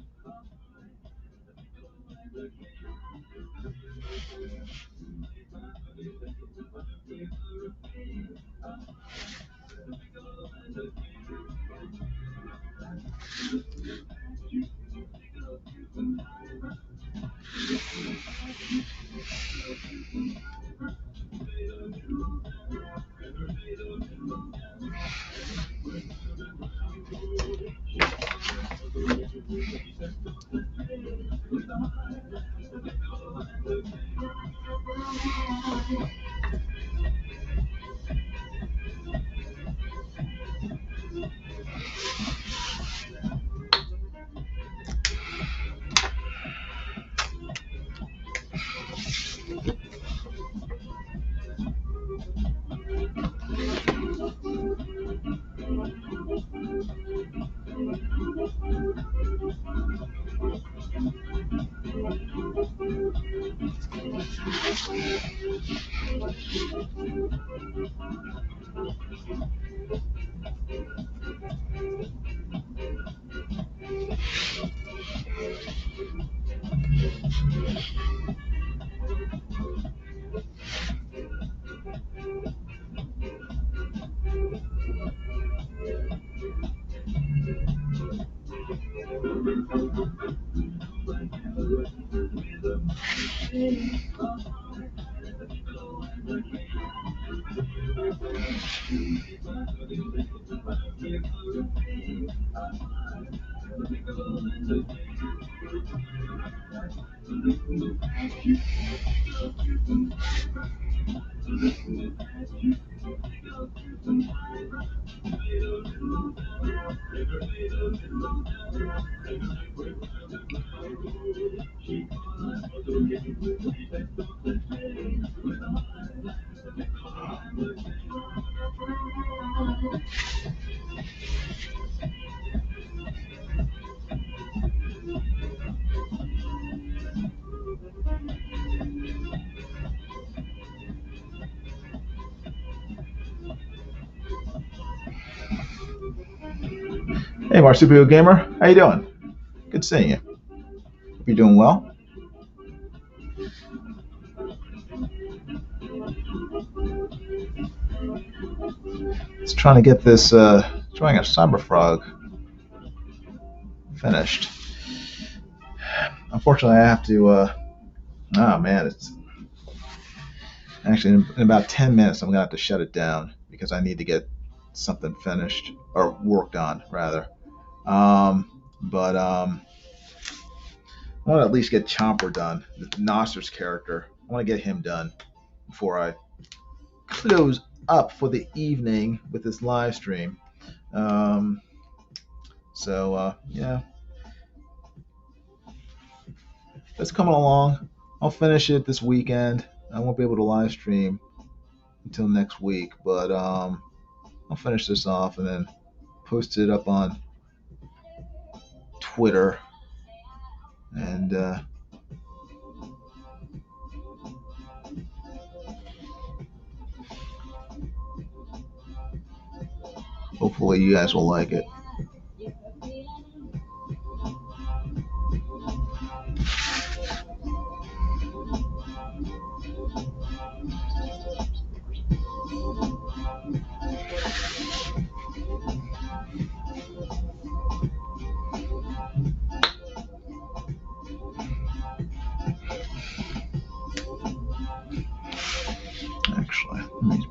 Hey, Marsupial Gamer, how you doing? Good seeing you. Hope you're doing well. Just trying to get this drawing of Cyberfrog finished. Unfortunately, I have to. Oh man, it's actually in about 10 minutes. I'm gonna have to shut it down because I need to get something finished or worked on rather. But I want to at least get Chomper done, Nasser's character. I want to get him done before I close up for the evening with this live stream. Yeah, that's coming along. I'll finish it this weekend. I won't be able to live stream until next week, but I'll finish this off and then post it up on Twitter and hopefully you guys will like it. Actually, let me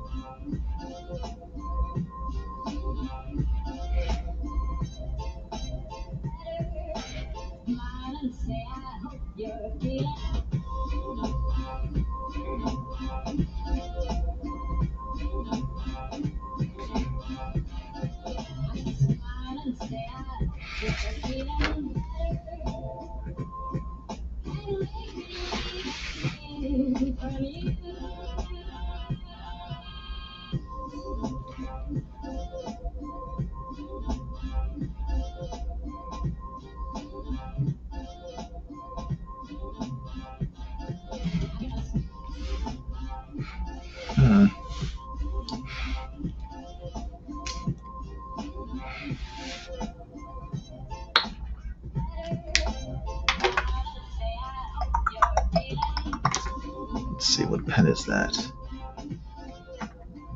let's see what pen is that.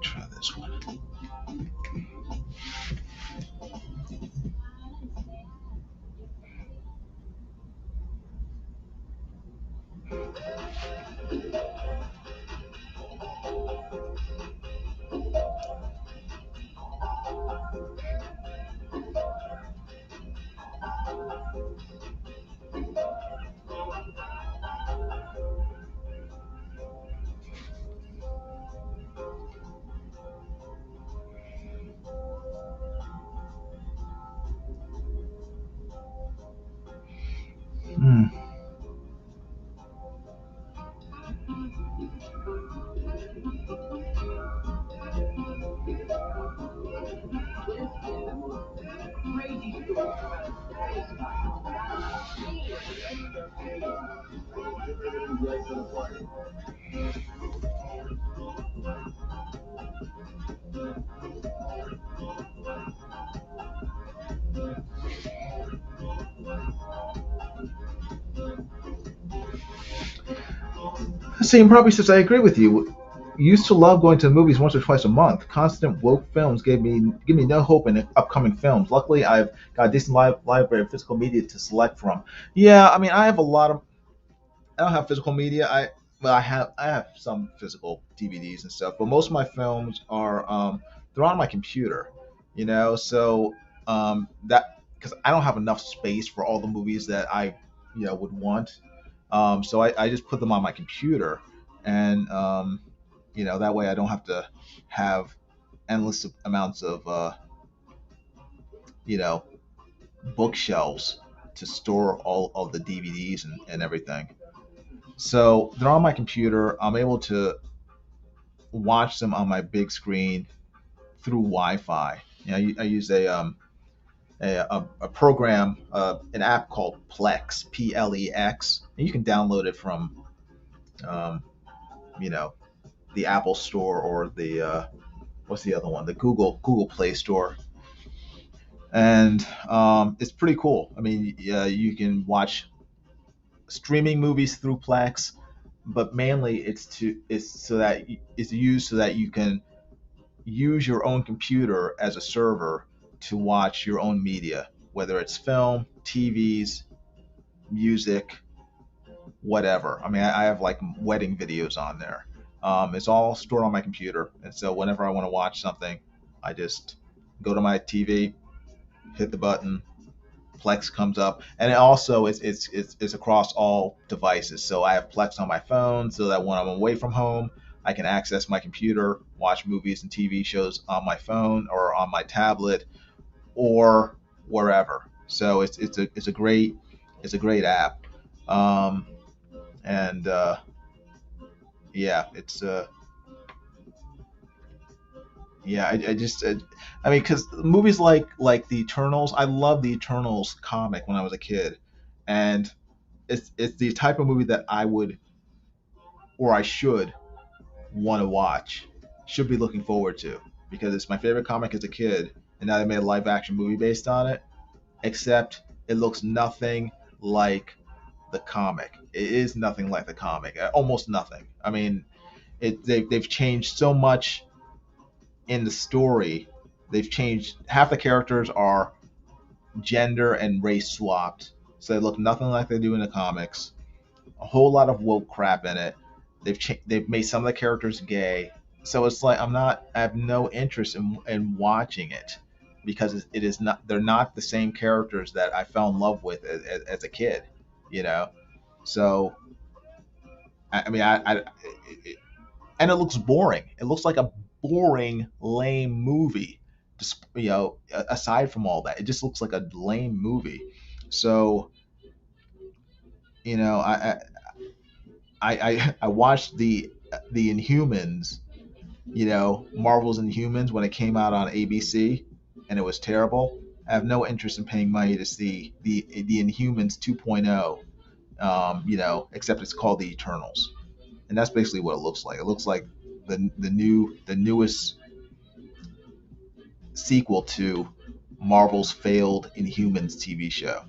Try this one. See, probably since I agree with you, used to love going to the movies once or twice a month. Constant woke films give me no hope in upcoming films. Luckily, I've got a decent library of physical media to select from. Yeah, I mean, I have a lot of. I don't have physical media. I have some physical DVDs and stuff, but most of my films are they're on my computer. So that because I don't have enough space for all the movies that I would want. So I just put them on my computer, and that way I don't have to have endless amounts of you know bookshelves to store all of the DVDs and everything. So they're on my computer. I'm able to watch them on my big screen through Wi-Fi. I use a program, an app called Plex, Plex, and you can download it from um, you know the Apple Store or the what's the other one, the Google Play Store, and it's pretty cool. I mean, you can watch streaming movies through Plex, but mainly it's used so that you can use your own computer as a server to watch your own media, whether it's film, TVs, music, whatever. I mean, I have like wedding videos on there. It's all stored on my computer, and so whenever I want to watch something, I just go to my TV, hit the button, Plex comes up, and it also it's across all devices. So I have Plex on my phone, so that when I'm away from home, I can access my computer, watch movies and TV shows on my phone or on my tablet or wherever. So it's a great app, um, and yeah, it's yeah, I just I mean, because movies like the Eternals, I love the Eternals comic when I was a kid, and it's the type of movie that I would or I should want to watch, should be looking forward to, because it's my favorite comic as a kid, and now they made a live action movie based on it. Except it looks nothing like the comic. It is nothing like the comic, almost nothing. I mean, they've changed so much in the story. They've changed half the characters are gender and race swapped, so they look nothing like they do in the comics. A whole lot of woke crap in it. They've made some of the characters gay, so it's like I have no interest in watching it because it is not they're not the same characters that I fell in love with as a kid, you know. So I mean and it looks boring. It looks like a boring, lame movie. Just aside from all that, it just looks like a lame movie. So you know, I watched the Inhumans, Marvel's Inhumans when it came out on ABC, and it was terrible. I have no interest in paying money to see the Inhumans 2.0, except it's called the Eternals, and that's basically what it looks like. It looks like the newest sequel to Marvel's failed Inhumans TV show.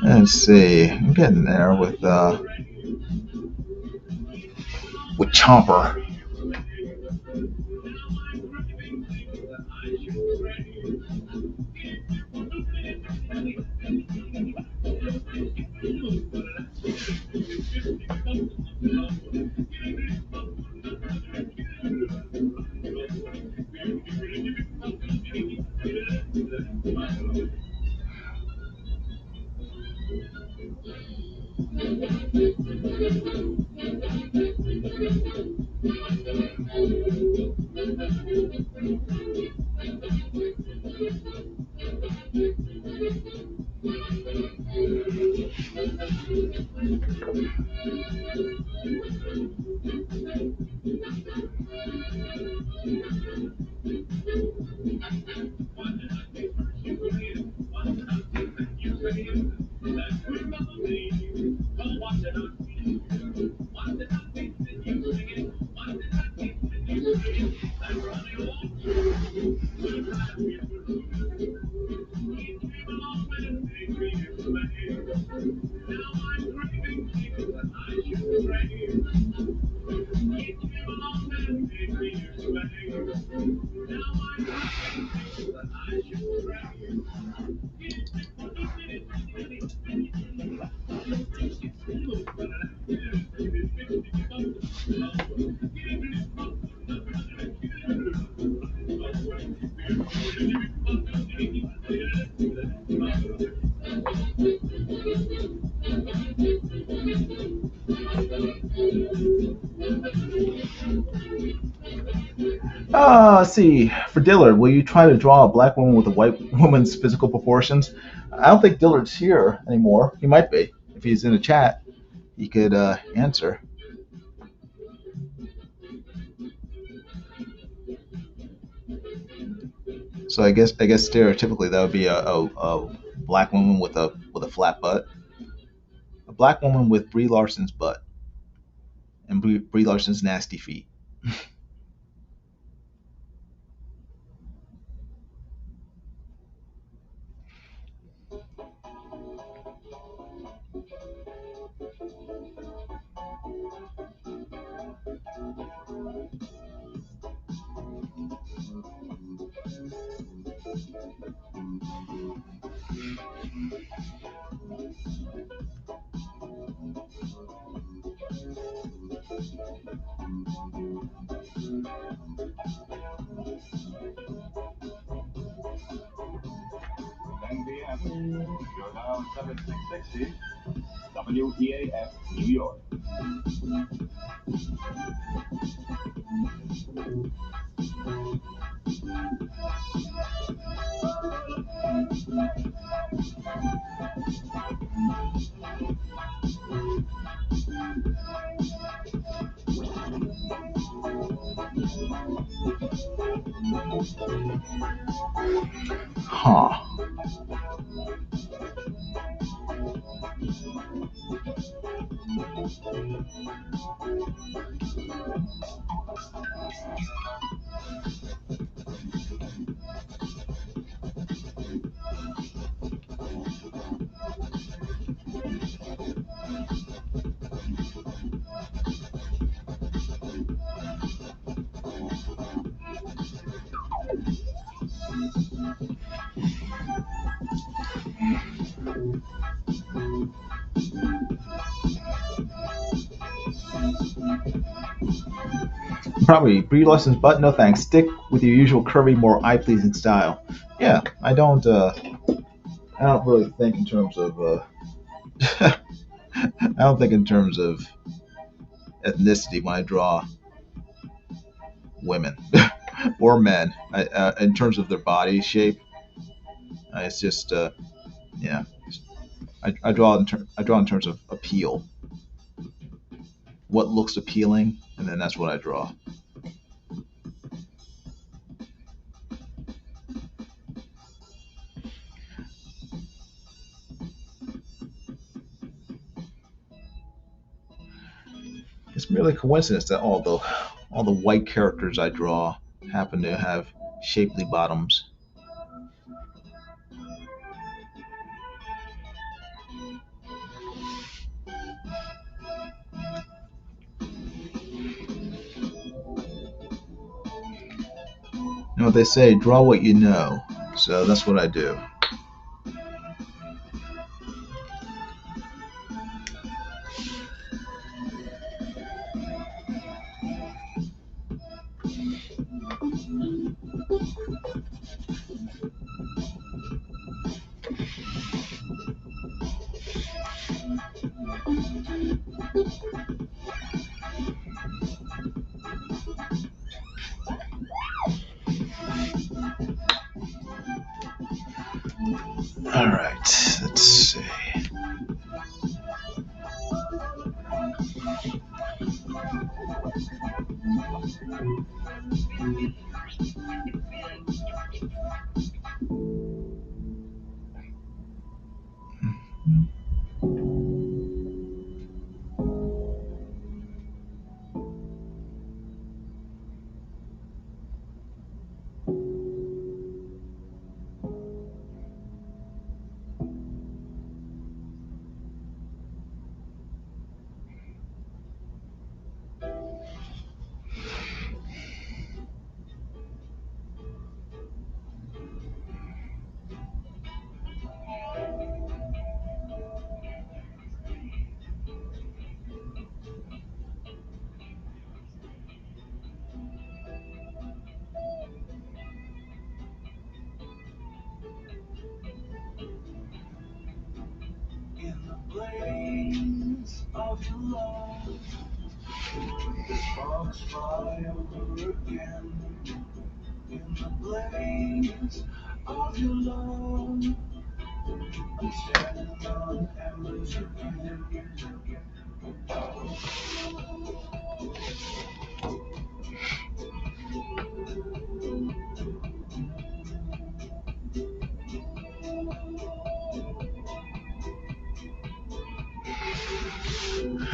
Let's see, I'm getting there with Chomper. Let's see. For Dillard, will you try to draw a black woman with a white woman's physical proportions? I don't think Dillard's here anymore. He might be. If he's in the chat, he could answer. So I guess stereotypically that would be a black woman with a flat butt, a black woman with Brie Larson's butt and Brie Larson's nasty feet. NBM, you're now 7660, WEAF, New York. Huh. Probably Brie Larson's butt. No thanks. Stick with your usual curvy, more eye-pleasing style. Yeah, I don't. I don't really think in terms of. I don't think in terms of ethnicity when I draw women or men. In terms of their body shape, it's just yeah. I draw I draw in terms of appeal. What looks appealing, and then that's what I draw. It's merely coincidence that all the white characters I draw happen to have shapely bottoms. You know what they say, draw what you know. So that's what I do. All right, let's see.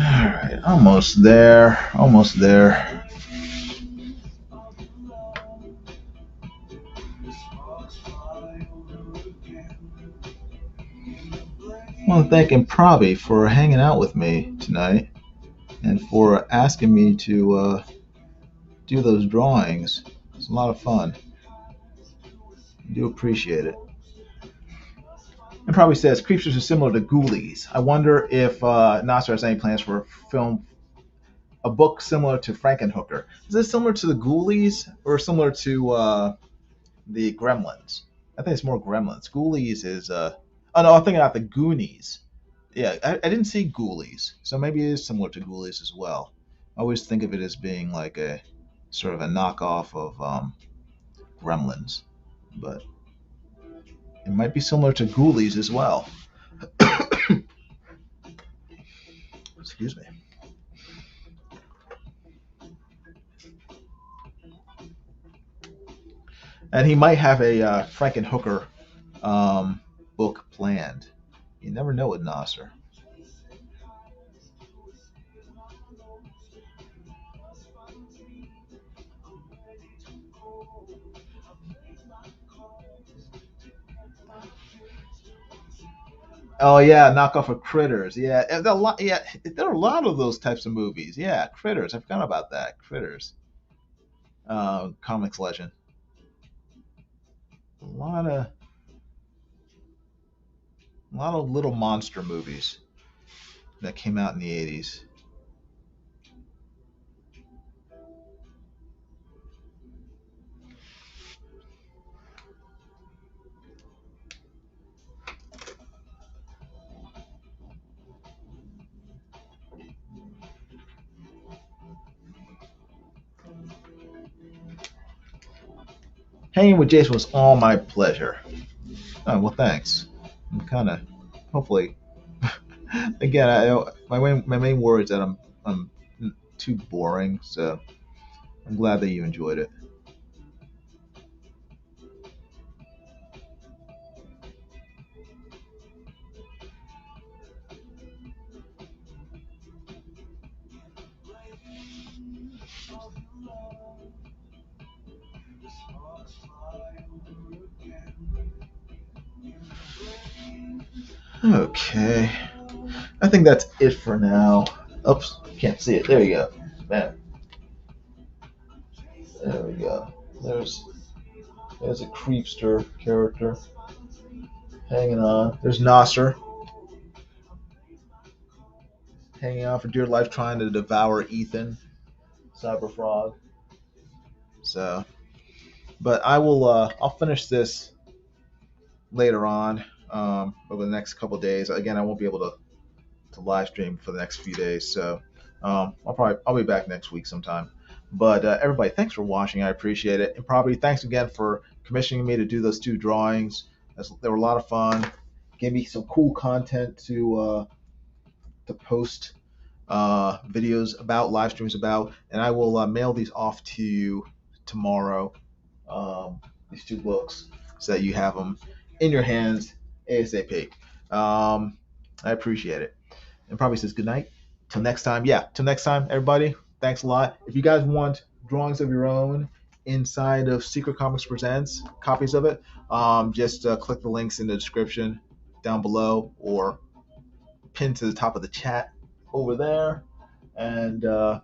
Alright, almost there. Almost there. I want to thank Improvi for hanging out with me tonight and for asking me to do those drawings. It's a lot of fun. I do appreciate it. And probably says Creepsters is similar to Ghoulies. I wonder if Nasser has any plans for a book similar to Frankenhooker. Is it similar to the Ghoulies or similar to the Gremlins? I think it's more Gremlins. Ghoulies is oh no, I'm thinking about the Goonies. Yeah, I didn't see Ghoulies, so maybe it is similar to Ghoulies as well. I always think of it as being like a sort of a knockoff of Gremlins, but it might be similar to Ghoulies as well. Excuse me. And he might have a Frankenhooker book planned. You never know with Nasser. Oh yeah, knockoff of Critters. Yeah, and a lot. Yeah, there are a lot of those types of movies. Yeah, Critters. I forgot about that. Critters. Comics legend. A lot of little monster movies that came out in the 80s. Hanging with Jason was all my pleasure. Oh, well, thanks. I'm kind of, hopefully, again, my main worry is that I'm too boring, so I'm glad that you enjoyed it. Okay. I think that's it for now. Oops, can't see it. There you go. Man. There we go. There's a creepster character hanging on. There's Nasser hanging on for dear life, trying to devour Ethan, Cyberfrog. So, but I'll finish this later on over the next couple of days. Again, I won't be able to live stream for the next few days, so I'll be back next week sometime. But everybody, thanks for watching. I appreciate it, and probably thanks again for commissioning me to do those two drawings. They were a lot of fun. Gave me some cool content to post videos about, live streams about, and I will mail these off to you tomorrow. These two books, so that you have them in your hands ASAP. I appreciate it. And probably says good night. Till next time. Yeah, till next time, everybody. Thanks a lot. If you guys want drawings of your own inside of Secret Comics Presents, copies of it, just click the links in the description down below or pin to the top of the chat over there. And, that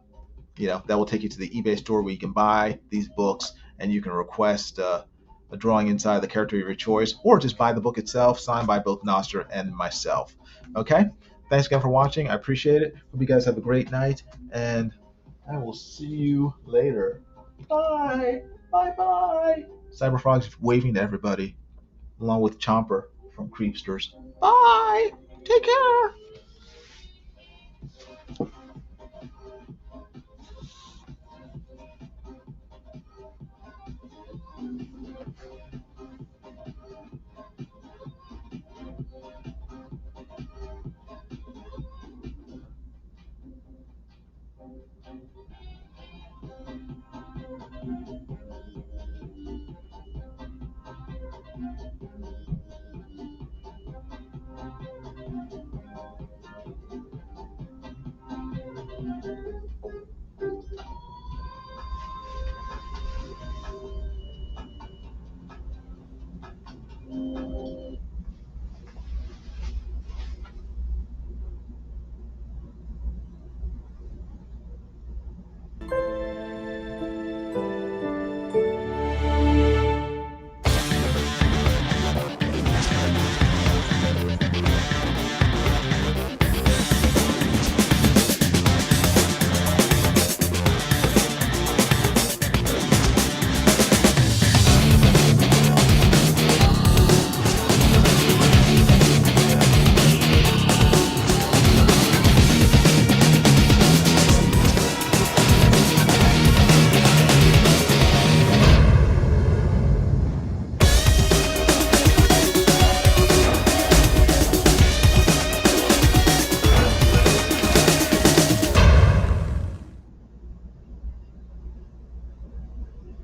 will take you to the eBay store where you can buy these books and you can request a drawing inside the character of your choice, or just buy the book itself, signed by both Nasser and myself. Okay? Thanks again for watching. I appreciate it. Hope you guys have a great night, and I will see you later. Bye. Bye-bye. Cyberfrog's waving to everybody, along with Chomper from Creepsters. Bye. Take care.